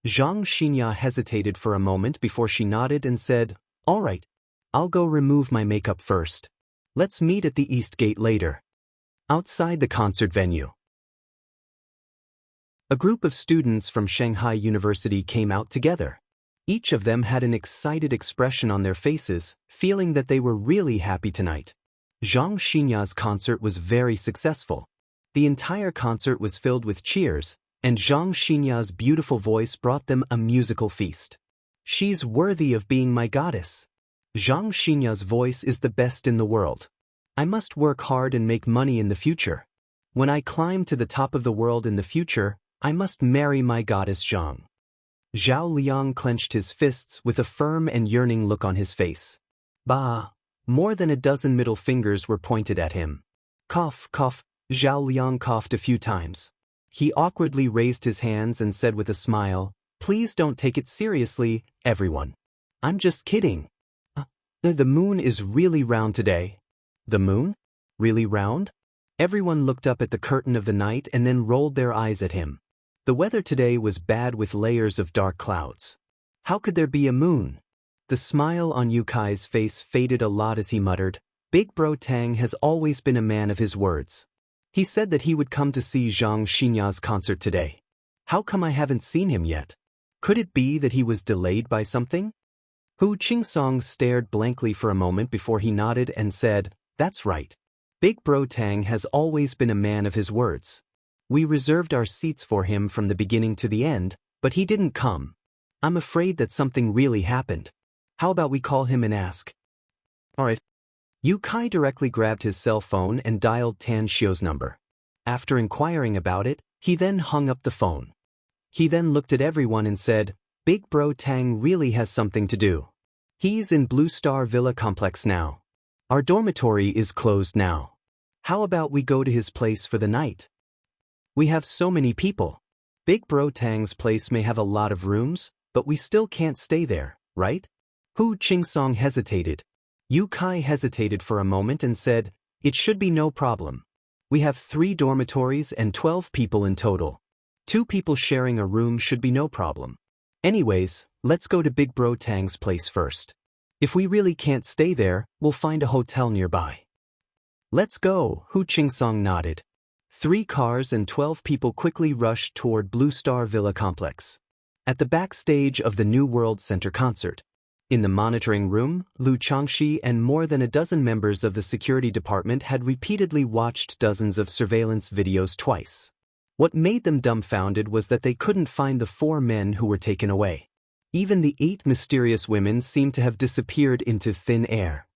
Zhang Xinya hesitated for a moment before she nodded and said, "All right. I'll go remove my makeup first. Let's meet at the East Gate later." Outside the concert venue, a group of students from Shanghai University came out together. Each of them had an excited expression on their faces, feeling that they were really happy tonight. Zhang Xinya's concert was very successful. The entire concert was filled with cheers, and Zhang Xinya's beautiful voice brought them a musical feast. "She's worthy of being my goddess. Zhang Xinya's voice is the best in the world. I must work hard and make money in the future. When I climb to the top of the world in the future, I must marry my goddess Zhang." Zhao Liang clenched his fists with a firm and yearning look on his face. Bah! More than a dozen middle fingers were pointed at him. Cough, cough, Zhao Liang coughed a few times. He awkwardly raised his hands and said with a smile, "Please don't take it seriously, everyone. I'm just kidding. The moon is really round today." "The moon? Really round?" Everyone looked up at the curtain of the night and then rolled their eyes at him. The weather today was bad with layers of dark clouds. How could there be a moon? The smile on Yukai's face faded a lot as he muttered, "Big Bro Tang has always been a man of his words. He said that he would come to see Zhang Xinya's concert today. How come I haven't seen him yet? Could it be that he was delayed by something?" Hu Qingsong stared blankly for a moment before he nodded and said, "That's right. Big Bro Tang has always been a man of his words. We reserved our seats for him from the beginning to the end, but he didn't come. I'm afraid that something really happened. How about we call him and ask?" "All right." Yu Kai directly grabbed his cell phone and dialed Tan Xiu's number. After inquiring about it, he then hung up the phone. He then looked at everyone and said, "Big Bro Tang really has something to do. He's in Blue Star Villa complex now. Our dormitory is closed now. How about we go to his place for the night? We have so many people. Big Bro Tang's place may have a lot of rooms, but we still can't stay there, right?" Hu Qingsong hesitated. Yu Kai hesitated for a moment and said, "It should be no problem. We have 3 dormitories and 12 people in total. 2 people sharing a room should be no problem. Anyways, let's go to Big Bro Tang's place first. If we really can't stay there, we'll find a hotel nearby." "Let's go," Hu Qingsong nodded. 3 cars and 12 people quickly rushed toward Blue Star Villa complex. At the backstage of the New World Center concert. In the monitoring room, Lu Changxi and more than a dozen members of the security department had repeatedly watched dozens of surveillance videos twice. What made them dumbfounded was that they couldn't find the 4 men who were taken away. Even the 8 mysterious women seemed to have disappeared into thin air.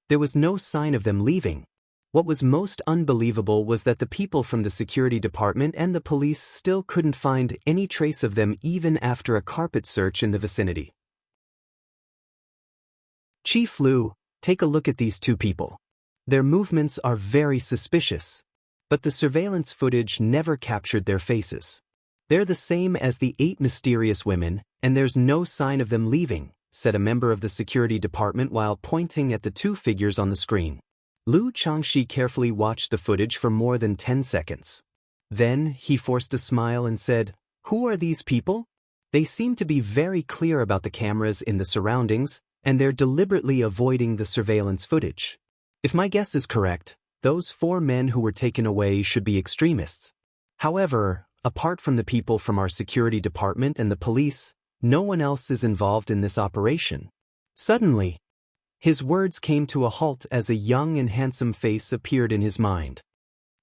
There was no sign of them leaving. What was most unbelievable was that the people from the security department and the police still couldn't find any trace of them even after a carpet search in the vicinity. Chief Lu, take a look at these 2 people. Their movements are very suspicious. But the surveillance footage never captured their faces. They're the same as the 8 mysterious women, and there's no sign of them leaving, said a member of the security department while pointing at the 2 figures on the screen. Lu Changxi carefully watched the footage for more than 10 seconds. Then, he forced a smile and said, "Who are these people? They seem to be very clear about the cameras in the surroundings, and they're deliberately avoiding the surveillance footage. If my guess is correct, those 4 men who were taken away should be extremists. However, apart from the people from our security department and the police, no one else is involved in this operation." Suddenly, his words came to a halt as a young and handsome face appeared in his mind.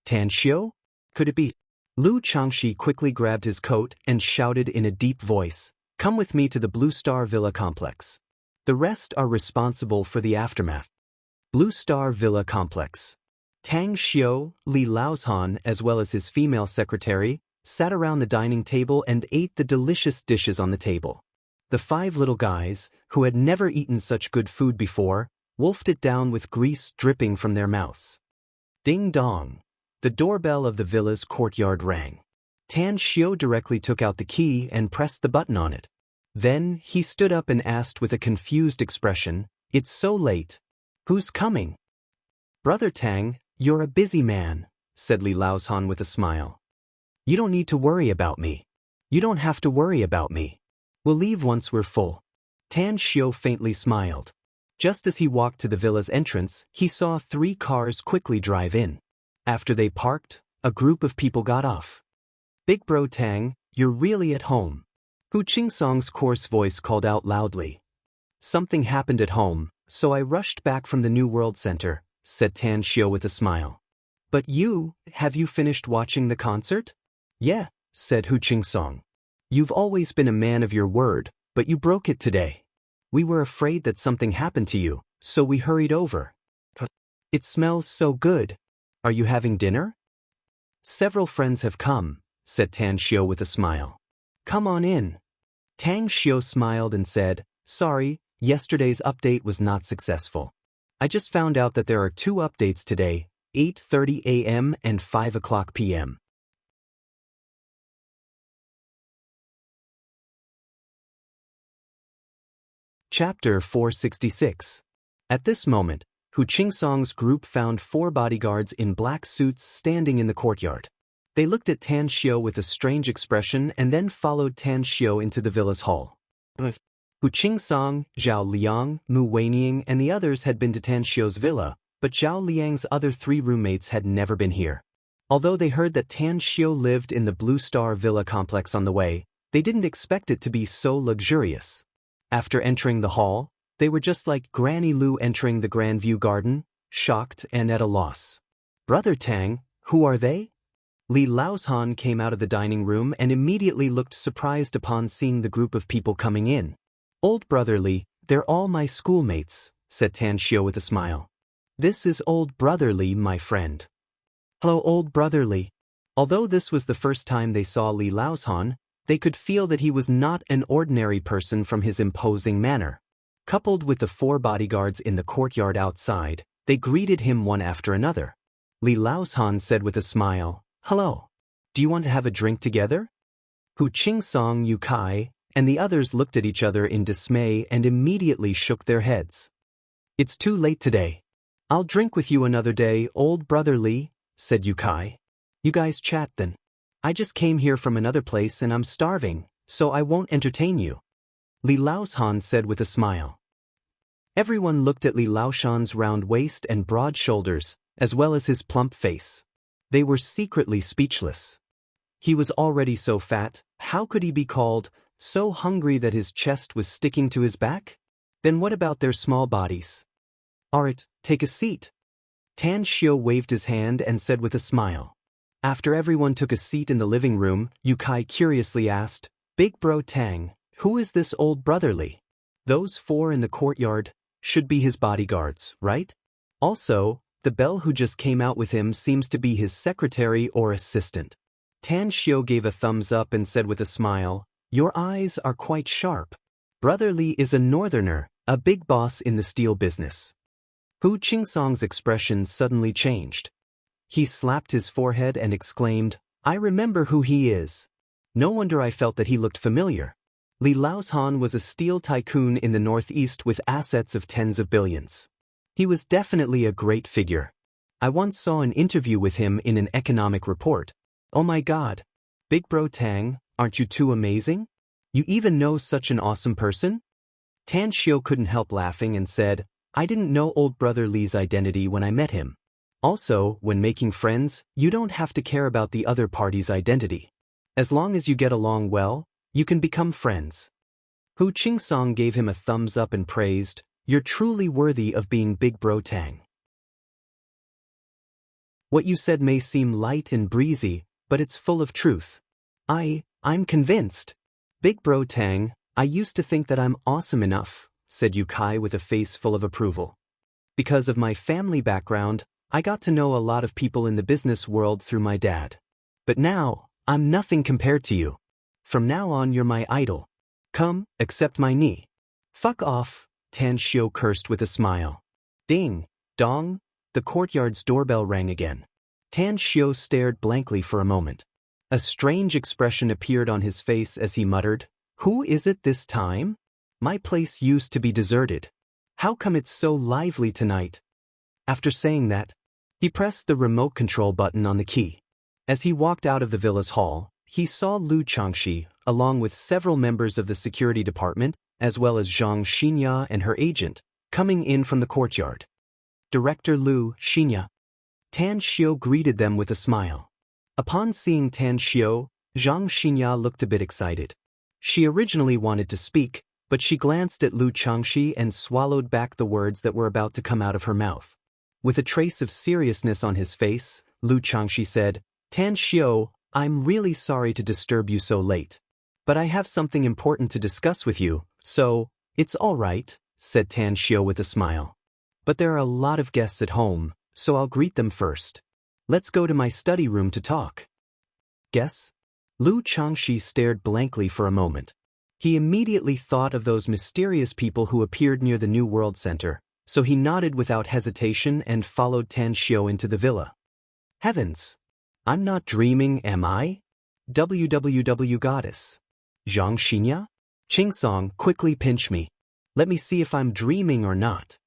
Tan Xiu? Could it be? Lu Changxi quickly grabbed his coat and shouted in a deep voice, "Come with me to the Blue Star Villa complex. The rest are responsible for the aftermath." Blue Star Villa complex. Tang Xiu, Li Laozhan, as well as his female secretary, sat around the dining table and ate the delicious dishes on the table. The 5 little guys, who had never eaten such good food before, wolfed it down with grease dripping from their mouths. Ding dong. The doorbell of the villa's courtyard rang. Tan Xiu directly took out the key and pressed the button on it. Then, he stood up and asked with a confused expression, "It's so late. Who's coming?" "Brother Tang, you're a busy man," said Li Laozhan with a smile. "You don't need to worry about me. You don't have to worry about me. We'll leave once we're full." Tan Xiu faintly smiled. Just as he walked to the villa's entrance, he saw 3 cars quickly drive in. After they parked, a group of people got off. "Big Bro Tang, you're really at home," Hu Qingsong's coarse voice called out loudly. "Something happened at home, so I rushed back from the New World Center," said Tan Xiu with a smile. "But have you finished watching the concert?" "Yeah," said Hu Qingsong. "You've always been a man of your word, but you broke it today. We were afraid that something happened to you, so we hurried over." "It smells so good. Are you having dinner?" "Several friends have come," said Tan Xiu with a smile. "Come on in." Tang Xiu smiled and said, "Sorry, yesterday's update was not successful. I just found out that there are 2 updates today, 8:30 a.m. and 5 o'clock p.m. Chapter 466. At this moment, Hu Qingsong's group found 4 bodyguards in black suits standing in the courtyard. They looked at Tan Xiu with a strange expression and then followed Tan Xiu into the villa's hall. Hu Qingsong, Zhao Liang, Mu Weining, and the others had been to Tan Xiu's villa, but Zhao Liang's other 3 roommates had never been here. Although they heard that Tan Xiu lived in the Blue Star Villa complex on the way, they didn't expect it to be so luxurious. After entering the hall, they were just like Granny Lu entering the Grand View Garden, shocked and at a loss. "Brother Tang, who are they?" Li Laozhan came out of the dining room and immediately looked surprised upon seeing the group of people coming in. "Old Brother Li, they're all my schoolmates," said Tan Xiu with a smile. "This is Old Brother Li, my friend." "Hello, Old Brother Li." Although this was the first time they saw Li Laozhan, they could feel that he was not an ordinary person from his imposing manner. Coupled with the 4 bodyguards in the courtyard outside, they greeted him one after another. Li Laozhan said with a smile, "Hello. Do you want to have a drink together?" Hu Qingsong, Yu Kai, and the others looked at each other in dismay and immediately shook their heads. "It's too late today. I'll drink with you another day, Old Brother Li," said Yu Kai. "You guys chat then. I just came here from another place and I'm starving, so I won't entertain you," Li Laozhan said with a smile. Everyone looked at Li Laozhan's round waist and broad shoulders, as well as his plump face. They were secretly speechless. He was already so fat, how could he be called so hungry that his chest was sticking to his back? Then what about their small bodies? Alright, take a seat. Tan Xiao waved his hand and said with a smile. After everyone took a seat in the living room, Yukai curiously asked, Big Bro Tang, who is this old brotherly? Those 4 in the courtyard should be his bodyguards, right? Also, the belle who just came out with him seems to be his secretary or assistant. Tan Xiao gave a thumbs up and said with a smile, Your eyes are quite sharp. Brotherly is a northerner, a big boss in the steel business. Hu Qingsong's expression suddenly changed. He slapped his forehead and exclaimed, I remember who he is. No wonder I felt that he looked familiar. Li Laoshan was a steel tycoon in the northeast with assets of tens of billions. He was definitely a great figure. I once saw an interview with him in an economic report. Oh my god. Big Bro Tang, aren't you too amazing? You even know such an awesome person? Tan Xiao couldn't help laughing and said, I didn't know old brother Li's identity when I met him. Also, when making friends, you don't have to care about the other party's identity. As long as you get along well, you can become friends. Hu Qingsong gave him a thumbs up and praised, You're truly worthy of being Big Bro Tang. What you said may seem light and breezy, but it's full of truth. I'm convinced. Big Bro Tang, I used to think that I'm awesome enough, said Yukai with a face full of approval. Because of my family background, I got to know a lot of people in the business world through my dad. But now, I'm nothing compared to you. From now on you're my idol. Come, accept my knee. Fuck off, Tan Xiao cursed with a smile. Ding, dong, the courtyard's doorbell rang again. Tan Xiao stared blankly for a moment. A strange expression appeared on his face as he muttered, Who is it this time? My place used to be deserted. How come it's so lively tonight? After saying that, he pressed the remote control button on the key. As he walked out of the villa's hall, he saw Lu Changxi, along with several members of the security department, as well as Zhang Xinya and her agent, coming in from the courtyard. Director Lu Xinya. Tan Xiao greeted them with a smile. Upon seeing Tan Xiao, Zhang Xinya looked a bit excited. She originally wanted to speak, but she glanced at Lu Changxi and swallowed back the words that were about to come out of her mouth. With a trace of seriousness on his face, Lu Changxi said, Tan Xiao, I'm really sorry to disturb you so late. But I have something important to discuss with you, so, it's all right, said Tan Xiao with a smile. But there are a lot of guests at home, so I'll greet them first. Let's go to my study room to talk. Guess? Lu Changxi stared blankly for a moment. He immediately thought of those mysterious people who appeared near the New World Center, so he nodded without hesitation and followed Tan Xiao into the villa. Heavens! I'm not dreaming, am I? WWW Goddess. Zhang Xinya? Qingsong, quickly pinch me. Let me see if I'm dreaming or not.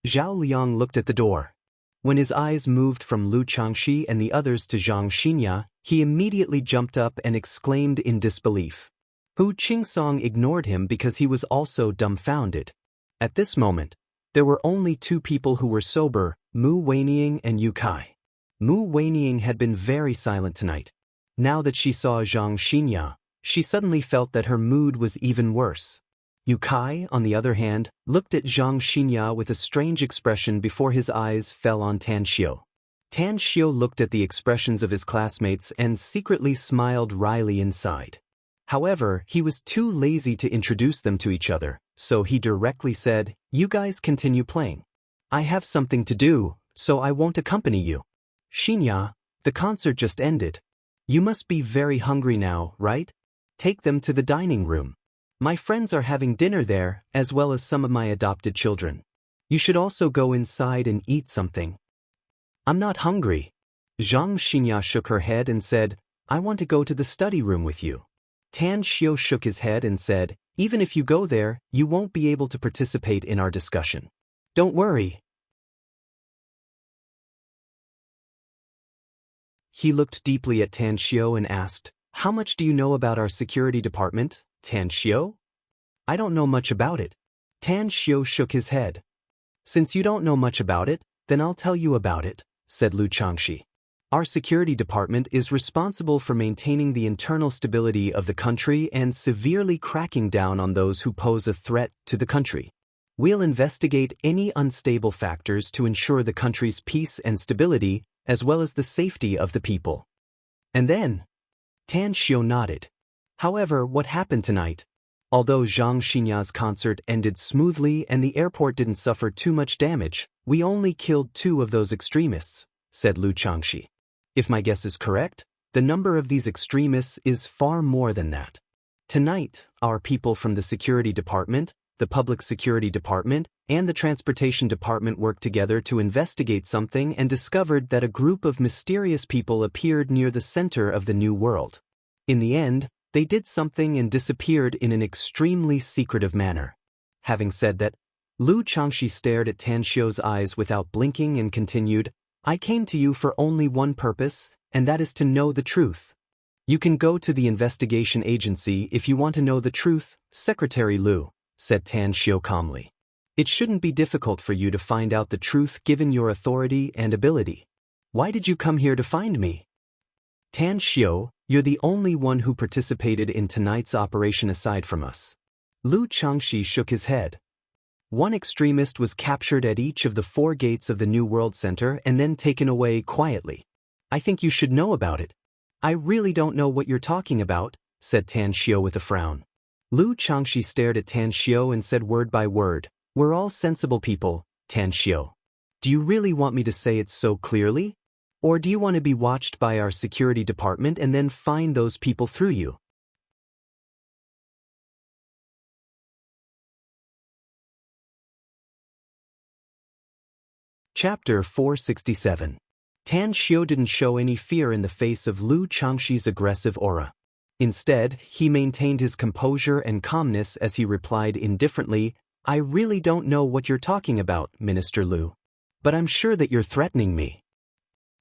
Zhao Liang looked at the door. When his eyes moved from Lu Changxi and the others to Zhang Xinya, he immediately jumped up and exclaimed in disbelief. Hu Qingsong ignored him because he was also dumbfounded. At this moment, there were only 2 people who were sober, Mu Weining and Yukai. Mu Weining had been very silent tonight. Now that she saw Zhang Xinya, she suddenly felt that her mood was even worse. Yukai, on the other hand, looked at Zhang Xinya with a strange expression before his eyes fell on Tan Xiao. Tan Xiao looked at the expressions of his classmates and secretly smiled wryly inside. However, he was too lazy to introduce them to each other, so he directly said, You guys continue playing. I have something to do, so I won't accompany you. Xinya, the concert just ended. You must be very hungry now, right? Take them to the dining room. My friends are having dinner there, as well as some of my adopted children. You should also go inside and eat something. I'm not hungry. Zhang Xinya shook her head and said, I want to go to the study room with you. Tan Xiao shook his head and said, Even if you go there, you won't be able to participate in our discussion. Don't worry. He looked deeply at Tan Xiao and asked, How much do you know about our security department, Tan Xiao? I don't know much about it. Tan Xiao shook his head. Since you don't know much about it, then I'll tell you about it, said Lu Changxi. Our security department is responsible for maintaining the internal stability of the country and severely cracking down on those who pose a threat to the country. We'll investigate any unstable factors to ensure the country's peace and stability, as well as the safety of the people. And then, Tan Xiu nodded. However, what happened tonight? Although Zhang Xinya's concert ended smoothly and the airport didn't suffer too much damage, we only killed 2 of those extremists, said Lu Changxi. If my guess is correct, the number of these extremists is far more than that. Tonight, our people from the Security Department, the Public Security Department, and the Transportation Department worked together to investigate something and discovered that a group of mysterious people appeared near the center of the New World. In the end, they did something and disappeared in an extremely secretive manner. Having said that, Lu Changxi stared at Tan Xiu's eyes without blinking and continued, I came to you for only one purpose, and that is to know the truth. You can go to the investigation agency if you want to know the truth, Secretary Lu, said Tan Xiu calmly. It shouldn't be difficult for you to find out the truth given your authority and ability. Why did you come here to find me? Tan Xiu, you're the only one who participated in tonight's operation aside from us. Lu Changxi shook his head. One extremist was captured at each of the 4 gates of the New World Center and then taken away quietly. I think you should know about it. I really don't know what you're talking about, said Tan Xiu with a frown. Lu Changxi stared at Tan Xiu and said word by word, We're all sensible people, Tan Xiu. Do you really want me to say it so clearly? Or do you want to be watched by our security department and then find those people through you? Chapter 467. Tan Xiu didn't show any fear in the face of Lu Changxi's aggressive aura. Instead, he maintained his composure and calmness as he replied indifferently, I really don't know what you're talking about, Minister Lu. But I'm sure that you're threatening me.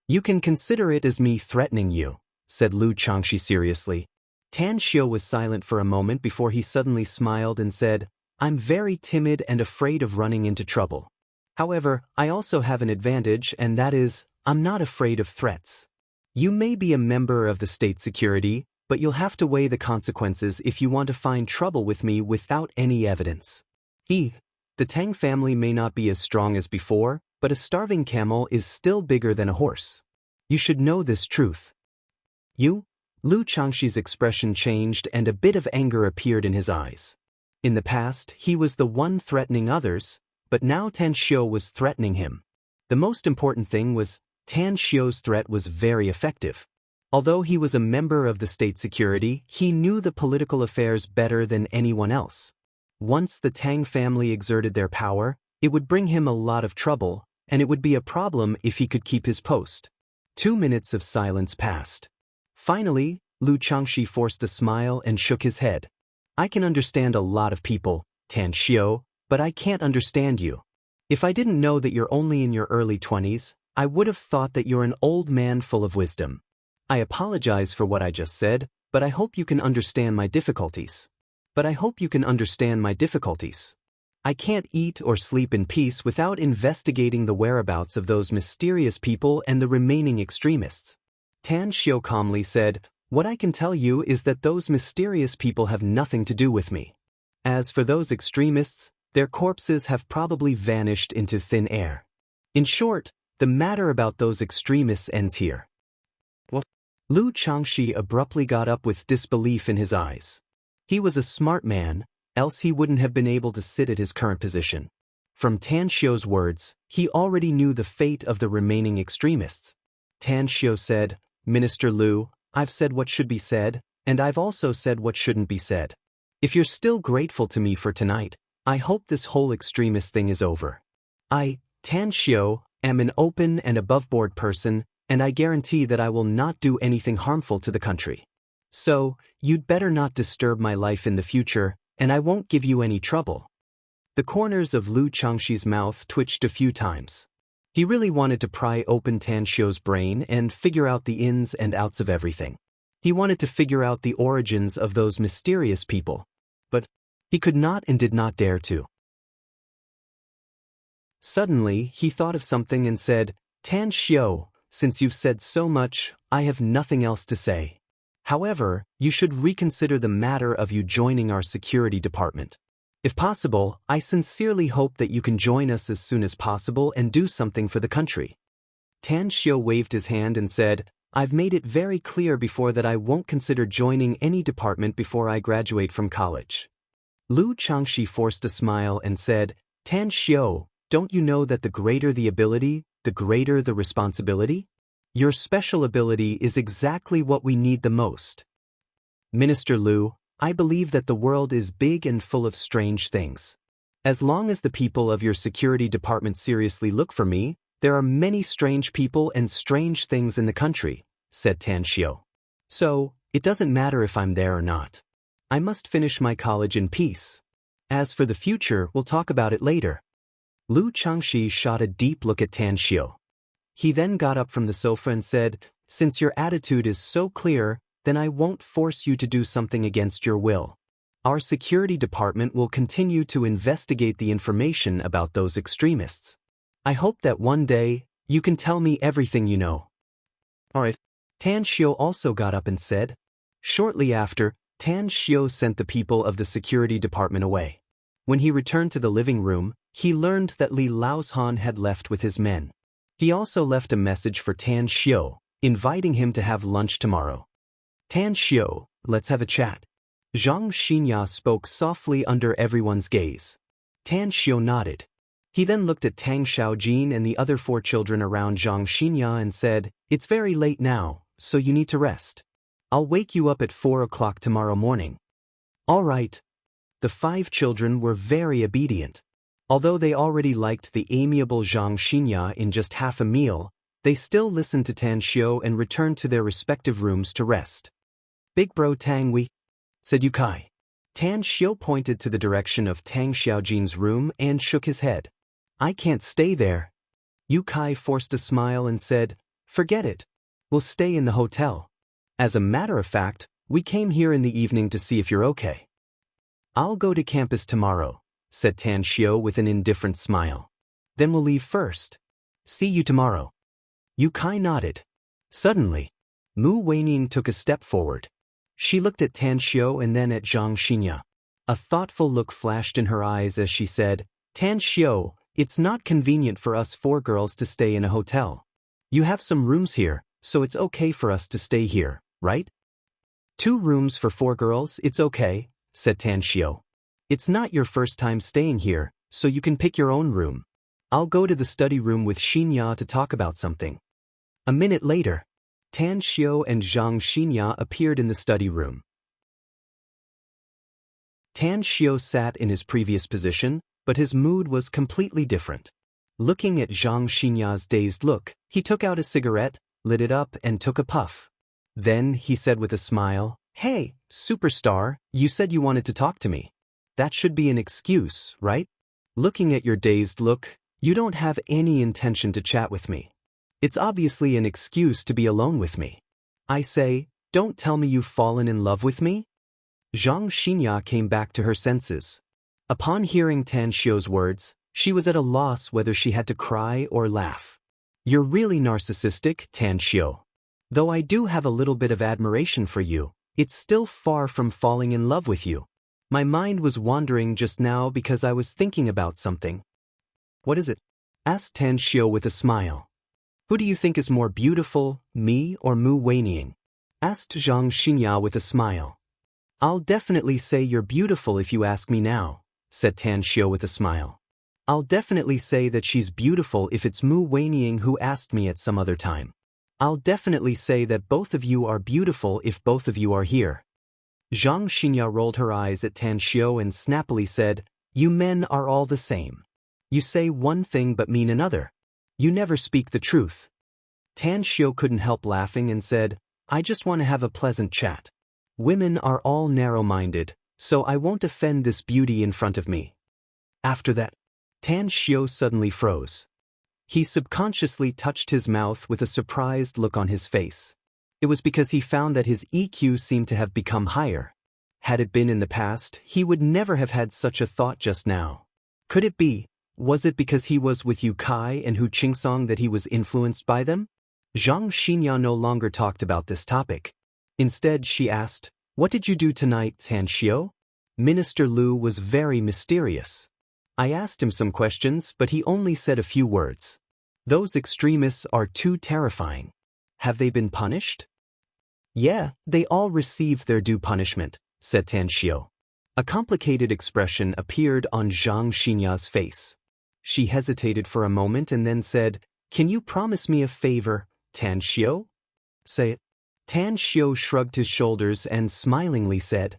You can consider it as me threatening you, said Lu Changxi seriously. Tan Xiu was silent for a moment before he suddenly smiled and said, I'm very timid and afraid of running into trouble. However, I also have an advantage, and that is, I'm not afraid of threats. You may be a member of the state security, but you'll have to weigh the consequences if you want to find trouble with me without any evidence. The Tang family may not be as strong as before, but a starving camel is still bigger than a horse. You should know this truth. Lu Changxi's expression changed and a bit of anger appeared in his eyes. In the past, he was the one threatening others, but now Tan Xiu was threatening him. The most important thing was, Tan Xiu's threat was very effective. Although he was a member of the state security, he knew the political affairs better than anyone else. Once the Tang family exerted their power, it would bring him a lot of trouble, and it would be a problem if he could keep his post. 2 minutes of silence passed. Finally, Lu Changxi forced a smile and shook his head. I can understand a lot of people, Tan Xiu, but I can't understand you. If I didn't know that you're only in your early 20s, I would have thought that you're an old man full of wisdom. I apologize for what I just said, but I hope you can understand my difficulties. I can't eat or sleep in peace without investigating the whereabouts of those mysterious people and the remaining extremists. Tan Xiu calmly said, What I can tell you is that those mysterious people have nothing to do with me. As for those extremists, their corpses have probably vanished into thin air. In short, the matter about those extremists ends here. What? Lu Changxi abruptly got up with disbelief in his eyes. He was a smart man, else he wouldn't have been able to sit at his current position. From Tan Xiu's words, he already knew the fate of the remaining extremists. Tan Xiu said, Minister Lu, I've said what should be said, and I've also said what shouldn't be said. If you're still grateful to me for tonight, I hope this whole extremist thing is over. I, Tan Xiu, am an open and above-board person, and I guarantee that I will not do anything harmful to the country. So, you'd better not disturb my life in the future, and I won't give you any trouble. The corners of Lu Changxi's mouth twitched a few times. He really wanted to pry open Tan Xiu's brain and figure out the ins and outs of everything. He wanted to figure out the origins of those mysterious people. But he could not and did not dare to. Suddenly, he thought of something and said, Tan Xiu, since you've said so much, I have nothing else to say. However, you should reconsider the matter of you joining our security department. If possible, I sincerely hope that you can join us as soon as possible and do something for the country. Tan Xiu waved his hand and said, I've made it very clear before that I won't consider joining any department before I graduate from college. Lu Changxi forced a smile and said, Tan Xiu, don't you know that the greater the ability, the greater the responsibility? Your special ability is exactly what we need the most. Minister Lu, I believe that the world is big and full of strange things. As long as the people of your security department seriously look for me, there are many strange people and strange things in the country, said Tan Xiu. So, it doesn't matter if I'm there or not. I must finish my college in peace. As for the future, we'll talk about it later. Lu Changxi shot a deep look at Tan Xiu. He then got up from the sofa and said, Since your attitude is so clear, then I won't force you to do something against your will. Our security department will continue to investigate the information about those extremists. I hope that one day, you can tell me everything you know. Alright. Tan Xiu also got up and said. Shortly after, Tan Xiu sent the people of the security department away. When he returned to the living room, he learned that Li Laoshan had left with his men. He also left a message for Tan Xiu, inviting him to have lunch tomorrow. Tan Xiu, let's have a chat. Zhang Xinya spoke softly under everyone's gaze. Tan Xiu nodded. He then looked at Tang Xiaojin and the other 4 children around Zhang Xinya and said, It's very late now, so you need to rest. I'll wake you up at 4 o'clock tomorrow morning. All right. The 5 children were very obedient. Although they already liked the amiable Zhang Xinya in just half a meal, they still listened to Tan Xiu and returned to their respective rooms to rest. Big bro Tang Wei, said Yu Kai. Tan Xiu pointed to the direction of Tang Xiaojin's room and shook his head. I can't stay there. Yu Kai forced a smile and said, Forget it. We'll stay in the hotel. As a matter of fact, we came here in the evening to see if you're okay. I'll go to campus tomorrow, said Tan Xiu with an indifferent smile. Then we'll leave first. See you tomorrow. Yu Kai nodded. Suddenly, Mu Weining took a step forward. She looked at Tan Xiu and then at Zhang Xinya. A thoughtful look flashed in her eyes as she said, Tan Xiu, it's not convenient for us 4 girls to stay in a hotel. You have some rooms here, so it's okay for us to stay here, right? 2 rooms for 4 girls, it's okay, said Tan Xiu. It's not your first time staying here, so you can pick your own room. I'll go to the study room with Xinya to talk about something. A minute later, Tan Xiu and Zhang Xinya appeared in the study room. Tan Xiu sat in his previous position, but his mood was completely different. Looking at Zhang Xinya's dazed look, he took out a cigarette, lit it up and took a puff. Then he said with a smile, Hey, superstar, you said you wanted to talk to me. That should be an excuse, right? Looking at your dazed look, you don't have any intention to chat with me. It's obviously an excuse to be alone with me. I say, don't tell me you've fallen in love with me? Zhang Xinya came back to her senses. Upon hearing Tan Xiu's words, she was at a loss whether she had to cry or laugh. You're really narcissistic, Tan Xiu. Though I do have a little bit of admiration for you, it's still far from falling in love with you. My mind was wandering just now because I was thinking about something. What is it? Asked Tan Xiu with a smile. Who do you think is more beautiful, me or Mu Weining? Asked Zhang Xinya with a smile. I'll definitely say you're beautiful if you ask me now, said Tan Xiu with a smile. I'll definitely say that she's beautiful if it's Mu Weining who asked me at some other time. I'll definitely say that both of you are beautiful if both of you are here. Zhang Xinya rolled her eyes at Tan Xiu and snappily said, You men are all the same. You say one thing but mean another. You never speak the truth. Tan Xiu couldn't help laughing and said, I just want to have a pleasant chat. Women are all narrow-minded, so I won't offend this beauty in front of me. After that, Tan Xiu suddenly froze. He subconsciously touched his mouth with a surprised look on his face. It was because he found that his EQ seemed to have become higher. Had it been in the past, he would never have had such a thought just now. Could it be? Was it because he was with Yu Kai and Hu Qingsong that he was influenced by them? Zhang Xinya no longer talked about this topic. Instead, she asked, "What did you do tonight, Tan Xiao?" Minister Lu was very mysterious. I asked him some questions, but he only said a few words. "Those extremists are too terrifying. Have they been punished?" "Yeah, they all received their due punishment," said Tan Xiao. A complicated expression appeared on Zhang Xinya's face. She hesitated for a moment and then said, "Can you promise me a favor, Tan Xiao?" "Say it." Tan Xiao shrugged his shoulders and smilingly said,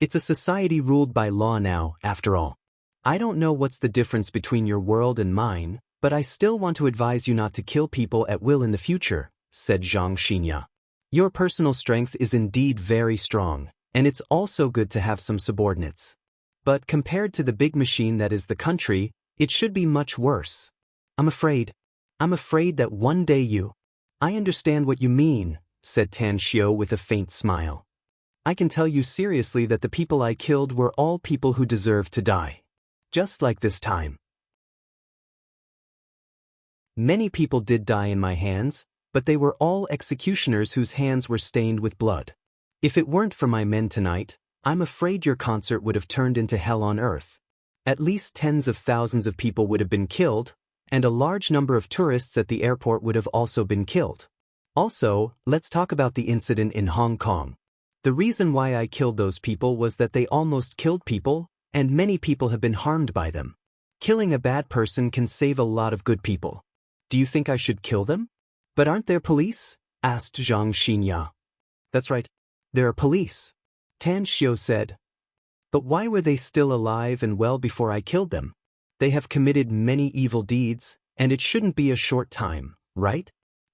"It's a society ruled by law now, after all. I don't know what's the difference between your world and mine, but I still want to advise you not to kill people at will in the future," said Zhang Xinya. "Your personal strength is indeed very strong, and it's also good to have some subordinates. But compared to the big machine that is the country, it should be much worse. I'm afraid that one day you—" "I understand what you mean," said Tan Xiao with a faint smile. "I can tell you seriously that the people I killed were all people who deserved to die. Just like this time. Many people did die in my hands, but they were all executioners whose hands were stained with blood. If it weren't for my men tonight, I'm afraid your concert would have turned into hell on earth. At least tens of thousands of people would have been killed, and a large number of tourists at the airport would have also been killed. Also, let's talk about the incident in Hong Kong. The reason why I killed those people was that they almost killed people, and many people have been harmed by them. Killing a bad person can save a lot of good people. Do you think I should kill them?" "But aren't there police?" asked Zhang Xinya. "That's right. There are police," Tan Xiao said. "But why were they still alive and well before I killed them? They have committed many evil deeds, and it shouldn't be a short time, right?"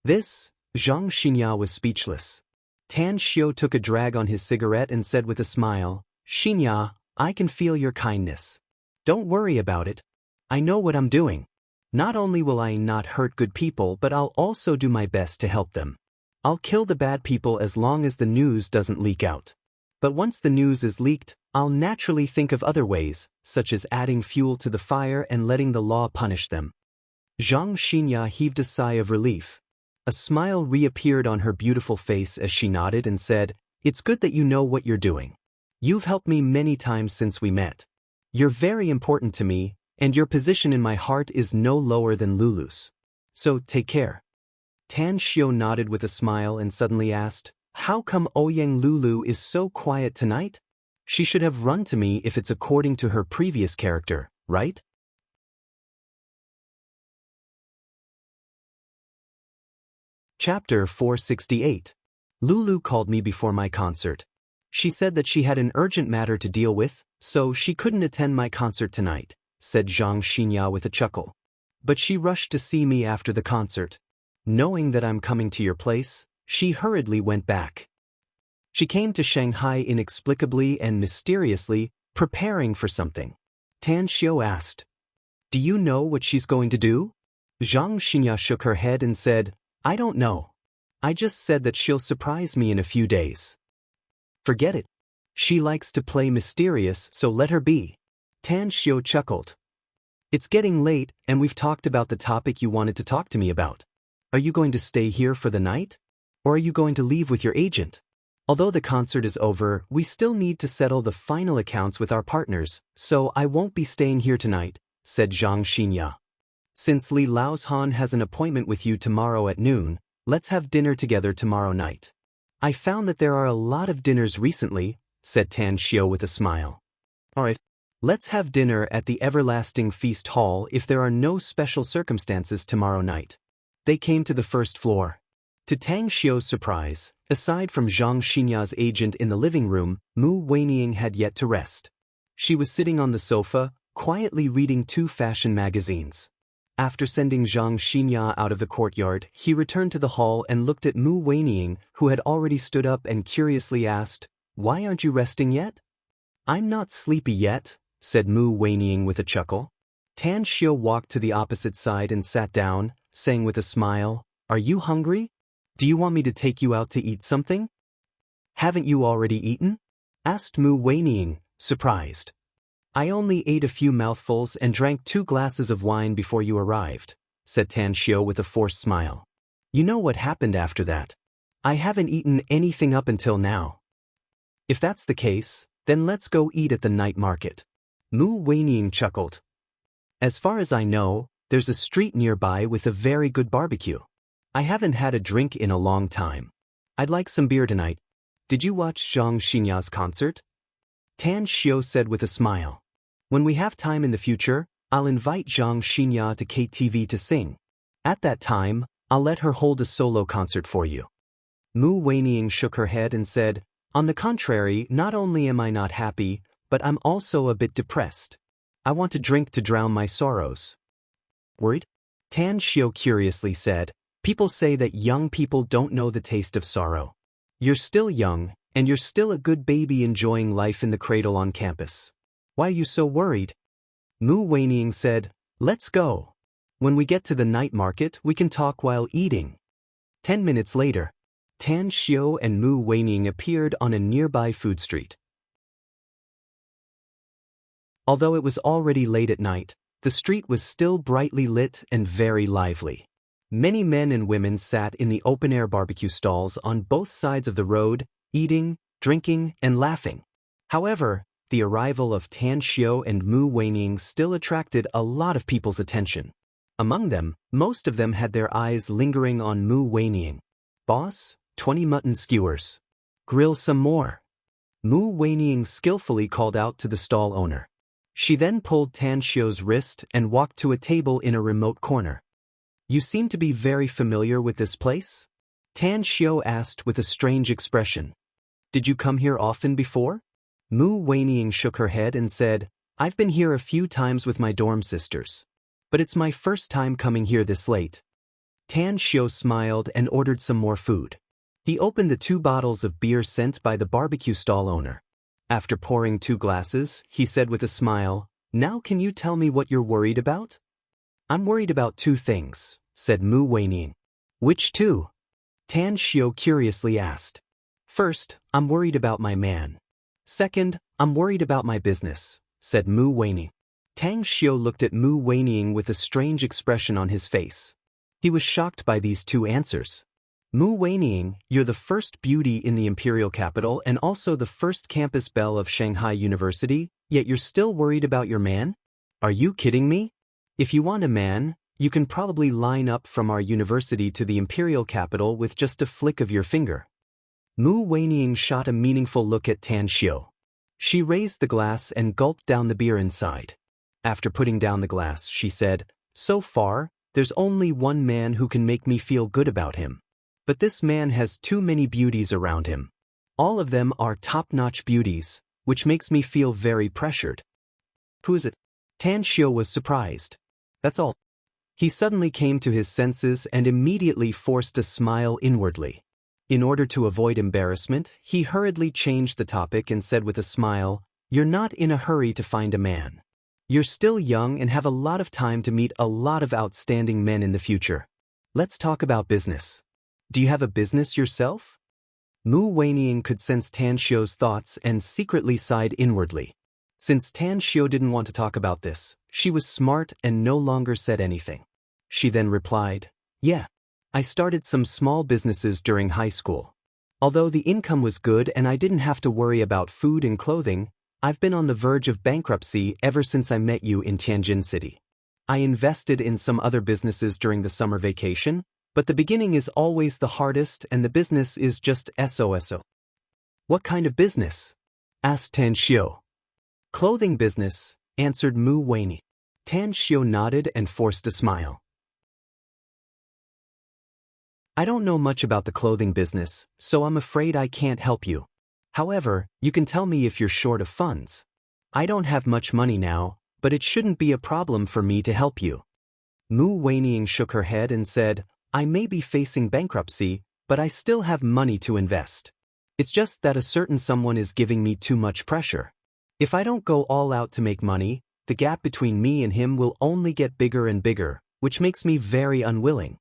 Zhang Xinya was speechless. Tan Xiao took a drag on his cigarette and said with a smile, "Xinya, I can feel your kindness. Don't worry about it. I know what I'm doing. Not only will I not hurt good people, but I'll also do my best to help them. I'll kill the bad people as long as the news doesn't leak out. But once the news is leaked, I'll naturally think of other ways, such as adding fuel to the fire and letting the law punish them." Zhang Xinya heaved a sigh of relief. A smile reappeared on her beautiful face as she nodded and said, "It's good that you know what you're doing. You've helped me many times since we met. You're very important to me, and your position in my heart is no lower than Lulu's. So take care." Tan Xiao nodded with a smile and suddenly asked, "How come Ouyang Lulu is so quiet tonight? She should have run to me if it's according to her previous character, right?" Chapter 468. Lulu called me before my concert. She said that she had an urgent matter to deal with, so she couldn't attend my concert tonight, said Zhang Xinya with a chuckle. But she rushed to see me after the concert. Knowing that I'm coming to your place, she hurriedly went back. She came to Shanghai inexplicably and mysteriously, preparing for something. Tan Xiao asked, "Do you know what she's going to do?" Zhang Xinya shook her head and said, "I don't know. I just said that she'll surprise me in a few days." "Forget it. She likes to play mysterious, so let her be." Tan Xiao chuckled. "It's getting late, and we've talked about the topic you wanted to talk to me about. Are you going to stay here for the night? Or are you going to leave with your agent? Although the concert is over, we still need to settle the final accounts with our partners, so I won't be staying here tonight," said Zhang Xinya. "Since Li Laoshan has an appointment with you tomorrow at noon, let's have dinner together tomorrow night." "I found that there are a lot of dinners recently," said Tan Xiao with a smile. "All right, let's have dinner at the Everlasting Feast Hall if there are no special circumstances tomorrow night." They came to the first floor. To Tang Xiao's surprise, aside from Zhang Xinya's agent in the living room, Mu Weining had yet to rest. She was sitting on the sofa, quietly reading 2 fashion magazines. After sending Zhang Xinya out of the courtyard, he returned to the hall and looked at Mu Weining, who had already stood up and curiously asked, "Why aren't you resting yet?" "I'm not sleepy yet," said Mu Weining with a chuckle. Tan Xiao walked to the opposite side and sat down, saying with a smile, "Are you hungry? Do you want me to take you out to eat something?" "Haven't you already eaten?" asked Mu Weining, surprised. "I only ate a few mouthfuls and drank 2 glasses of wine before you arrived," said Tan Xiao with a forced smile. You know what happened after that? I haven't eaten anything up until now. If that's the case, then let's go eat at the night market. Mu Weining chuckled. As far as I know, there's a street nearby with a very good barbecue. I haven't had a drink in a long time. I'd like some beer tonight. Did you watch Zhang Xinya's concert? Tan Xiao said with a smile. When we have time in the future, I'll invite Zhang Xinya to KTV to sing. At that time, I'll let her hold a solo concert for you. Mu Weining shook her head and said, on the contrary, not only am I not happy, but I'm also a bit depressed. I want to drink to drown my sorrows. Worried? Tan Xiao curiously said, people say that young people don't know the taste of sorrow. You're still young, and you're still a good baby enjoying life in the cradle on campus. Why are you so worried? Mu Weining said, let's go. When we get to the night market, we can talk while eating. 10 minutes later, Tan Xiao and Mu Weining appeared on a nearby food street. Although it was already late at night, the street was still brightly lit and very lively. Many men and women sat in the open-air barbecue stalls on both sides of the road, eating, drinking, and laughing. However, the arrival of Tan Xiao and Mu Weining still attracted a lot of people's attention. Among them, most of them had their eyes lingering on Mu Weining. Boss, 20 mutton skewers. Grill some more. Mu Weining skillfully called out to the stall owner. She then pulled Tan Xiao's wrist and walked to a table in a remote corner. You seem to be very familiar with this place? Tan Xiao asked with a strange expression. Did you come here often before? Mu Weining shook her head and said, I've been here a few times with my dorm sisters. But it's my first time coming here this late. Tan Xiao smiled and ordered some more food. He opened the 2 bottles of beer sent by the barbecue stall owner. After pouring 2 glasses, he said with a smile, now can you tell me what you're worried about? I'm worried about 2 things, said Mu Weining. Which 2? Tan Xiao curiously asked. First, I'm worried about my man. Second, I'm worried about my business, said Mu Weining. Tan Xiao looked at Mu Weining with a strange expression on his face. He was shocked by these 2 answers. Mu Weining, you're the first beauty in the imperial capital and also the first campus belle of Shanghai University, yet you're still worried about your man? Are you kidding me? If you want a man, you can probably line up from our university to the imperial capital with just a flick of your finger. Mu Weining shot a meaningful look at Tan Xiao. She raised the glass and gulped down the beer inside. After putting down the glass, she said, so far, there's only one man who can make me feel good about him. But this man has too many beauties around him. All of them are top-notch beauties, which makes me feel very pressured. Who is it? Tan Xiao was surprised. That's all. He suddenly came to his senses and immediately forced a smile inwardly. In order to avoid embarrassment, he hurriedly changed the topic and said with a smile, you're not in a hurry to find a man. You're still young and have a lot of time to meet a lot of outstanding men in the future. Let's talk about business. Do you have a business yourself? Mu Weining could sense Tan Xiao's thoughts and secretly sighed inwardly. Since Tan Xiao didn't want to talk about this, she was smart and no longer said anything. She then replied, yeah, I started some small businesses during high school. Although the income was good and I didn't have to worry about food and clothing, I've been on the verge of bankruptcy ever since I met you in Tianjin City. I invested in some other businesses during the summer vacation, but the beginning is always the hardest and the business is just SOSO. What kind of business? Asked Tan Xiao. Clothing business, answered Mu Weining. Tan Xiao nodded and forced a smile. I don't know much about the clothing business, so I'm afraid I can't help you. However, you can tell me if you're short of funds. I don't have much money now, but it shouldn't be a problem for me to help you. Mu Weining shook her head and said, I may be facing bankruptcy, but I still have money to invest. It's just that a certain someone is giving me too much pressure. If I don't go all out to make money, the gap between me and him will only get bigger and bigger, which makes me very unwilling.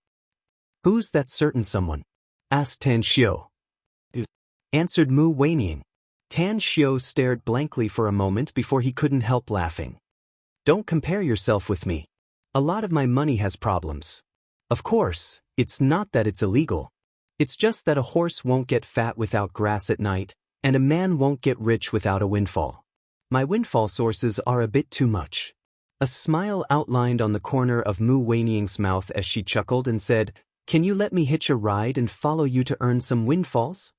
Who's that certain someone? Asked Tan Xiao. Answered Mu Weining. Tan Xiao stared blankly for a moment before he couldn't help laughing. Don't compare yourself with me. A lot of my money has problems. Of course, it's not that it's illegal. It's just that a horse won't get fat without grass at night, and a man won't get rich without a windfall. My windfall sources are a bit too much. A smile outlined on the corner of Mu Weiniang's mouth as she chuckled and said, "Can you let me hitch a ride and follow you to earn some windfalls?"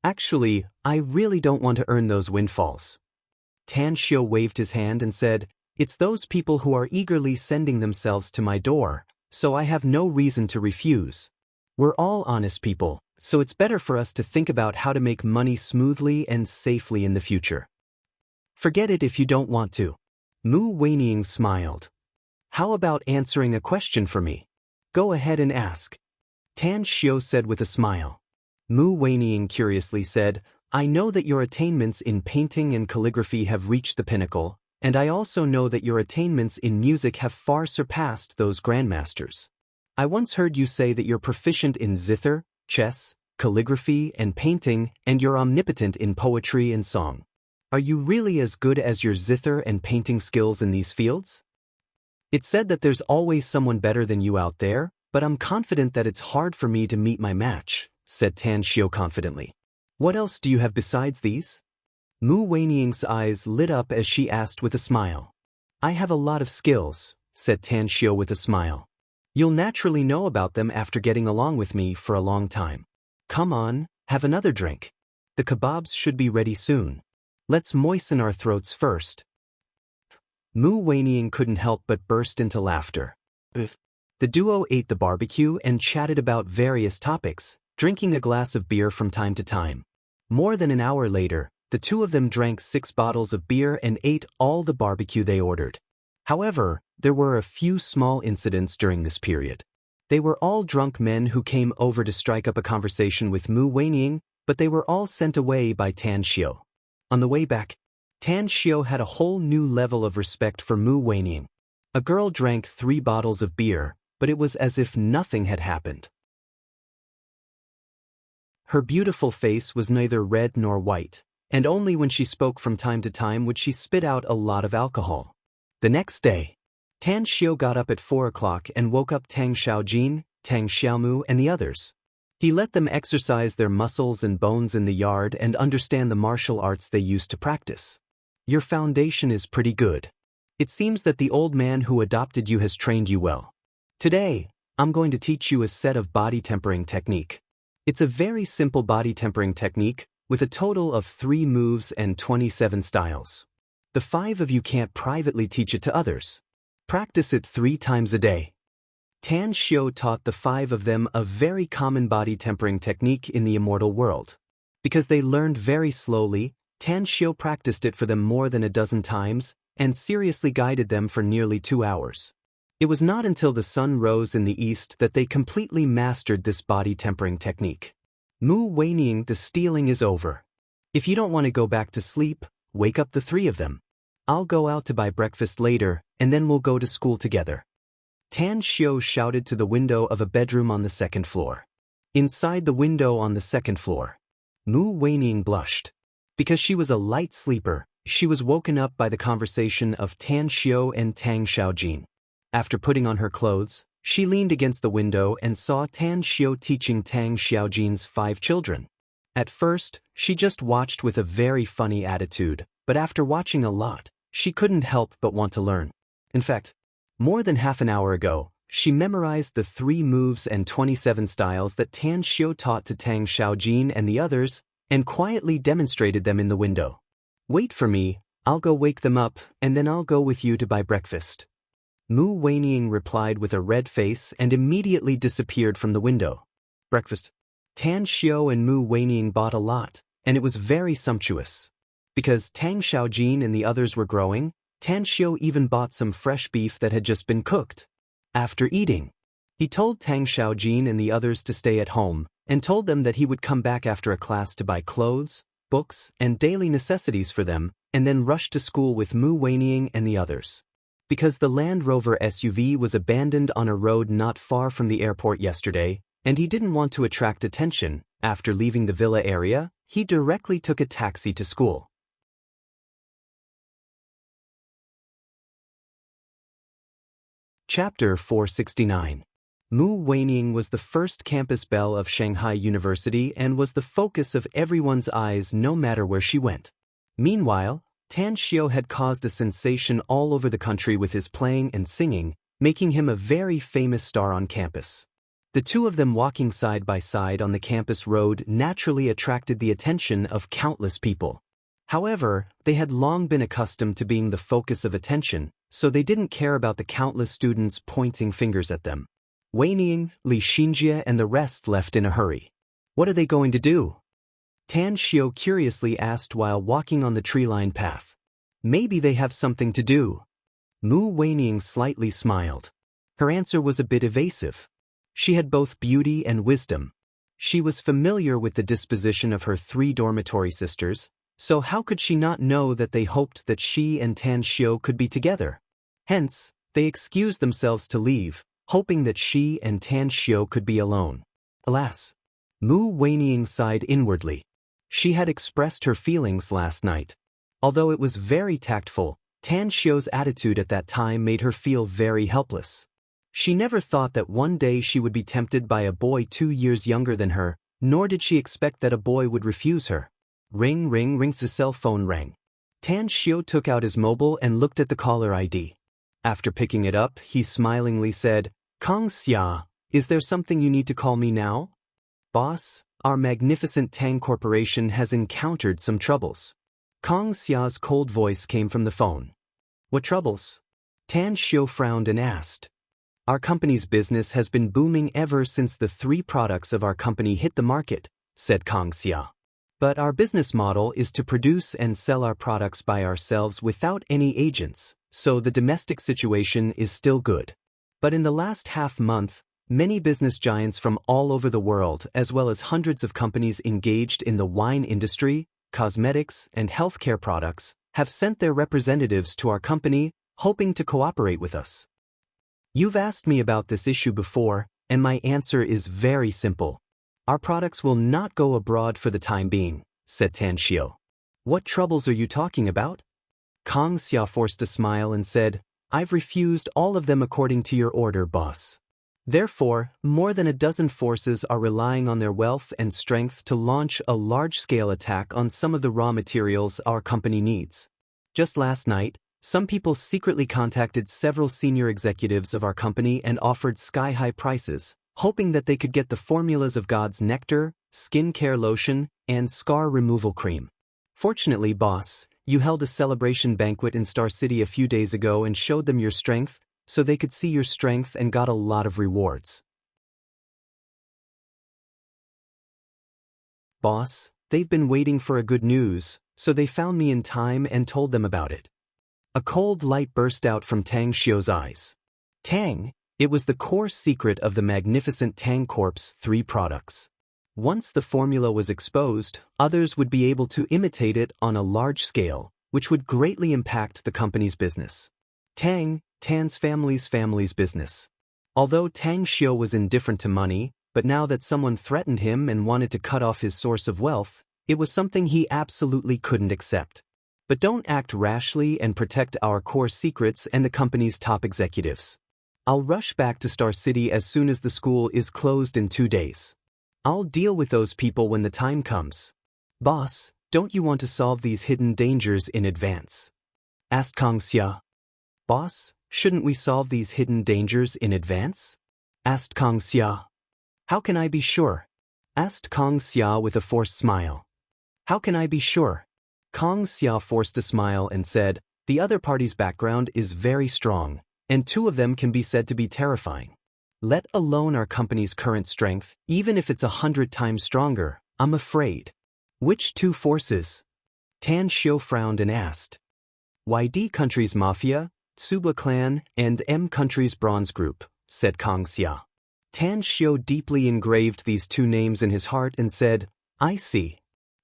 "Actually, I really don't want to earn those windfalls." Tan Xiu waved his hand and said, "It's those people who are eagerly sending themselves to my door, so I have no reason to refuse. We're all honest people, so it's better for us to think about how to make money smoothly and safely in the future. Forget it if you don't want to." Mu Weiniang smiled. "How about answering a question for me? Go ahead and ask." Tan Xiu said with a smile. Mu Weiniang curiously said, "I know that your attainments in painting and calligraphy have reached the pinnacle, and I also know that your attainments in music have far surpassed those grandmasters. I once heard you say that you're proficient in zither, chess, calligraphy, and painting, and you're omnipotent in poetry and song. Are you really as good as your zither and painting skills in these fields? It's said that there's always someone better than you out there, but I'm confident that it's hard for me to meet my match," said Tan Xiu confidently. "What else do you have besides these?" Mu Weiniang's eyes lit up as she asked with a smile. "I have a lot of skills," said Tan Xiu with a smile. "You'll naturally know about them after getting along with me for a long time. Come on, have another drink. The kebabs should be ready soon. Let's moisten our throats first." Mu Weiniang couldn't help but burst into laughter. The duo ate the barbecue and chatted about various topics, drinking a glass of beer from time to time. More than an hour later, the two of them drank 6 bottles of beer and ate all the barbecue they ordered. However, there were a few small incidents during this period. They were all drunk men who came over to strike up a conversation with Mu Weiniang, but they were all sent away by Tan Xiu. On the way back, Tan Xiu had a whole new level of respect for Mu Weiniang. A girl drank 3 bottles of beer, but it was as if nothing had happened. Her beautiful face was neither red nor white, and only when she spoke from time to time would she spit out a lot of alcohol. The next day, Tan Xiu got up at 4 o'clock and woke up Tang Xiaojin, Tang Xiaomu, and the others. He let them exercise their muscles and bones in the yard and understand the martial arts they used to practice. "Your foundation is pretty good. It seems that the old man who adopted you has trained you well. Today, I'm going to teach you a set of body tempering technique. It's a very simple body tempering technique with a total of 3 moves and 27 styles. The 5 of you can't privately teach it to others. Practice it 3 times a day." Tan Xiu taught the 5 of them a very common body tempering technique in the immortal world. Because they learned very slowly, Tan Xiu practiced it for them more than a dozen times and seriously guided them for nearly 2 hours. It was not until the sun rose in the east that they completely mastered this body tempering technique. "Mu Weiniang, the stealing is over. If you don't want to go back to sleep, wake up the 3 of them. I'll go out to buy breakfast later, and then we'll go to school together." Tan Xiu shouted to the window of a bedroom on the 2nd floor. Inside the window on the 2nd floor, Mu Weiniang blushed. Because she was a light sleeper, she was woken up by the conversation of Tan Xiu and Tang Xiaojin. After putting on her clothes, she leaned against the window and saw Tan Xiu teaching Tang Xiaojin's 5 children. At first, she just watched with a very funny attitude, but after watching a lot, she couldn't help but want to learn. In fact, more than half an hour ago, she memorized the 3 moves and 27 styles that Tan Xiu taught to Tang Xiaojin and the others, and quietly demonstrated them in the window. "Wait for me, I'll go wake them up, and then I'll go with you to buy breakfast." Mu Weiniang replied with a red face and immediately disappeared from the window. Breakfast. Tan Xiu and Mu Weiniang bought a lot, and it was very sumptuous. Because Tang Xiaojin and the others were growing, Tan Xiu even bought some fresh beef that had just been cooked. After eating, he told Tang Xiaojin and the others to stay at home, and told them that he would come back after a class to buy clothes, books, and daily necessities for them, and then rush to school with Mu Weiniang and the others. Because the Land Rover SUV was abandoned on a road not far from the airport yesterday, and he didn't want to attract attention, after leaving the villa area, he directly took a taxi to school. Chapter 469. Mu Weining was the first campus belle of Shanghai University and was the focus of everyone's eyes no matter where she went. Meanwhile, Tan Xiao had caused a sensation all over the country with his playing and singing, making him a very famous star on campus. The two of them walking side by side on the campus road naturally attracted the attention of countless people. However, they had long been accustomed to being the focus of attention, so they didn't care about the countless students pointing fingers at them. Wei Ning, Li Xinjie and the rest left in a hurry. What are they going to do? Tan Xiao curiously asked while walking on the tree-lined path. Maybe they have something to do. Mu Weining slightly smiled. Her answer was a bit evasive. She had both beauty and wisdom. She was familiar with the disposition of her 3 dormitory sisters, so how could she not know that they hoped that she and Tan Xiao could be together? Hence, they excused themselves to leave, hoping that she and Tan Xiao could be alone. Alas! Mu Weining sighed inwardly. She had expressed her feelings last night. Although it was very tactful, Tan Xiao's attitude at that time made her feel very helpless. She never thought that one day she would be tempted by a boy 2 years younger than her, nor did she expect that a boy would refuse her. Ring, ring, ring. The cell phone rang. Tan Xiao took out his mobile and looked at the caller ID. After picking it up, he smilingly said, "Kong Xia, is there something you need to call me now?" "Boss, our magnificent Tang Corporation has encountered some troubles." Kong Xia's cold voice came from the phone. "What troubles?" Tan Xiao frowned and asked. "Our company's business has been booming ever since the 3 products of our company hit the market," said Kong Xia. "But our business model is to produce and sell our products by ourselves without any agents, so the domestic situation is still good. But in the last half-month, many business giants from all over the world, as well as hundreds of companies engaged in the wine industry, cosmetics, and healthcare products, have sent their representatives to our company, hoping to cooperate with us. You've asked me about this issue before, and my answer is very simple. Our products will not go abroad for the time being," said Tan Xiao. "What troubles are you talking about?" Kong Xia forced a smile and said, "I've refused all of them according to your order, boss. Therefore, more than a dozen forces are relying on their wealth and strength to launch a large-scale attack on some of the raw materials our company needs. Just last night, some people secretly contacted several senior executives of our company and offered sky-high prices, hoping that they could get the formulas of God's nectar, skin care lotion, and scar removal cream. Fortunately, boss, you held a celebration banquet in Star City a few days ago and showed them your strength, so they could see your strength and got a lot of rewards." "Boss, they've been waiting for a good news, so they found me in time and told them about it." A cold light burst out from Tang Xiao's eyes. Tang, it was the core secret of the magnificent Tang Corp's 3 products. Once the formula was exposed, others would be able to imitate it on a large scale, which would greatly impact the company's business. Tan's family's business. Although Tang Xiao was indifferent to money, but now that someone threatened him and wanted to cut off his source of wealth, it was something he absolutely couldn't accept. But don't act rashly and protect our core secrets and the company's top executives. I'll rush back to Star City as soon as the school is closed in 2 days. I'll deal with those people when the time comes. Boss, don't you want to solve these hidden dangers in advance?" asked Kong Xia. "Boss, shouldn't we solve these hidden dangers in advance?" asked Kong Xia. "How can I be sure?" asked Kong Xia with a forced smile. "How can I be sure?" Kong Xia forced a smile and said, "The other party's background is very strong, and 2 of them can be said to be terrifying. Let alone our company's current strength, even if it's 100 times stronger, I'm afraid." "Which 2 forces?" Tan Xiao frowned and asked. "YD Country's Mafia, Tsuba Clan, and M Country's Bronze Group," said Kong Xia. Tan Xiao deeply engraved these 2 names in his heart and said, "I see.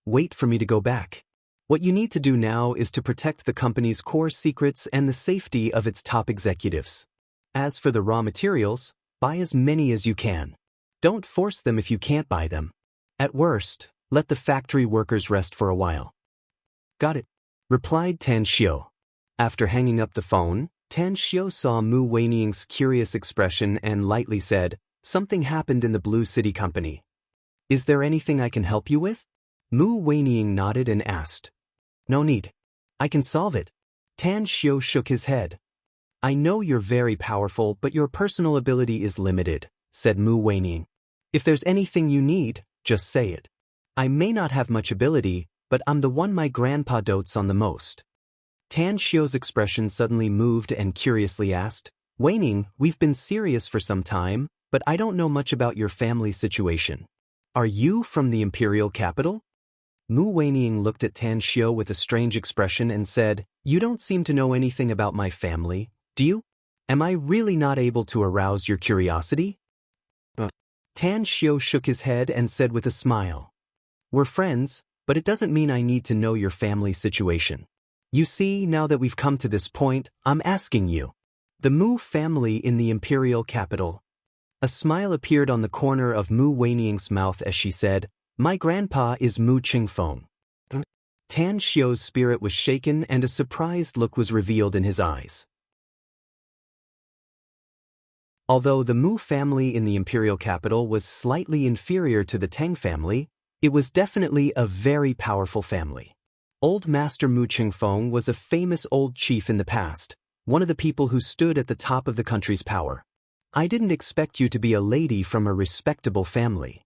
Wait for me to go back. What you need to do now is to protect the company's core secrets and the safety of its top executives. As for the raw materials, buy as many as you can. Don't force them if you can't buy them. At worst, let the factory workers rest for a while." "Got it," replied Tan Xiao. After hanging up the phone, Tan Xiao saw Mu Weining's curious expression and lightly said, Something happened in the Blue City Company. Is there anything I can help you with? Mu Weining nodded and asked. No need. I can solve it. Tan Xiu shook his head. I know you're very powerful, but your personal ability is limited, said Mu Weining. If there's anything you need, just say it. I may not have much ability, but I'm the one my grandpa dotes on the most. Tan Xiu's expression suddenly moved and curiously asked, Weining, we've been serious for some time, but I don't know much about your family situation. Are you from the imperial capital? Mu Weining looked at Tan Xiu with a strange expression and said, You don't seem to know anything about my family, do you? Am I really not able to arouse your curiosity? Tan Xiu shook his head and said with a smile. We're friends, but it doesn't mean I need to know your family situation. You see, now that we've come to this point, I'm asking you. The Mu family in the imperial capital. A smile appeared on the corner of Mu Weining's mouth as she said, My grandpa is Mu Qingfeng. Tan Xiu's spirit was shaken and a surprised look was revealed in his eyes. Although the Mu family in the imperial capital was slightly inferior to the Tang family, it was definitely a very powerful family. Old Master Mu Qingfeng was a famous old chief in the past, one of the people who stood at the top of the country's power. I didn't expect you to be a lady from a respectable family.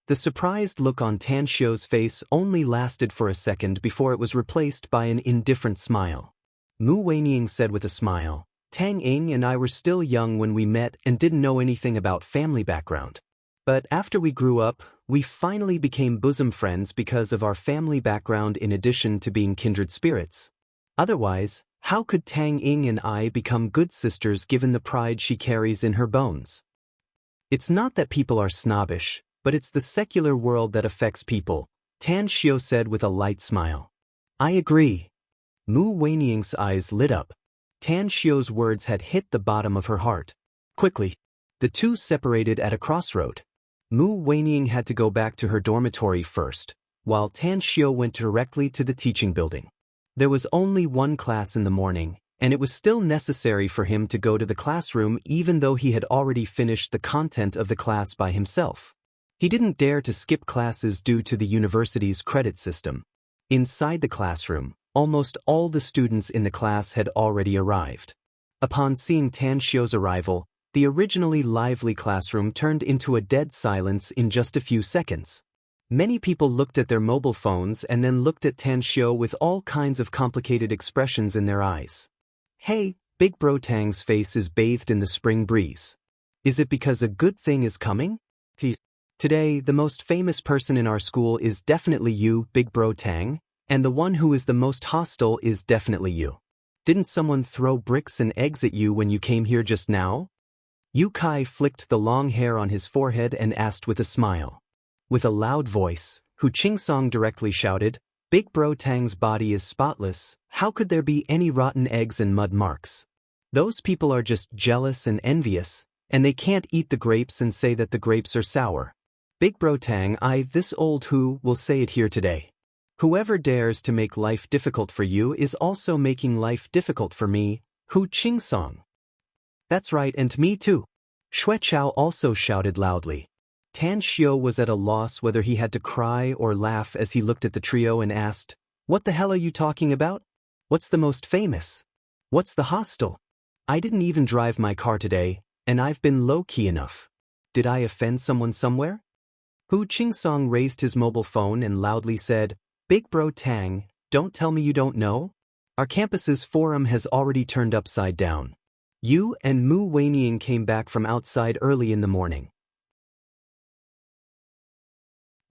The surprised look on Tan Xiu's face only lasted for a second before it was replaced by an indifferent smile. Mu Weining said with a smile, Tang Ying and I were still young when we met and didn't know anything about family background. But after we grew up, we finally became bosom friends because of our family background in addition to being kindred spirits. Otherwise, how could Tang Ying and I become good sisters given the pride she carries in her bones? It's not that people are snobbish, but it's the secular world that affects people, Tan Xiu said with a light smile. I agree. Mu Weining's eyes lit up. Tan Xiu's words had hit the bottom of her heart. Quickly, the two separated at a crossroad. Mu Weining had to go back to her dormitory first, while Tan Xiu went directly to the teaching building. There was only one class in the morning, and it was still necessary for him to go to the classroom even though he had already finished the content of the class by himself. He didn't dare to skip classes due to the university's credit system. Inside the classroom, almost all the students in the class had already arrived. Upon seeing Tan Xiu's arrival, the originally lively classroom turned into a dead silence in just a few seconds. Many people looked at their mobile phones and then looked at Tan Xiu with all kinds of complicated expressions in their eyes. Hey, Big Bro Tang's face is bathed in the spring breeze. Is it because a good thing is coming? Today, the most famous person in our school is definitely you, Big Bro Tang, and the one who is the most hostile is definitely you. Didn't someone throw bricks and eggs at you when you came here just now? Yu Kai flicked the long hair on his forehead and asked with a smile. With a loud voice, Hu Qingsong directly shouted, Big Bro Tang's body is spotless, how could there be any rotten eggs and mud marks? Those people are just jealous and envious, and they can't eat the grapes and say that the grapes are sour. Big Bro Tang, this old Hu, will say it here today. Whoever dares to make life difficult for you is also making life difficult for me, Hu Qingsong. That's right, and me too. Xue Chao also shouted loudly. Tan Xiu was at a loss whether he had to cry or laugh as he looked at the trio and asked, What the hell are you talking about? What's the most famous? What's the hostile? I didn't even drive my car today, and I've been low-key enough. Did I offend someone somewhere? Hu Qingsong raised his mobile phone and loudly said, Big Bro Tang, don't tell me you don't know? Our campus's forum has already turned upside down. You and Mu Weining came back from outside early in the morning.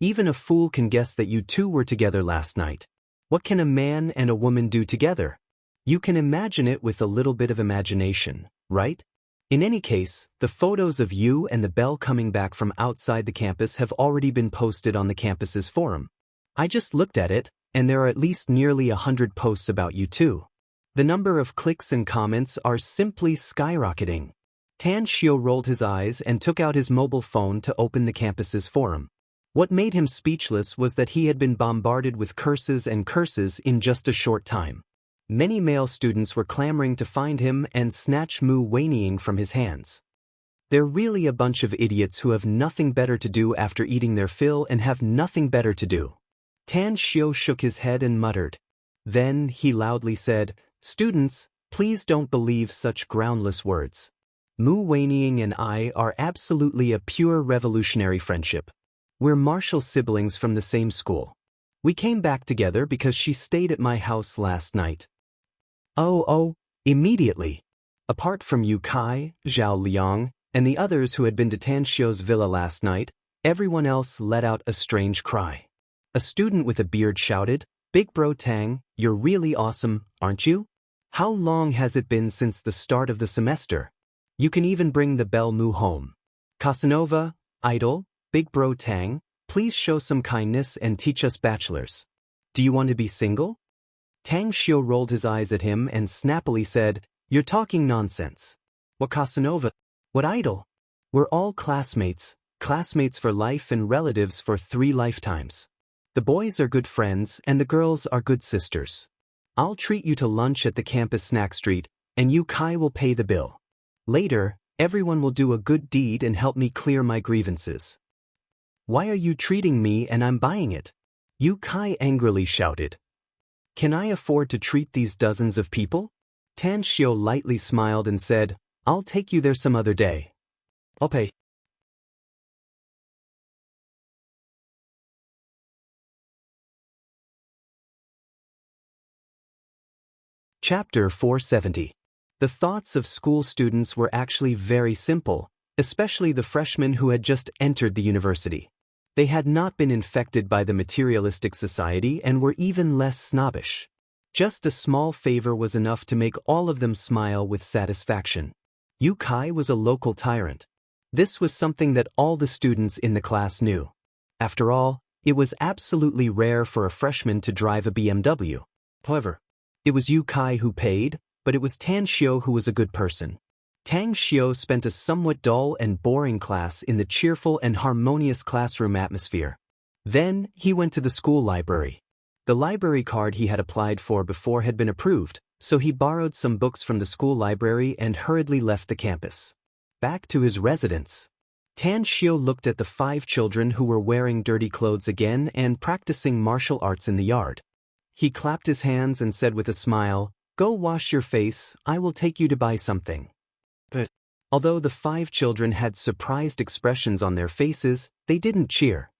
Even a fool can guess that you two were together last night. What can a man and a woman do together? You can imagine it with a little bit of imagination, right? In any case, the photos of you and the Belle coming back from outside the campus have already been posted on the campus's forum. I just looked at it, and there are at least nearly 100 posts about you two. The number of clicks and comments are simply skyrocketing. Tan Xiu rolled his eyes and took out his mobile phone to open the campus's forum. What made him speechless was that he had been bombarded with curses and curses in just a short time. Many male students were clamoring to find him and snatch Mu Weining from his hands. They're really a bunch of idiots who have nothing better to do after eating their fill and have nothing better to do. Tan Xiao shook his head and muttered. Then he loudly said, Students, please don't believe such groundless words. Mu Weining and I are absolutely a pure revolutionary friendship. We're martial siblings from the same school. We came back together because she stayed at my house last night. Oh, immediately. Apart from Yu Kai, Zhao Liang, and the others who had been to Tan Xiao's villa last night, everyone else let out a strange cry. A student with a beard shouted, Big Bro Tang, you're really awesome, aren't you? How long has it been since the start of the semester? You can even bring the Belle Mu home. Casanova, Idol, Big Bro Tang, please show some kindness and teach us bachelors. Do you want to be single? Tang Xiao rolled his eyes at him and snappily said, You're talking nonsense. What Casanova? What Idol? We're all classmates for life and relatives for 3 lifetimes. The boys are good friends and the girls are good sisters. I'll treat you to lunch at the campus snack street, and Yu Kai will pay the bill. Later, everyone will do a good deed and help me clear my grievances. Why are you treating me and I'm buying it? Yu Kai angrily shouted. Can I afford to treat these dozens of people? Tan Xiao lightly smiled and said, I'll take you there some other day. I'll pay. Chapter 470. The thoughts of school students were actually very simple, especially the freshmen who had just entered the university. They had not been infected by the materialistic society and were even less snobbish. Just a small favor was enough to make all of them smile with satisfaction. Yu Kai was a local tyrant. This was something that all the students in the class knew. After all, it was absolutely rare for a freshman to drive a BMW. However, it was Yu Kai who paid, but it was Tan Xiao who was a good person. Tang Xiao spent a somewhat dull and boring class in the cheerful and harmonious classroom atmosphere. Then, he went to the school library. The library card he had applied for before had been approved, so he borrowed some books from the school library and hurriedly left the campus. Back to his residence. Tan Xiao looked at the 5 children who were wearing dirty clothes again and practicing martial arts in the yard. He clapped his hands and said with a smile, Go wash your face, I will take you to buy something. But, although the 5 children had surprised expressions on their faces, they didn't cheer.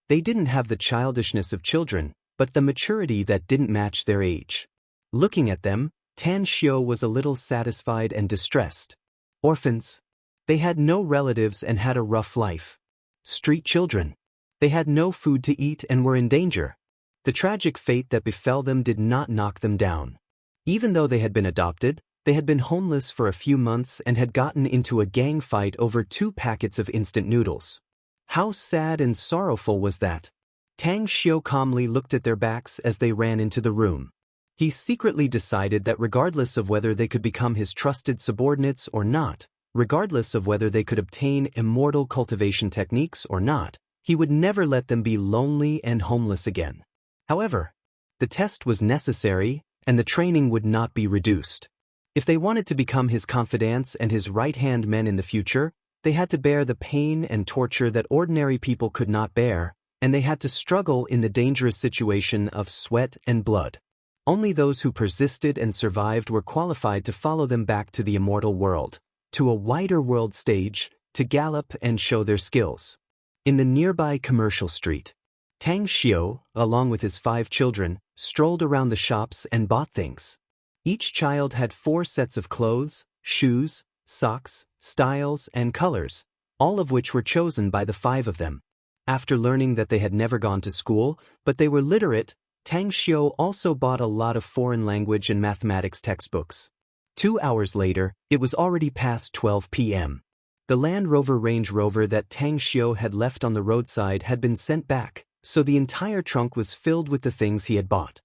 They didn't have the childishness of children, but the maturity that didn't match their age. Looking at them, Tan Xiao was a little satisfied and distressed. Orphans. They had no relatives and had a rough life. Street children. They had no food to eat and were in danger. The tragic fate that befell them did not knock them down. Even though they had been adopted, they had been homeless for a few months and had gotten into a gang fight over 2 packets of instant noodles. How sad and sorrowful was that? Tang Xiao calmly looked at their backs as they ran into the room. He secretly decided that regardless of whether they could become his trusted subordinates or not, regardless of whether they could obtain immortal cultivation techniques or not, he would never let them be lonely and homeless again. However, the test was necessary, and the training would not be reduced. If they wanted to become his confidants and his right-hand men in the future, they had to bear the pain and torture that ordinary people could not bear, and they had to struggle in the dangerous situation of sweat and blood. Only those who persisted and survived were qualified to follow them back to the immortal world, to a wider world stage, to gallop and show their skills. In the nearby commercial street, Tang Xiao, along with his 5 children, strolled around the shops and bought things. Each child had 4 sets of clothes, shoes, socks, styles, and colors, all of which were chosen by the 5 of them. After learning that they had never gone to school, but they were literate, Tang Xiao also bought a lot of foreign language and mathematics textbooks. 2 hours later, it was already past 12 p.m. The Land Rover Range Rover that Tang Xiao had left on the roadside had been sent back, so the entire trunk was filled with the things he had bought.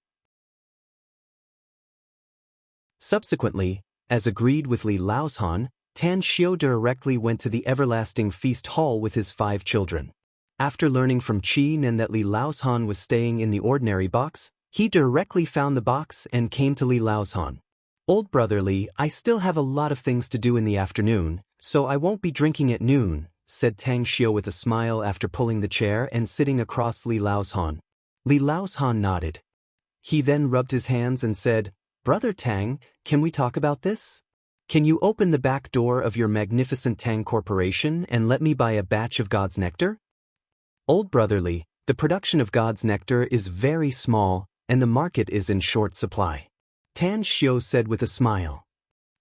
Subsequently, as agreed with Li Laoshan, Tan Xiao directly went to the Everlasting Feast Hall with his 5 children. After learning from Qin and that Li Laoshan was staying in the ordinary box, he directly found the box and came to Li Laoshan. Old brother Li, I still have a lot of things to do in the afternoon, So I won't be drinking at noon, said Tang Xiu with a smile after pulling the chair and sitting across Li Laoshan. Li Laoshan nodded. He then rubbed his hands and said, Brother Tang, can we talk about this? Can you open the back door of your magnificent Tang Corporation and let me buy a batch of God's nectar? Old Brother Li, the production of God's nectar is very small, and the market is in short supply. Tan Xiu said with a smile.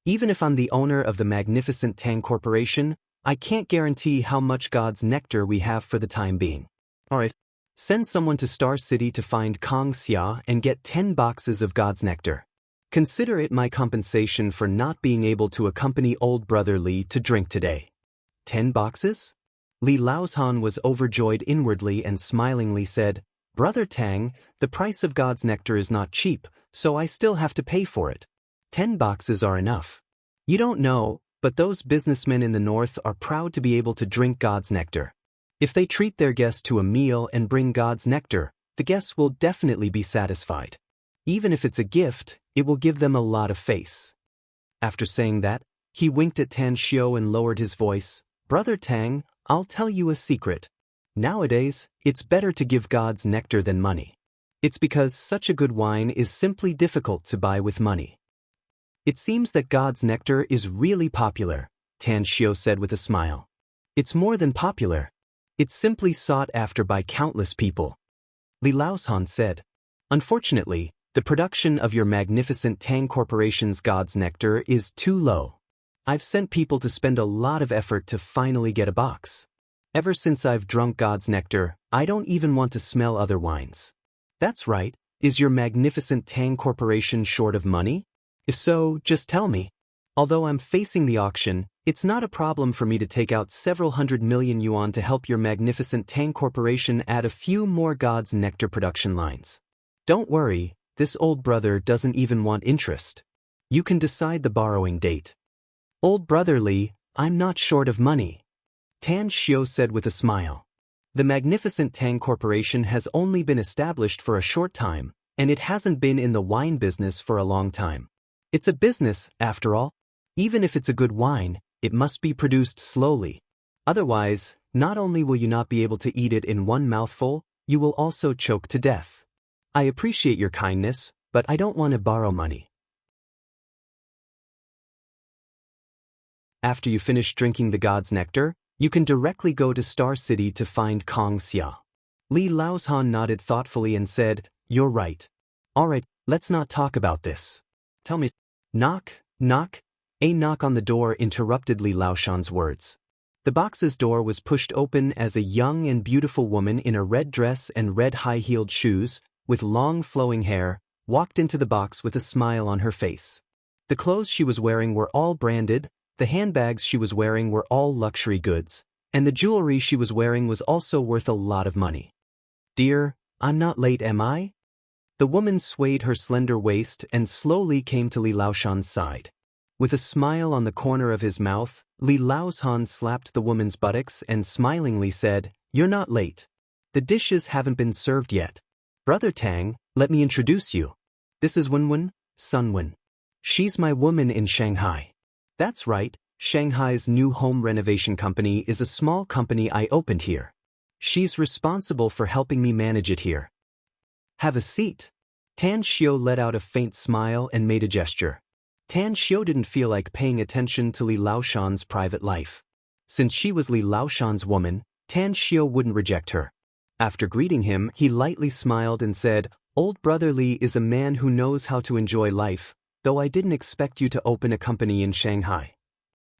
Even if I'm the owner of the magnificent Tang Corporation, I can't guarantee how much God's nectar we have for the time being. Alright, send someone to Star City to find Kong Xia and get 10 boxes of God's nectar. Consider it my compensation for not being able to accompany Old Brother Li to drink today. 10 boxes? Li Laoshan was overjoyed inwardly and smilingly said, Brother Tang, the price of God's nectar is not cheap, so I still have to pay for it. 10 boxes are enough. You don't know, but those businessmen in the north are proud to be able to drink God's nectar. If they treat their guests to a meal and bring God's nectar, the guests will definitely be satisfied. Even if it's a gift, it will give them a lot of face. After saying that, he winked at Tan Xiu and lowered his voice. Brother Tang, I'll tell you a secret. Nowadays, it's better to give God's nectar than money. It's because such a good wine is simply difficult to buy with money. It seems that God's nectar is really popular, Tan Xiu said with a smile. It's more than popular. It's simply sought after by countless people. Li Laoshan said. Unfortunately, the production of your magnificent Tang Corporation's God's nectar is too low. I've sent people to spend a lot of effort to finally get a box. Ever since I've drunk God's nectar, I don't even want to smell other wines. That's right, is your magnificent Tang Corporation short of money? If so, just tell me. Although I'm facing the auction, it's not a problem for me to take out several 100 million yuan to help your magnificent Tang Corporation add a few more God's nectar production lines. Don't worry, this old brother doesn't even want interest. You can decide the borrowing date. Old Brother Li, I'm not short of money. Tan Xiu said with a smile. The magnificent Tang Corporation has only been established for a short time, and it hasn't been in the wine business for a long time. It's a business, after all. Even if it's a good wine, it must be produced slowly. Otherwise, not only will you not be able to eat it in one mouthful, you will also choke to death. I appreciate your kindness, but I don't want to borrow money. After you finish drinking the God's nectar, you can directly go to Star City to find Kong Xia. Li Laoshan nodded thoughtfully and said, You're right. Alright, let's not talk about this. Tell me. Knock, knock. A knock on the door interrupted Li Laoshan's words. The box's door was pushed open as a young and beautiful woman in a red dress and red high-heeled shoes, with long flowing hair, walked into the box with a smile on her face. The clothes she was wearing were all branded, the handbags she was wearing were all luxury goods, and the jewelry she was wearing was also worth a lot of money. Dear, I'm not late, am I? The woman swayed her slender waist and slowly came to Li Laoshan's side. With a smile on the corner of his mouth, Li Laoshan slapped the woman's buttocks and smilingly said, You're not late. The dishes haven't been served yet. Brother Tang, let me introduce you. This is Wenwen, Sunwen. She's my woman in Shanghai. That's right, Shanghai's new home renovation company is a small company I opened here. She's responsible for helping me manage it here. Have a seat. Tan Xiu let out a faint smile and made a gesture. Tan Xiu didn't feel like paying attention to Li Laoshan's private life. Since she was Li Laoshan's woman, Tan Xiu wouldn't reject her. After greeting him, he lightly smiled and said, Old Brother Li is a man who knows how to enjoy life, though I didn't expect you to open a company in Shanghai.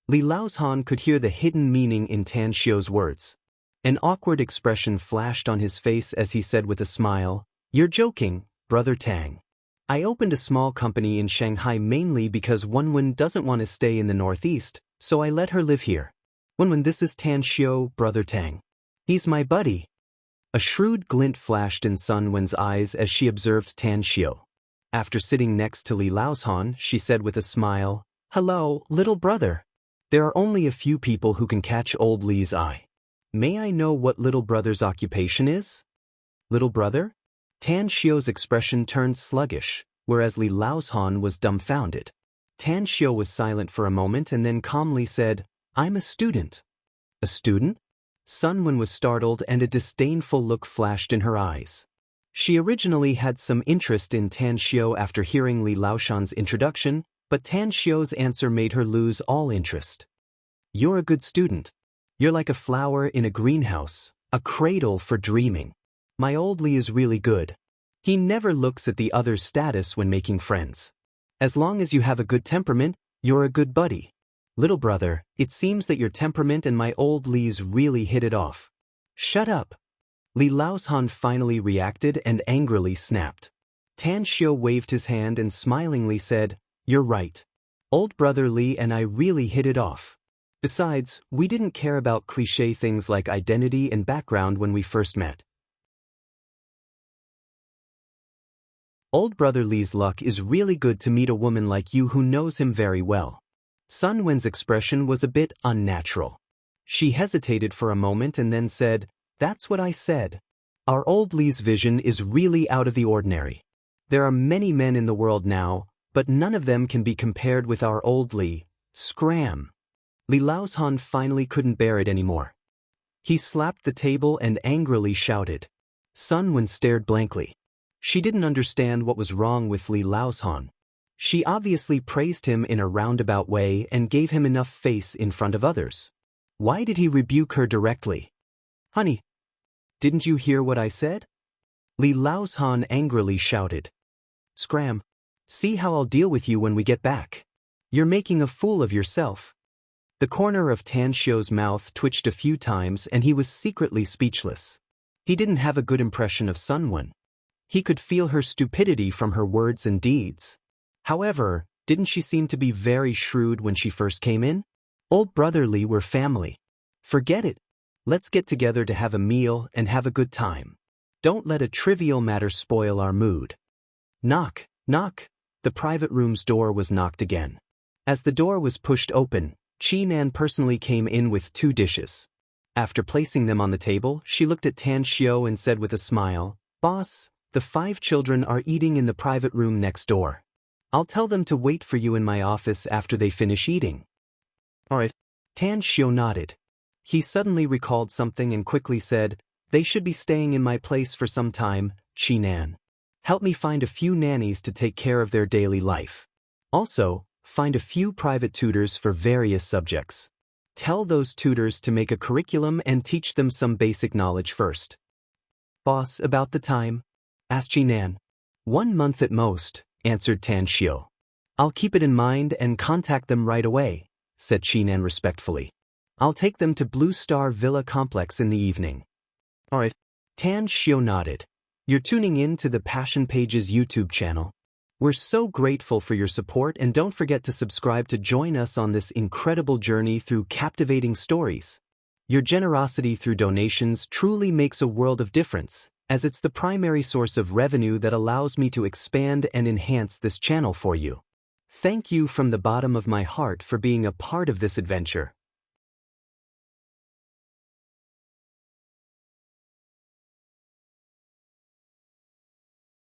Li Laoshan could hear the hidden meaning in Tan Xiu's words. An awkward expression flashed on his face as he said with a smile, You're joking, Brother Tang. I opened a small company in Shanghai mainly because Wenwen doesn't want to stay in the northeast, so I let her live here. Wenwen, this is Tan Xiu, Brother Tang. He's my buddy. A shrewd glint flashed in Sun Wen's eyes as she observed Tan Xiu. After sitting next to Li Laoshan, she said with a smile, Hello, little brother. There are only a few people who can catch old Li's eye. May I know what little brother's occupation is? Little brother? Tan Xiu's expression turned sluggish, whereas Li Laoshan was dumbfounded. Tan Xiu was silent for a moment and then calmly said, I'm a student. A student? Sunwen was startled and a disdainful look flashed in her eyes. She originally had some interest in Tan Xiao after hearing Li Laoshan's introduction, but Tan Xiao's answer made her lose all interest. You're a good student. You're like a flower in a greenhouse, a cradle for dreaming. My old Li is really good. He never looks at the other's status when making friends. As long as you have a good temperament, you're a good buddy. Little brother, it seems that your temperament and my old Li's really hit it off. Shut up. Li Laoshan finally reacted and angrily snapped. Tan Xiao waved his hand and smilingly said, You're right. Old brother Li and I really hit it off. Besides, we didn't care about cliché things like identity and background when we first met. Old brother Li's luck is really good to meet a woman like you who knows him very well. Sun Wen's expression was a bit unnatural. She hesitated for a moment and then said, That's what I said. Our old Li's vision is really out of the ordinary. There are many men in the world now, but none of them can be compared with our old Li. Scram. Li Laoshan finally couldn't bear it anymore. He slapped the table and angrily shouted. Sun Wen stared blankly. She didn't understand what was wrong with Li Laoshan. She obviously praised him in a roundabout way and gave him enough face in front of others. Why did he rebuke her directly? Honey, didn't you hear what I said? Li Laoshan angrily shouted. Scram. See how I'll deal with you when we get back. You're making a fool of yourself. The corner of Tan Xiao's mouth twitched a few times and he was secretly speechless. He didn't have a good impression of Sun Wen. He could feel her stupidity from her words and deeds. However, didn't she seem to be very shrewd when she first came in? Old brother Li were family. Forget it. Let's get together to have a meal and have a good time. Don't let a trivial matter spoil our mood. Knock, knock. The private room's door was knocked again. As the door was pushed open, Nan personally came in with 2 dishes. After placing them on the table, she looked at Tan Xiao and said with a smile, Boss, the 5 children are eating in the private room next door. I'll tell them to wait for you in my office after they finish eating. All right. Tan Xiao nodded. He suddenly recalled something and quickly said, They should be staying in my place for some time, Nan. Help me find a few nannies to take care of their daily life. Also, find a few private tutors for various subjects. Tell those tutors to make a curriculum and teach them some basic knowledge first. Boss, about the time? Asked Nan. 1 month at most, answered Tan Xiao. I'll keep it in mind and contact them right away, said Nan respectfully. I'll take them to Blue Star Villa Complex in the evening. All right. Tan Xiao nodded. You're tuning in to the Passion Pages YouTube channel. We're so grateful for your support and don't forget to subscribe to join us on this incredible journey through captivating stories. Your generosity through donations truly makes a world of difference, as it's the primary source of revenue that allows me to expand and enhance this channel for you. Thank you from the bottom of my heart for being a part of this adventure.